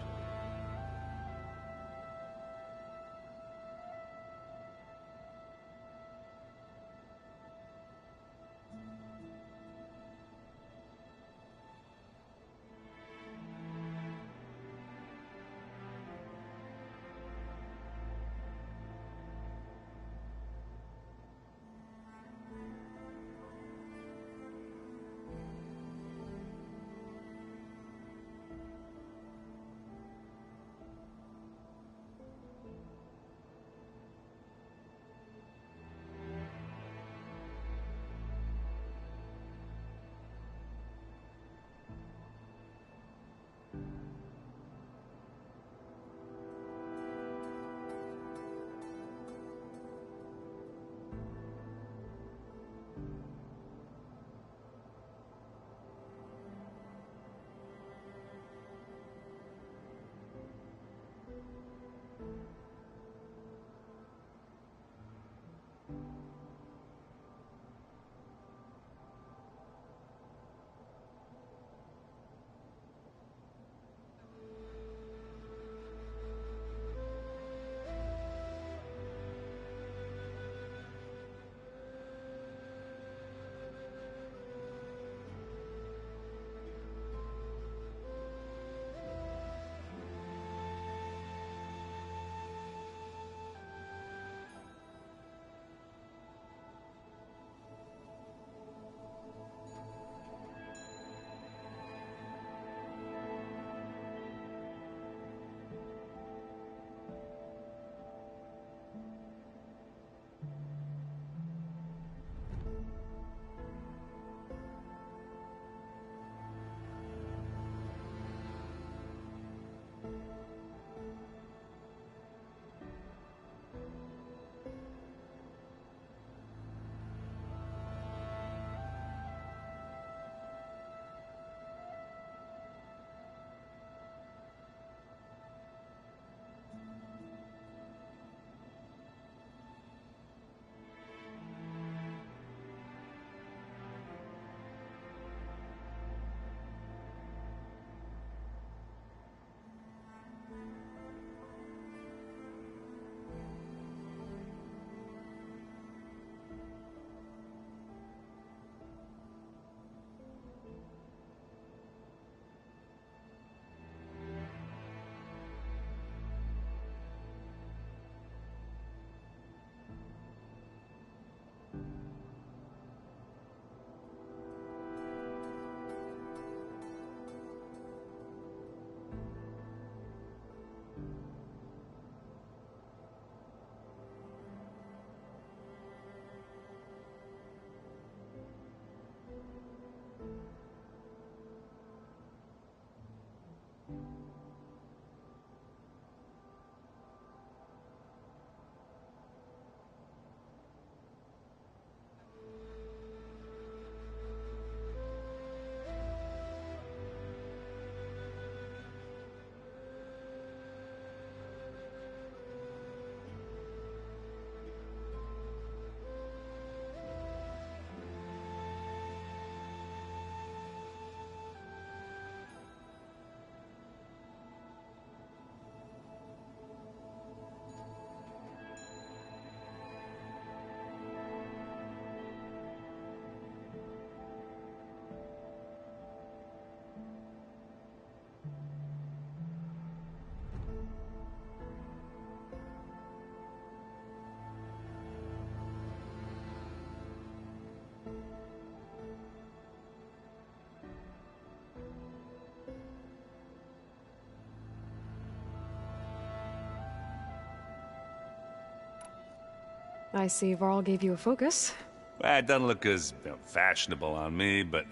S1: I see Varl gave you a focus.
S7: Well, it doesn't look as fashionable on me, but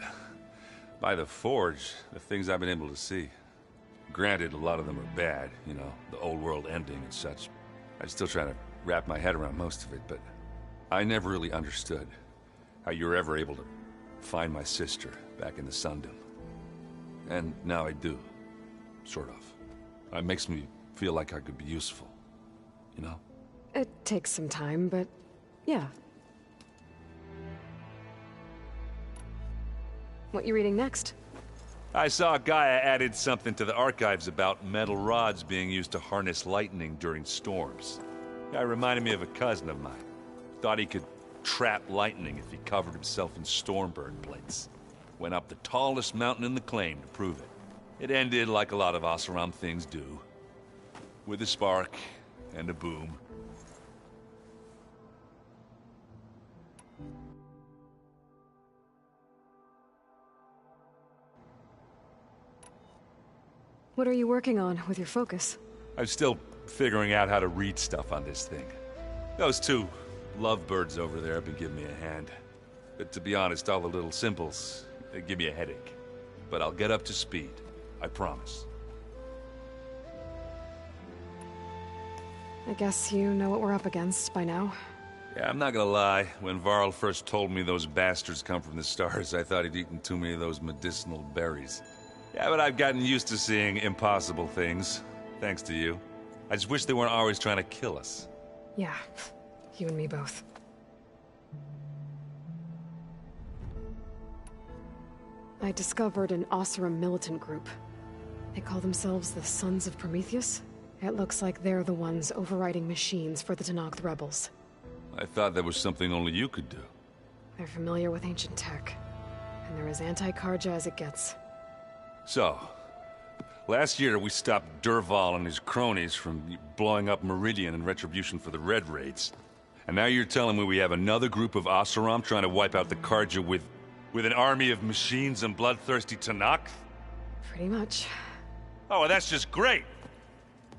S7: by the Forge, the things I've been able to see. Granted, a lot of them are bad, you know, the old world ending and such. I'm still trying to wrap my head around most of it, but I never really understood how you were ever able to find my sister back in the Sundom. And now I do. Sort of. It makes me feel like I could be useful. You know?
S1: It takes some time, but yeah. What you reading next?
S7: I saw Gaia added something to the archives about metal rods being used to harness lightning during storms. Guy reminded me of a cousin of mine. Thought he could trap lightning if he covered himself in Stormburn plates. Went up the tallest mountain in the claim to prove it. It ended like a lot of Oseram things do. With a spark and a boom.
S1: What are you working on with your focus?
S7: I'm still figuring out how to read stuff on this thing. Those two lovebirds over there have been giving me a hand. But to be honest, all the little symbols, they give me a headache. But I'll get up to speed. I promise.
S1: I guess you know what we're up against by now.
S7: Yeah, I'm not gonna lie. When Varl first told me those bastards come from the stars, I thought he'd eaten too many of those medicinal berries. Yeah, but I've gotten used to seeing impossible things, thanks to you. I just wish they weren't always trying to kill us.
S1: Yeah, you and me both. I discovered an Oseram militant group. They call themselves the Sons of Prometheus. It looks like they're the ones overriding machines for the Tenakth rebels.
S7: I thought that was something only you could do.
S1: They're familiar with ancient tech, and they're as anti-Karja as it gets.
S7: So, last year we stopped Dervahl and his cronies from blowing up Meridian in retribution for the Red Raids. And now you're telling me we have another group of Oseram trying to wipe out the Karja with an army of machines and bloodthirsty Tenakth?
S1: Pretty much.
S7: Oh, well, that's just great!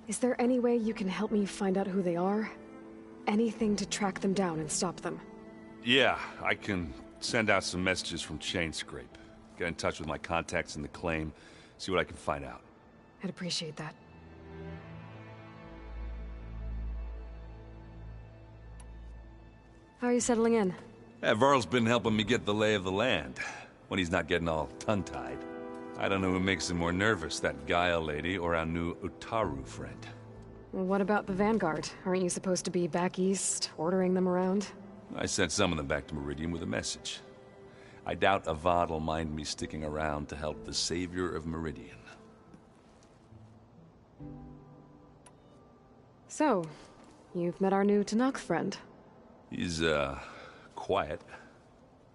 S1: Is there any way you can help me find out who they are? Anything to track them down and stop them?
S7: Yeah, I can send out some messages from Chainscrape. Get in touch with my contacts in the claim, see what I can find out.
S1: I'd appreciate that. How are you settling in?
S7: Yeah, Varl's been helping me get the lay of the land, when he's not getting all tongue-tied. I don't know who makes him more nervous, that Gaia lady or our new Utaru friend.
S1: What about the Vanguard? Aren't you supposed to be back east, ordering them around?
S7: I sent some of them back to Meridian with a message. I doubt Avad will mind me sticking around to help the savior of Meridian.
S1: So, you've met our new Tenakth friend.
S7: He's, quiet.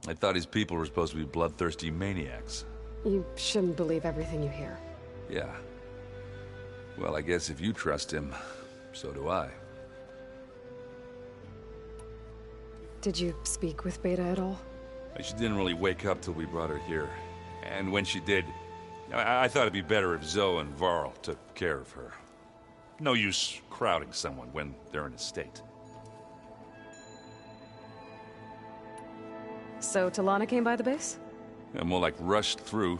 S7: I thought his people were supposed to be bloodthirsty maniacs.
S1: You shouldn't believe everything you hear.
S7: Yeah. Well, I guess if you trust him, so do I.
S1: Did you speak with Beta at all?
S7: She didn't really wake up till we brought her here. And when she did, I thought it'd be better if Zoe and Varl took care of her. No use crowding someone when they're in a state.
S1: So Talana came by the base?
S7: Yeah, more like rushed through.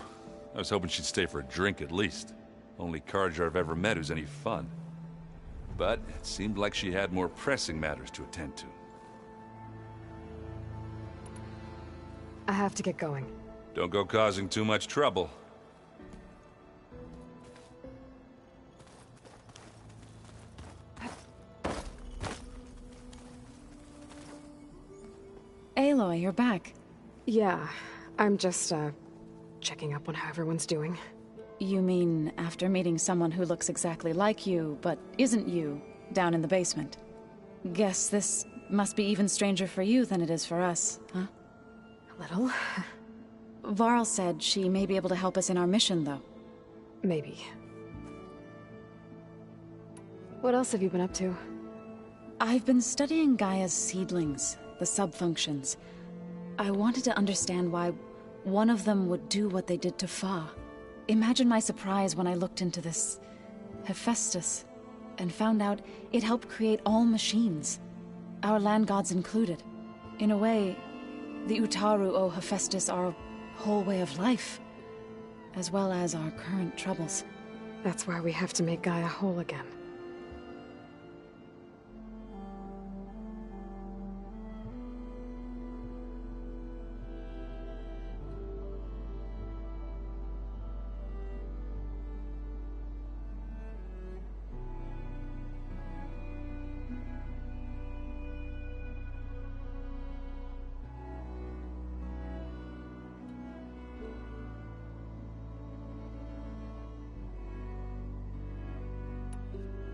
S7: I was hoping she'd stay for a drink at least. Only Karja I've ever met who's any fun. But it seemed like she had more pressing matters to attend to.
S1: I have to get going.
S7: Don't go causing too much trouble.
S20: Aloy, you're back.
S1: Yeah, I'm just, checking up on how everyone's doing.
S20: You mean after meeting someone who looks exactly like you, but isn't you, down in the basement? Guess this must be even stranger for you than it is for us, huh?
S1: A little.
S20: Varl said she may be able to help us in our mission, though.
S1: Maybe. What else have you been up to?
S20: I've been studying Gaia's seedlings, the subfunctions. I wanted to understand why one of them would do what they did to Fa. Imagine my surprise when I looked into this Hephaestus and found out it helped create all machines, our land gods included. In a way, the Utaru owe Hephaestus our whole way of life, as well as our current troubles.
S1: That's why we have to make Gaia whole again.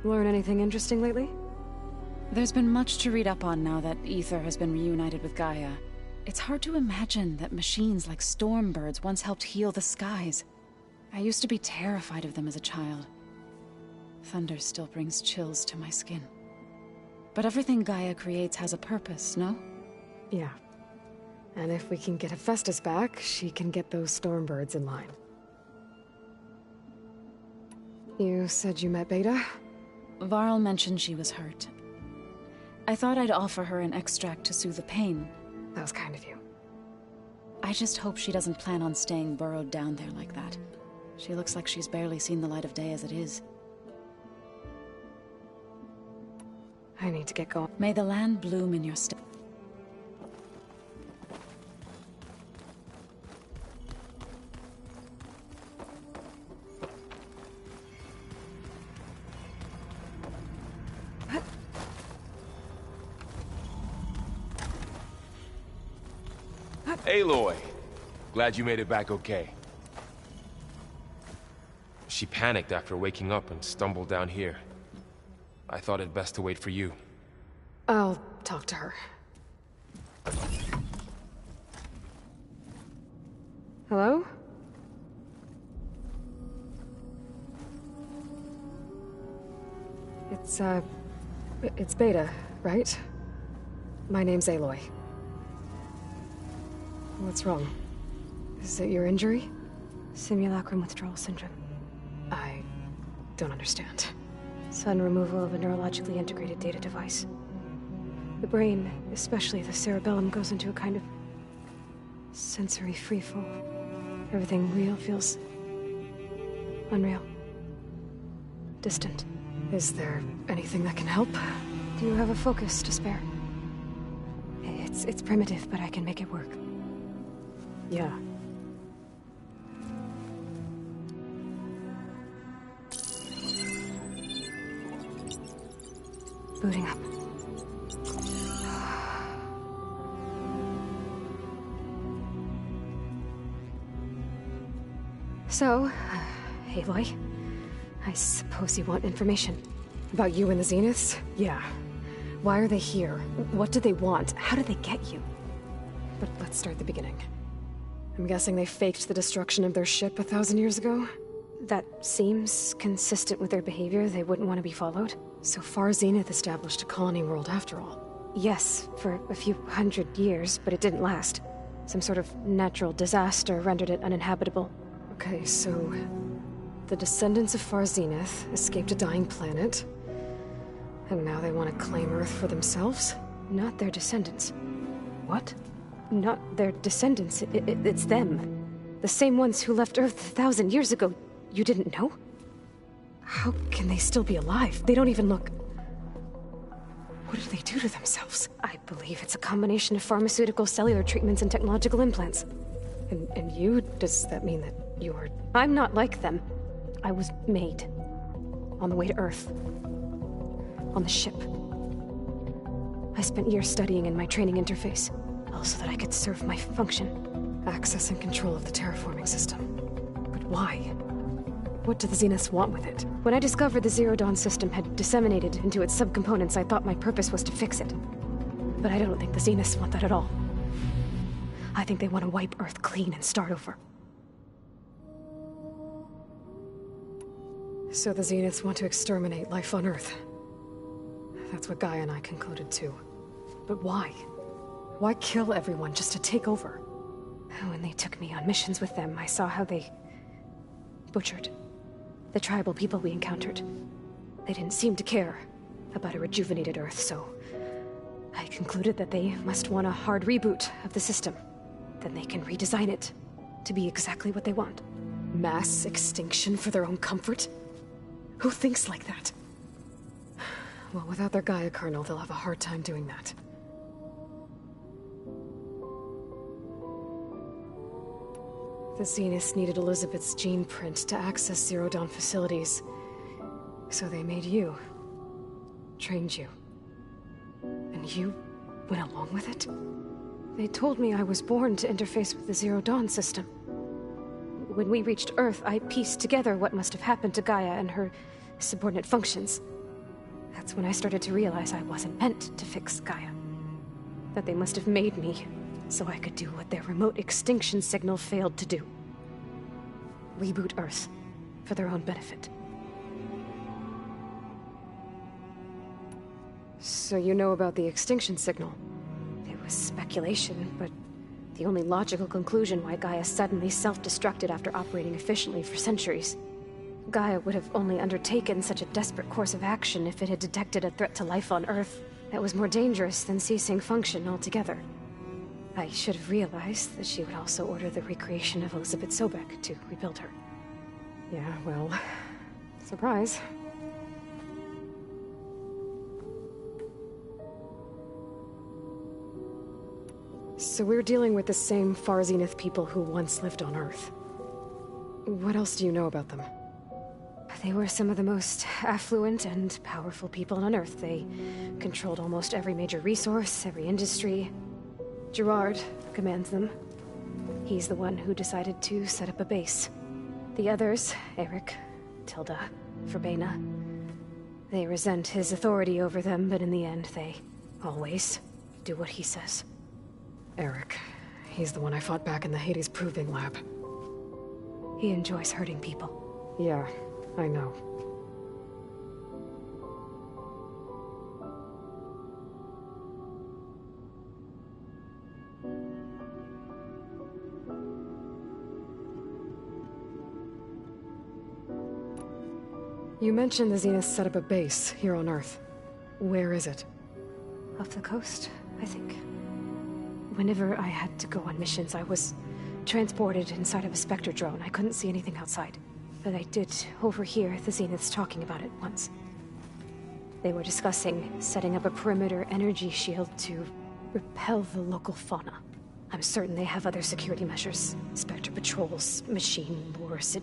S1: Learn anything interesting lately?
S20: There's been much to read up on now that Aether has been reunited with Gaia. It's hard to imagine that machines like Stormbirds once helped heal the skies. I used to be terrified of them as a child. Thunder still brings chills to my skin. But everything Gaia creates has a purpose, no?
S1: Yeah. And if we can get Hephaestus back, she can get those Stormbirds in line. You said you met Beta?
S20: Varl mentioned she was hurt. I thought I'd offer her an extract to soothe the pain.
S1: That was kind of you.
S20: I just hope she doesn't plan on staying burrowed down there like that. She looks like she's barely seen the light of day as it is.
S1: I need to get going.
S20: May the land bloom in your step.
S18: Aloy! Glad you made it back okay. She panicked after waking up and stumbled down here. I thought it best to wait for you.
S1: I'll talk to her. Hello? It's Beta, right? My name's Aloy. What's wrong? Is it your injury?
S10: Simulacrum withdrawal syndrome.
S1: I don't understand.
S10: Sudden removal of a neurologically integrated data device. The brain, especially the cerebellum, goes into a kind of sensory freefall. Everything real feels unreal. Distant.
S1: Is there anything that can help?
S10: Do you have a focus to spare? It's primitive, but I can make it work.
S1: Yeah.
S10: Booting up.
S1: So, Aloy, I suppose you want information. About you and the Zeniths? Yeah. Why are they here? What do they want? How did they get you? But let's start at the beginning. I'm guessing they faked the destruction of their ship 1,000 years ago?
S10: That seems consistent with their behavior. They wouldn't want to be followed.
S1: So far, Zenith established a colony world after all.
S10: Yes, for a few hundred years, but it didn't last. Some sort of natural disaster rendered it uninhabitable.
S1: Okay, so the descendants of Far Zenith escaped a dying planet, and now they want to claim Earth for themselves?
S10: Not their descendants.
S1: What?
S10: Not their descendants. It's them. The same ones who left Earth 1,000 years ago. You didn't know?
S1: How can they still be alive? They don't even look... What did they do to themselves?
S10: I believe it's a combination of pharmaceutical, cellular treatments, and technological implants.
S1: And you? Does that mean that you're...
S10: I'm not like them. I was made. On the way to Earth. On the ship. I spent years studying in my training interface. All so that I could serve my function.
S1: Access and control of the terraforming system. But why? What do the Zeniths want with it?
S10: When I discovered the Zero Dawn system had disseminated into its subcomponents, I thought my purpose was to fix it. But I don't think the Zeniths want that at all. I think they want to wipe Earth clean and start over.
S1: So the Zeniths want to exterminate life on Earth. That's what Gaia and I concluded too. But why? Why kill everyone just to take over?
S10: When they took me on missions with them, I saw how they... butchered the tribal people we encountered. They didn't seem to care about a rejuvenated Earth, so... I concluded that they must want a hard reboot of the system. Then they can redesign it to be exactly what they want.
S1: Mass extinction for their own comfort? Who thinks like that? Well, without their Gaia kernel, they'll have a hard time doing that. The Zeniths needed Elizabeth's gene print to access Zero Dawn facilities. So they made you. Trained you. And you went along with it?
S10: They told me I was born to interface with the Zero Dawn system. When we reached Earth, I pieced together what must have happened to Gaia and her subordinate functions. That's when I started to realize I wasn't meant to fix Gaia. That they must have made me so I could do what their remote extinction signal failed to do. Reboot Earth for their own benefit. So you know about the extinction signal? It was speculation, but the only logical conclusion why Gaia suddenly self-destructed after operating efficiently for centuries. Gaia would have only undertaken such a desperate course of action if it had detected a threat to life on Earth that was more dangerous than ceasing function altogether. I should have realized that she would also order the recreation of Elizabeth Sobek to rebuild her. Yeah, well, surprise. So we're dealing with the same Far Zenith people who once lived on Earth. What else do you know about them? They were some of the most affluent and powerful people on Earth. They controlled almost every major resource, every industry. Gerard commands them. He's the one who decided to set up a base. The others, Eric, Tilda, Verbena, they resent his authority over them, but in the end, they always do what he says.
S1: Eric. He's the one I fought back in the Hades Proving Lab.
S10: He enjoys hurting people.
S1: Yeah, I know. You mentioned the Zenith set up a base here on Earth. Where is it?
S10: Off the coast, I think. Whenever I had to go on missions, I was transported inside of a Spectre drone. I couldn't see anything outside. But I did overhear the Zeniths talking about it once. They were discussing setting up a perimeter energy shield to repel the local fauna. I'm certain they have other security measures. Spectre patrols, machine wars. It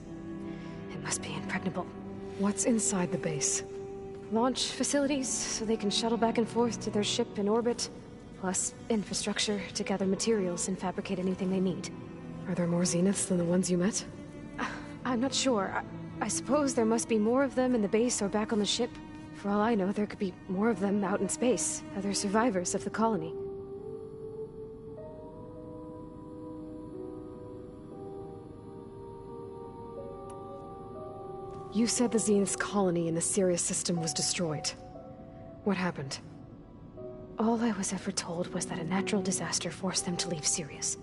S10: must be impregnable.
S1: What's inside the base?
S10: Launch facilities, so they can shuttle back and forth to their ship in orbit. Plus infrastructure to gather materials and fabricate anything they need.
S1: Are there more Zeniths than the ones you met?
S10: I'm not sure. I suppose there must be more of them in the base or back on the ship. For all I know, there could be more of them out in space, other survivors of the colony.
S1: You said the Zenith's colony in the Sirius system was destroyed. What happened?
S10: All I was ever told was that a natural disaster forced them to leave Sirius.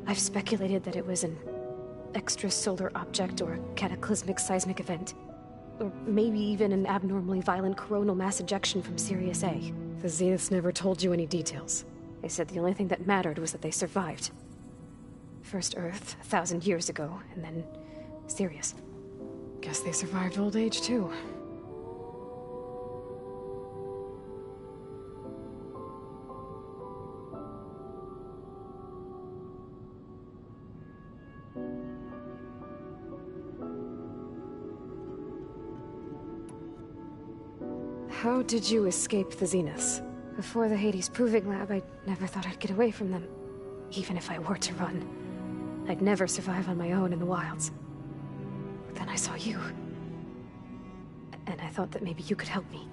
S10: I've speculated that it was an extrasolar object or a cataclysmic seismic event. Or maybe even an abnormally violent coronal mass ejection from Sirius A.
S1: The Zeniths never told you any details.
S10: They said the only thing that mattered was that they survived. First Earth, 1,000 years ago, and then Sirius.
S1: Guess they survived old age, too. How did you escape the Zeniths?
S10: Before the Hades Proving Lab, I never thought I'd get away from them. Even if I were to run. I'd never survive on my own in the wilds. But then I saw you. And I thought that maybe you could help me.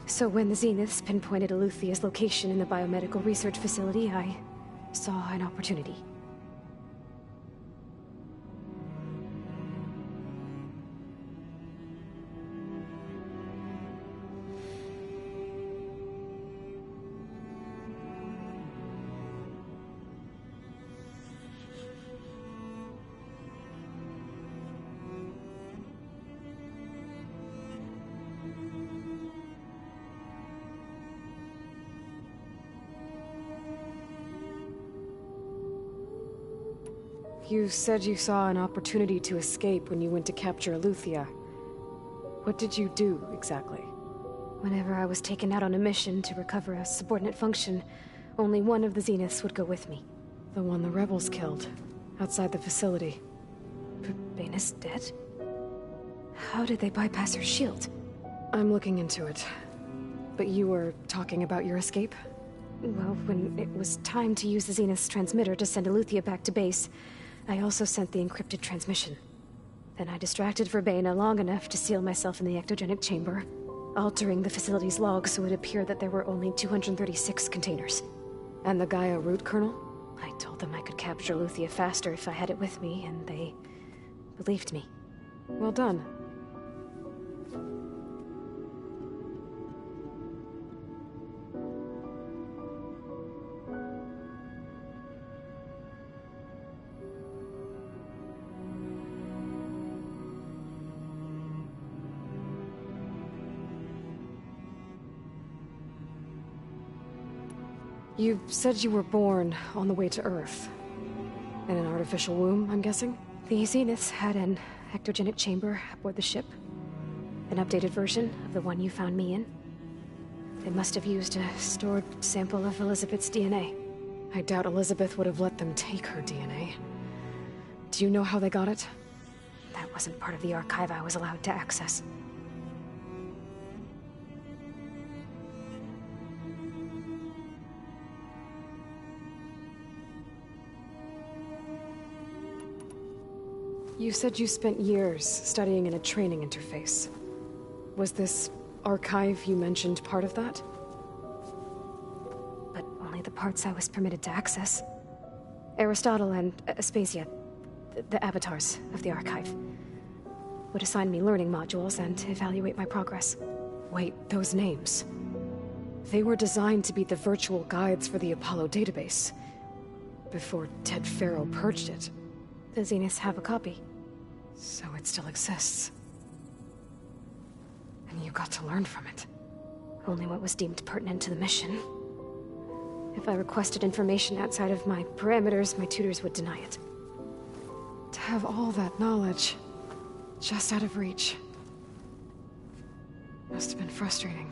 S10: So when the Zeniths pinpointed Eluthia's location in the biomedical research facility, I saw an opportunity.
S1: You said you saw an opportunity to escape when you went to capture Eluthia. What did you do, exactly?
S10: Whenever I was taken out on a mission to recover a subordinate function, only one of the Zeniths would go with me.
S1: The one the rebels killed, outside the facility.
S10: Verbena's dead? How did they bypass her shield?
S1: I'm looking into it. But you were talking about your escape?
S10: Well, when it was time to use the Zenith's transmitter to send Eluthia back to base, I also sent the encrypted transmission. Then I distracted Verbena long enough to seal myself in the ectogenic chamber, altering the facility's logs so it appeared that there were only 236 containers.
S1: And the Gaia root kernel?
S10: I told them I could capture Luthia faster if I had it with me, and they believed me.
S1: Well done. You said you were born on the way to Earth. In an artificial womb, I'm guessing?
S10: The Zeniths had an ectogenic chamber aboard the ship. An updated version of the one you found me in. They must have used a stored sample of Elizabeth's DNA.
S1: I doubt Elizabeth would have let them take her DNA. Do you know how they got it?
S10: That wasn't part of the archive I was allowed to access.
S1: You said you spent years studying in a training interface. Was this archive you mentioned part of that?
S10: But only the parts I was permitted to access. Aristotle and Aspasia, the avatars of the archive, would assign me learning modules and evaluate my progress.
S1: Wait, those names. They were designed to be the virtual guides for the Apollo database. Before Ted Faro purged it.
S10: The Zeniths have a copy.
S1: So it still exists. And you got to learn from it.
S10: Only what was deemed pertinent to the mission. If I requested information outside of my parameters, my tutors would deny it.
S1: To have all that knowledge, just out of reach. Must have been frustrating.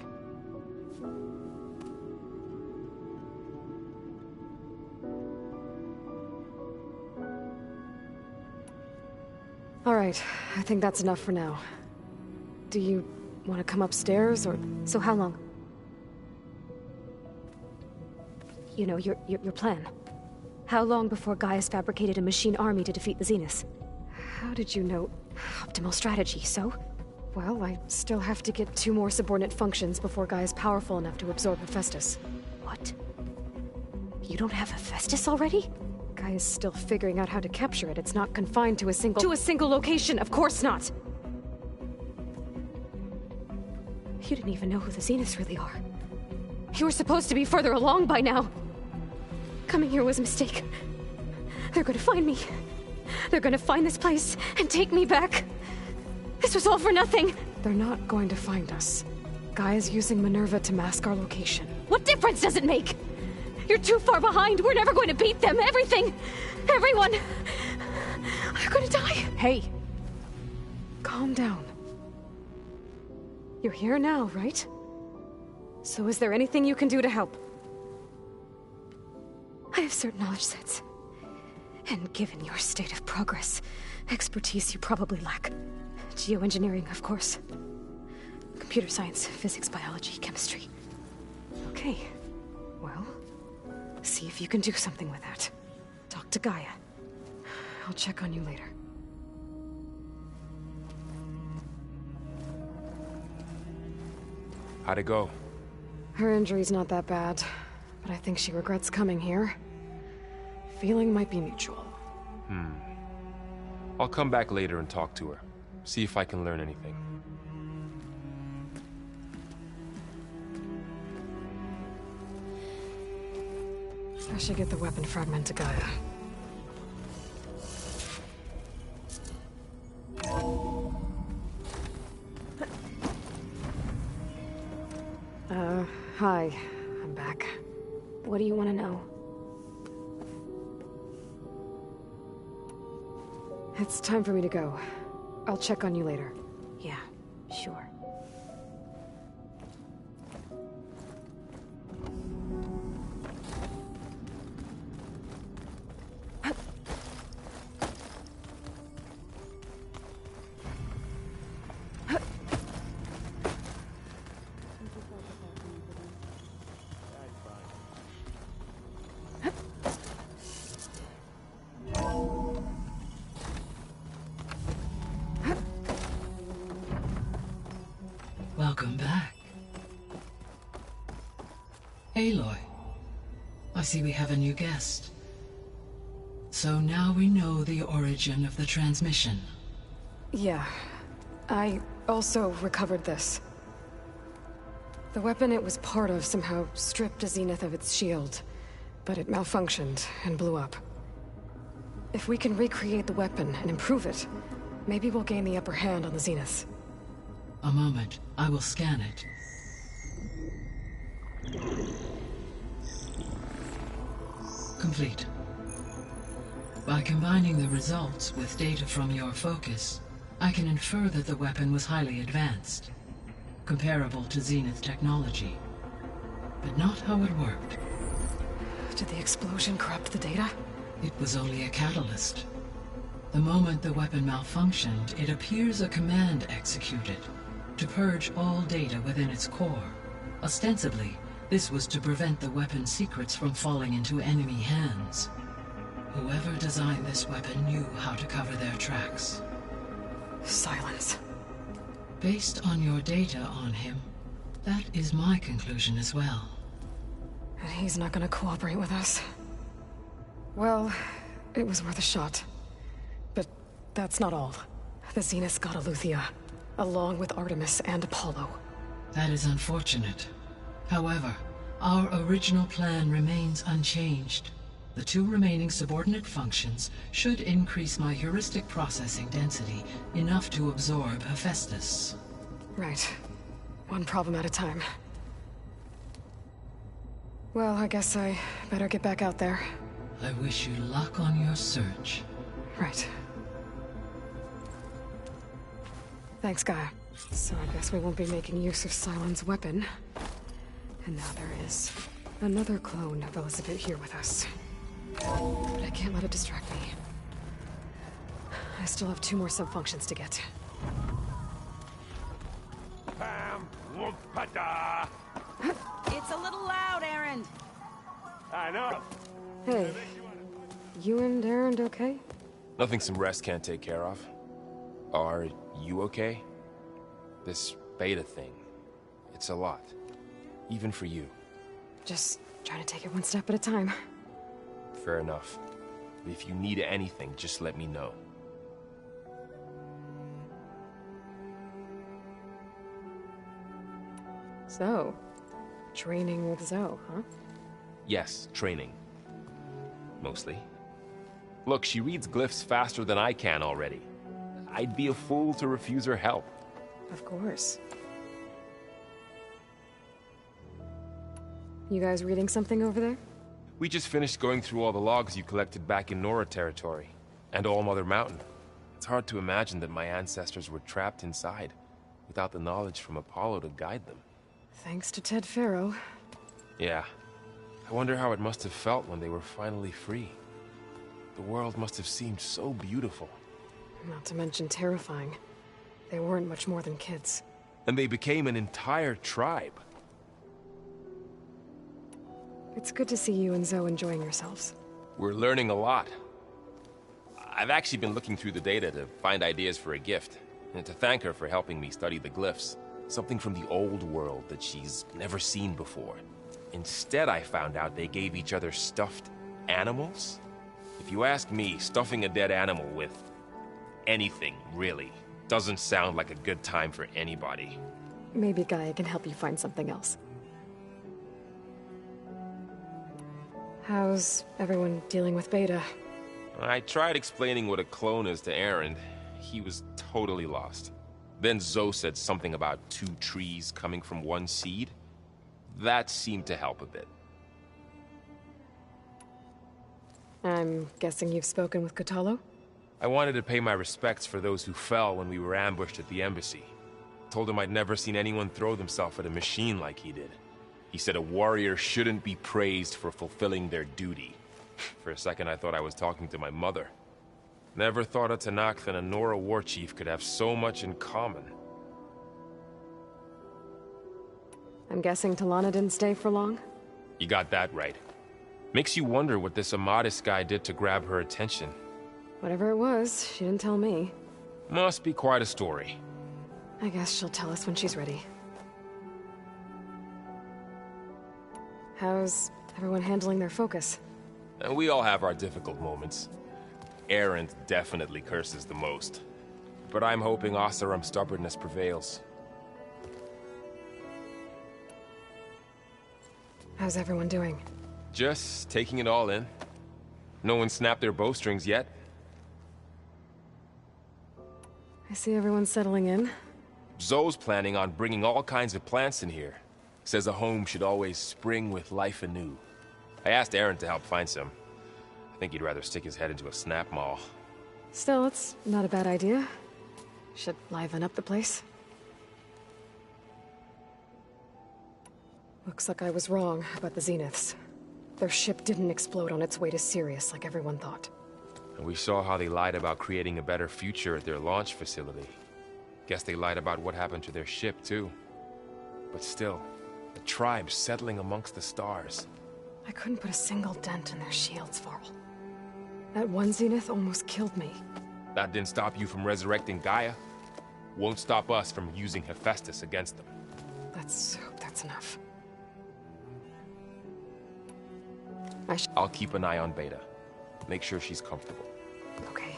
S1: All right, I think that's enough for now. Do you want to come upstairs, or...?
S10: So how long? You know, your plan. How long before Gaius fabricated a machine army to defeat the Zeniths?
S1: How did you know?
S10: Optimal strategy, so?
S1: Well, I still have to get 2 more subordinate functions before Gaia's powerful enough to absorb Hephaestus.
S10: What? You don't have Hephaestus already?
S1: Gaia's still figuring out how to capture it. It's not confined to a single... To a single location, of course not!
S10: You didn't even know who the Zeniths really are.
S1: You were supposed to be further along by now!
S10: Coming here was a mistake. They're gonna find me. They're gonna find this place and take me back. This was all for nothing!
S1: They're not going to find us. Gaia's using Minerva to mask our location.
S10: What difference does it make? You're too far behind. We're never going to beat them. Everything, everyone, are gonna die.
S1: Hey, calm down. You're here now, right? So is there anything you can do to help?
S10: I have certain knowledge sets. And given your state of progress, expertise you probably lack. Geoengineering, of course. Computer science, physics, biology, chemistry.
S1: Okay. Well, see if you can do something with that. Talk to Gaia. I'll check on you later.
S18: How'd it go?
S1: Her injury's not that bad, but I think she regrets coming here. Feeling might be mutual.
S18: I'll come back later and talk to her. See if I can learn anything.
S1: I should get the weapon fragment to Gaia. Hi. I'm back.
S10: What do you want to know?
S1: It's time for me to go. I'll check on you later.
S10: Yeah, sure.
S22: Welcome back. Aloy, I see we have a new guest. So now we know the origin of the transmission.
S1: Yeah. I also recovered this. The weapon it was part of somehow stripped Zenith of its shield, but it malfunctioned and blew up. If we can recreate the weapon and improve it, maybe we'll gain the upper hand on the Zeniths.
S22: A moment, I will scan it. Complete. By combining the results with data from your focus, I can infer that the weapon was highly advanced, comparable to Zenith technology, but not how it worked.
S1: Did the explosion corrupt the data?
S22: It was only a catalyst. The moment the weapon malfunctioned, it appears a command executed to purge all data within its core. Ostensibly, this was to prevent the weapon's secrets from falling into enemy hands. Whoever designed this weapon knew how to cover their tracks.
S1: Silence.
S22: Based on your data on him, that is my conclusion as well.
S1: And he's not gonna cooperate with us. Well, it was worth a shot. But that's not all. The Zeniths got Eleuthia, along with Artemis and Apollo.
S22: That is unfortunate. However, our original plan remains unchanged. The two remaining subordinate functions should increase my heuristic processing density enough to absorb Hephaestus.
S1: Right. One problem at a time. Well, I guess I better get back out there.
S22: I wish you luck on your search.
S1: Right. Thanks, Gaia. So I guess we won't be making use of Sylens' weapon. And now there is another clone of Elizabeth here with us. But I can't let it distract me. I still have 2 more sub-functions to get.
S19: Pam, whoop-a-da.
S13: It's a little loud, Erend.
S19: I know.
S1: Hey, you and Erend okay?
S18: Nothing some rest can't take care of. Are you okay? This beta thing, it's a lot. Even for you.
S1: Just trying to take it one step at a time.
S18: Fair enough. If you need anything, just let me know.
S1: So, training with Zoe, huh?
S18: Yes, training. Mostly. Look, she reads glyphs faster than I can already. I'd be a fool to refuse her help.
S1: Of course. You guys reading something over there?
S18: We just finished going through all the logs you collected back in Nora territory, and All Mother Mountain. It's hard to imagine that my ancestors were trapped inside, without the knowledge from Apollo to guide them.
S1: Thanks to Ted Faro.
S18: Yeah. I wonder how it must have felt when they were finally free. The world must have seemed so beautiful.
S1: Not to mention terrifying. They weren't much more than kids.
S18: And they became an entire tribe.
S1: It's good to see you and Zoe enjoying yourselves.
S18: We're learning a lot. I've actually been looking through the data to find ideas for a gift, and to thank her for helping me study the glyphs. Something from the old world that she's never seen before. Instead, I found out they gave each other stuffed animals. If you ask me, stuffing a dead animal with anything, really, doesn't sound like a good time for anybody.
S1: Maybe Gaia can help you find something else. How's everyone dealing with Beta?
S18: I tried explaining what a clone is to Erend. He was totally lost. Then Zoe said something about 2 trees coming from 1 seed. That seemed to help a bit.
S1: I'm guessing you've spoken with Kotallo?
S18: I wanted to pay my respects for those who fell when we were ambushed at the embassy. Told him I'd never seen anyone throw themselves at a machine like he did. He said a warrior shouldn't be praised for fulfilling their duty. For a second I thought I was talking to my mother. Never thought a Tenakth and a Nora war chief could have so much in common.
S1: I'm guessing T'Lana didn't stay for long?
S18: You got that right. Makes you wonder what this Amadis guy did to grab her attention.
S1: Whatever it was, she didn't tell me.
S18: Must be quite a story.
S1: I guess she'll tell us when she's ready. How's everyone handling their focus?
S18: And we all have our difficult moments. Erend definitely curses the most. But I'm hoping Oseram's stubbornness prevails.
S1: How's everyone doing?
S18: Just taking it all in. No one snapped their bowstrings yet.
S1: I see everyone settling in.
S18: Zoe's planning on bringing all kinds of plants in here. Says a home should always spring with life anew. I asked Erend to help find some. I think he'd rather stick his head into a snap maw.
S1: Still, it's not a bad idea. Should liven up the place. Looks like I was wrong about the Zeniths. Their ship didn't explode on its way to Sirius like everyone thought.
S18: And we saw how they lied about creating a better future at their launch facility. Guess they lied about what happened to their ship, too. But still, the tribe settling amongst the stars.
S1: I couldn't put a single dent in their shields, Varl. That one Zenith almost killed me.
S18: That didn't stop you from resurrecting Gaia. Won't stop us from using Hephaestus against them.
S1: That's enough.
S18: I'll keep an eye on Beta. Make sure she's comfortable.
S1: Okay.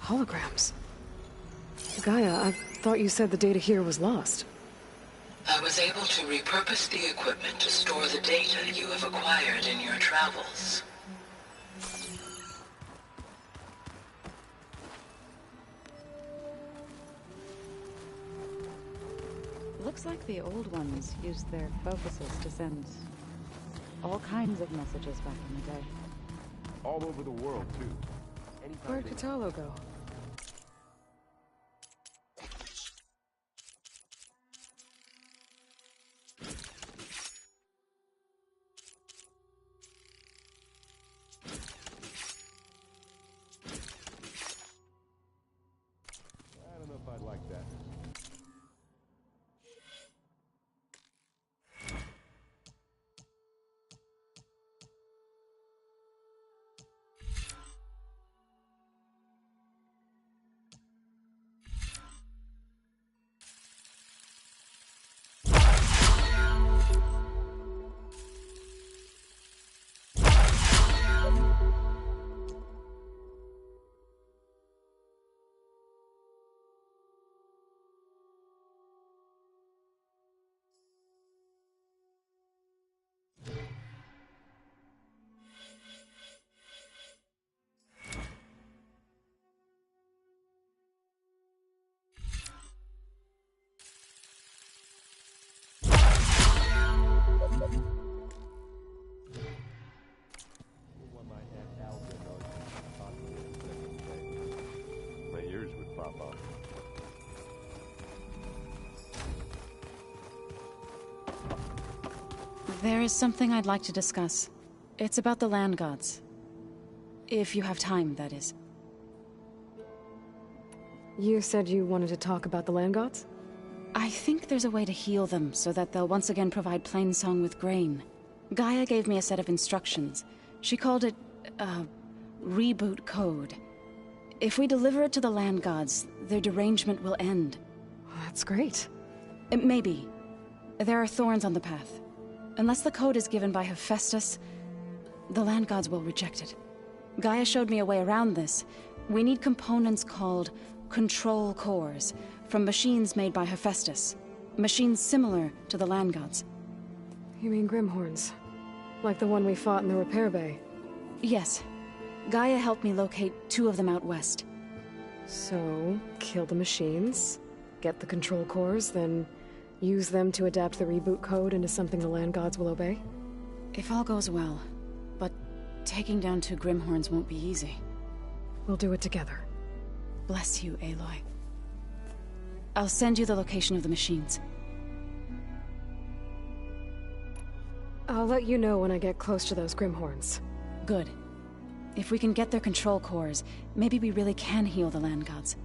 S1: Holograms. Gaia, I thought you said the data here was lost.
S22: I was able to repurpose the equipment to store the data you have acquired in your travels.
S20: Looks like the old ones used their focuses to send all kinds of messages back in the day.
S21: All over the world, too.
S1: Where'd Kotallo go?
S21: I don't know if I'd like that. My ears would pop off.
S20: There is something I'd like to discuss. It's about the land gods. If you have time, that is.
S1: You said you wanted to talk about the land gods?
S20: I think there's a way to heal them so that they'll once again provide Plainsong with grain. Gaia gave me a set of instructions. She called it, reboot code. If we deliver it to the land gods, their derangement will end.
S1: That's great.
S20: Maybe. There are thorns on the path. Unless the code is given by Hephaestus, the land gods will reject it. Gaia showed me a way around this. We need components called control cores, from machines made by Hephaestus. Machines similar to the land gods.
S1: You mean Grimhorns? Like the one we fought in the repair bay?
S20: Yes. Gaia helped me locate 2 of them out west.
S1: So, kill the machines, get the control cores, then use them to adapt the reboot code into something the land gods will obey?
S20: If all goes well. But taking down 2 Grimhorns won't be easy.
S1: We'll do it together.
S20: Bless you, Aloy. I'll send you the location of the machines.
S1: I'll let you know when I get close to those Grimhorns.
S20: Good. If we can get their control cores, maybe we really can heal the land gods.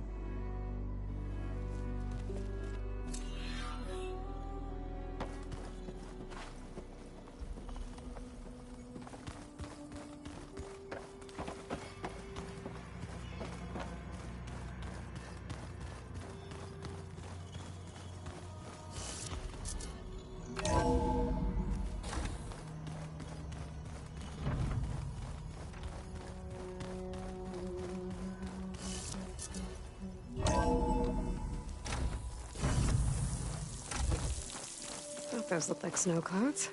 S1: Those look like snow clouds.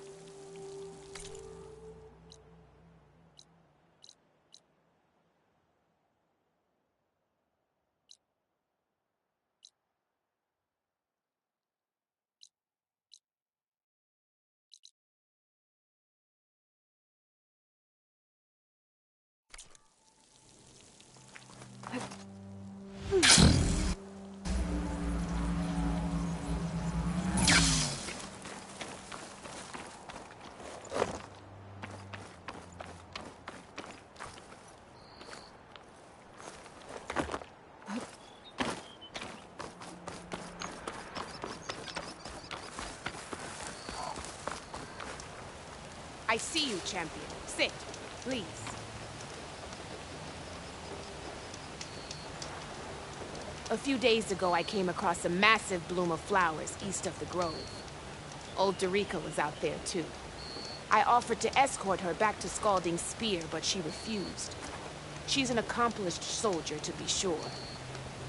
S12: I see you, champion. Sit, please. A few days ago, I came across a massive bloom of flowers east of the grove. Old Darika was out there, too. I offered to escort her back to Scalding Spear, but she refused. She's an accomplished soldier, to be sure.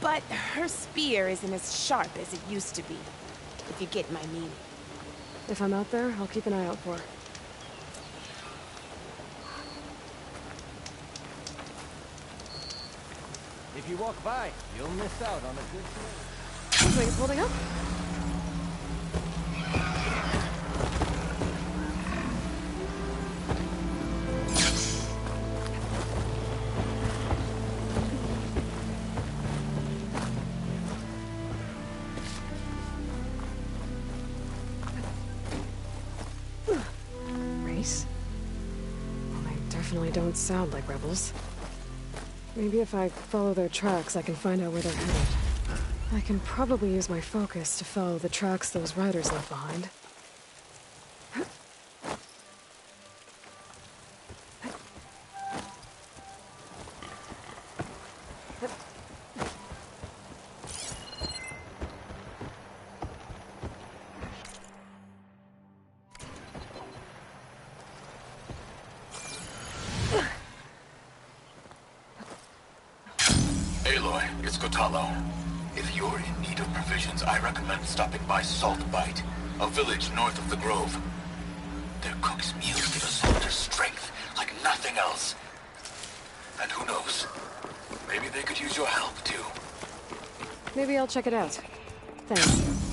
S12: But her spear isn't as sharp as it used to be, if you get my meaning.
S1: If I'm out there, I'll keep an eye out for her.
S3: If you walk by, you'll miss out on a good thing.
S1: Looks like it's holding up. Race? Well, they definitely don't sound like rebels. Maybe if I follow their tracks, I can find out where they're headed. I can probably use my focus to follow the tracks those riders left behind.
S4: Aloy, it's Kotallo. If you're in need of provisions, I recommend stopping by Saltbite, a village north of the Grove. Their cook's meals give a soldier's strength like nothing else. And who knows, maybe they could use your help, too.
S1: Maybe I'll check it out. Thanks.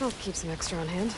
S1: I'll keep some extra on hand.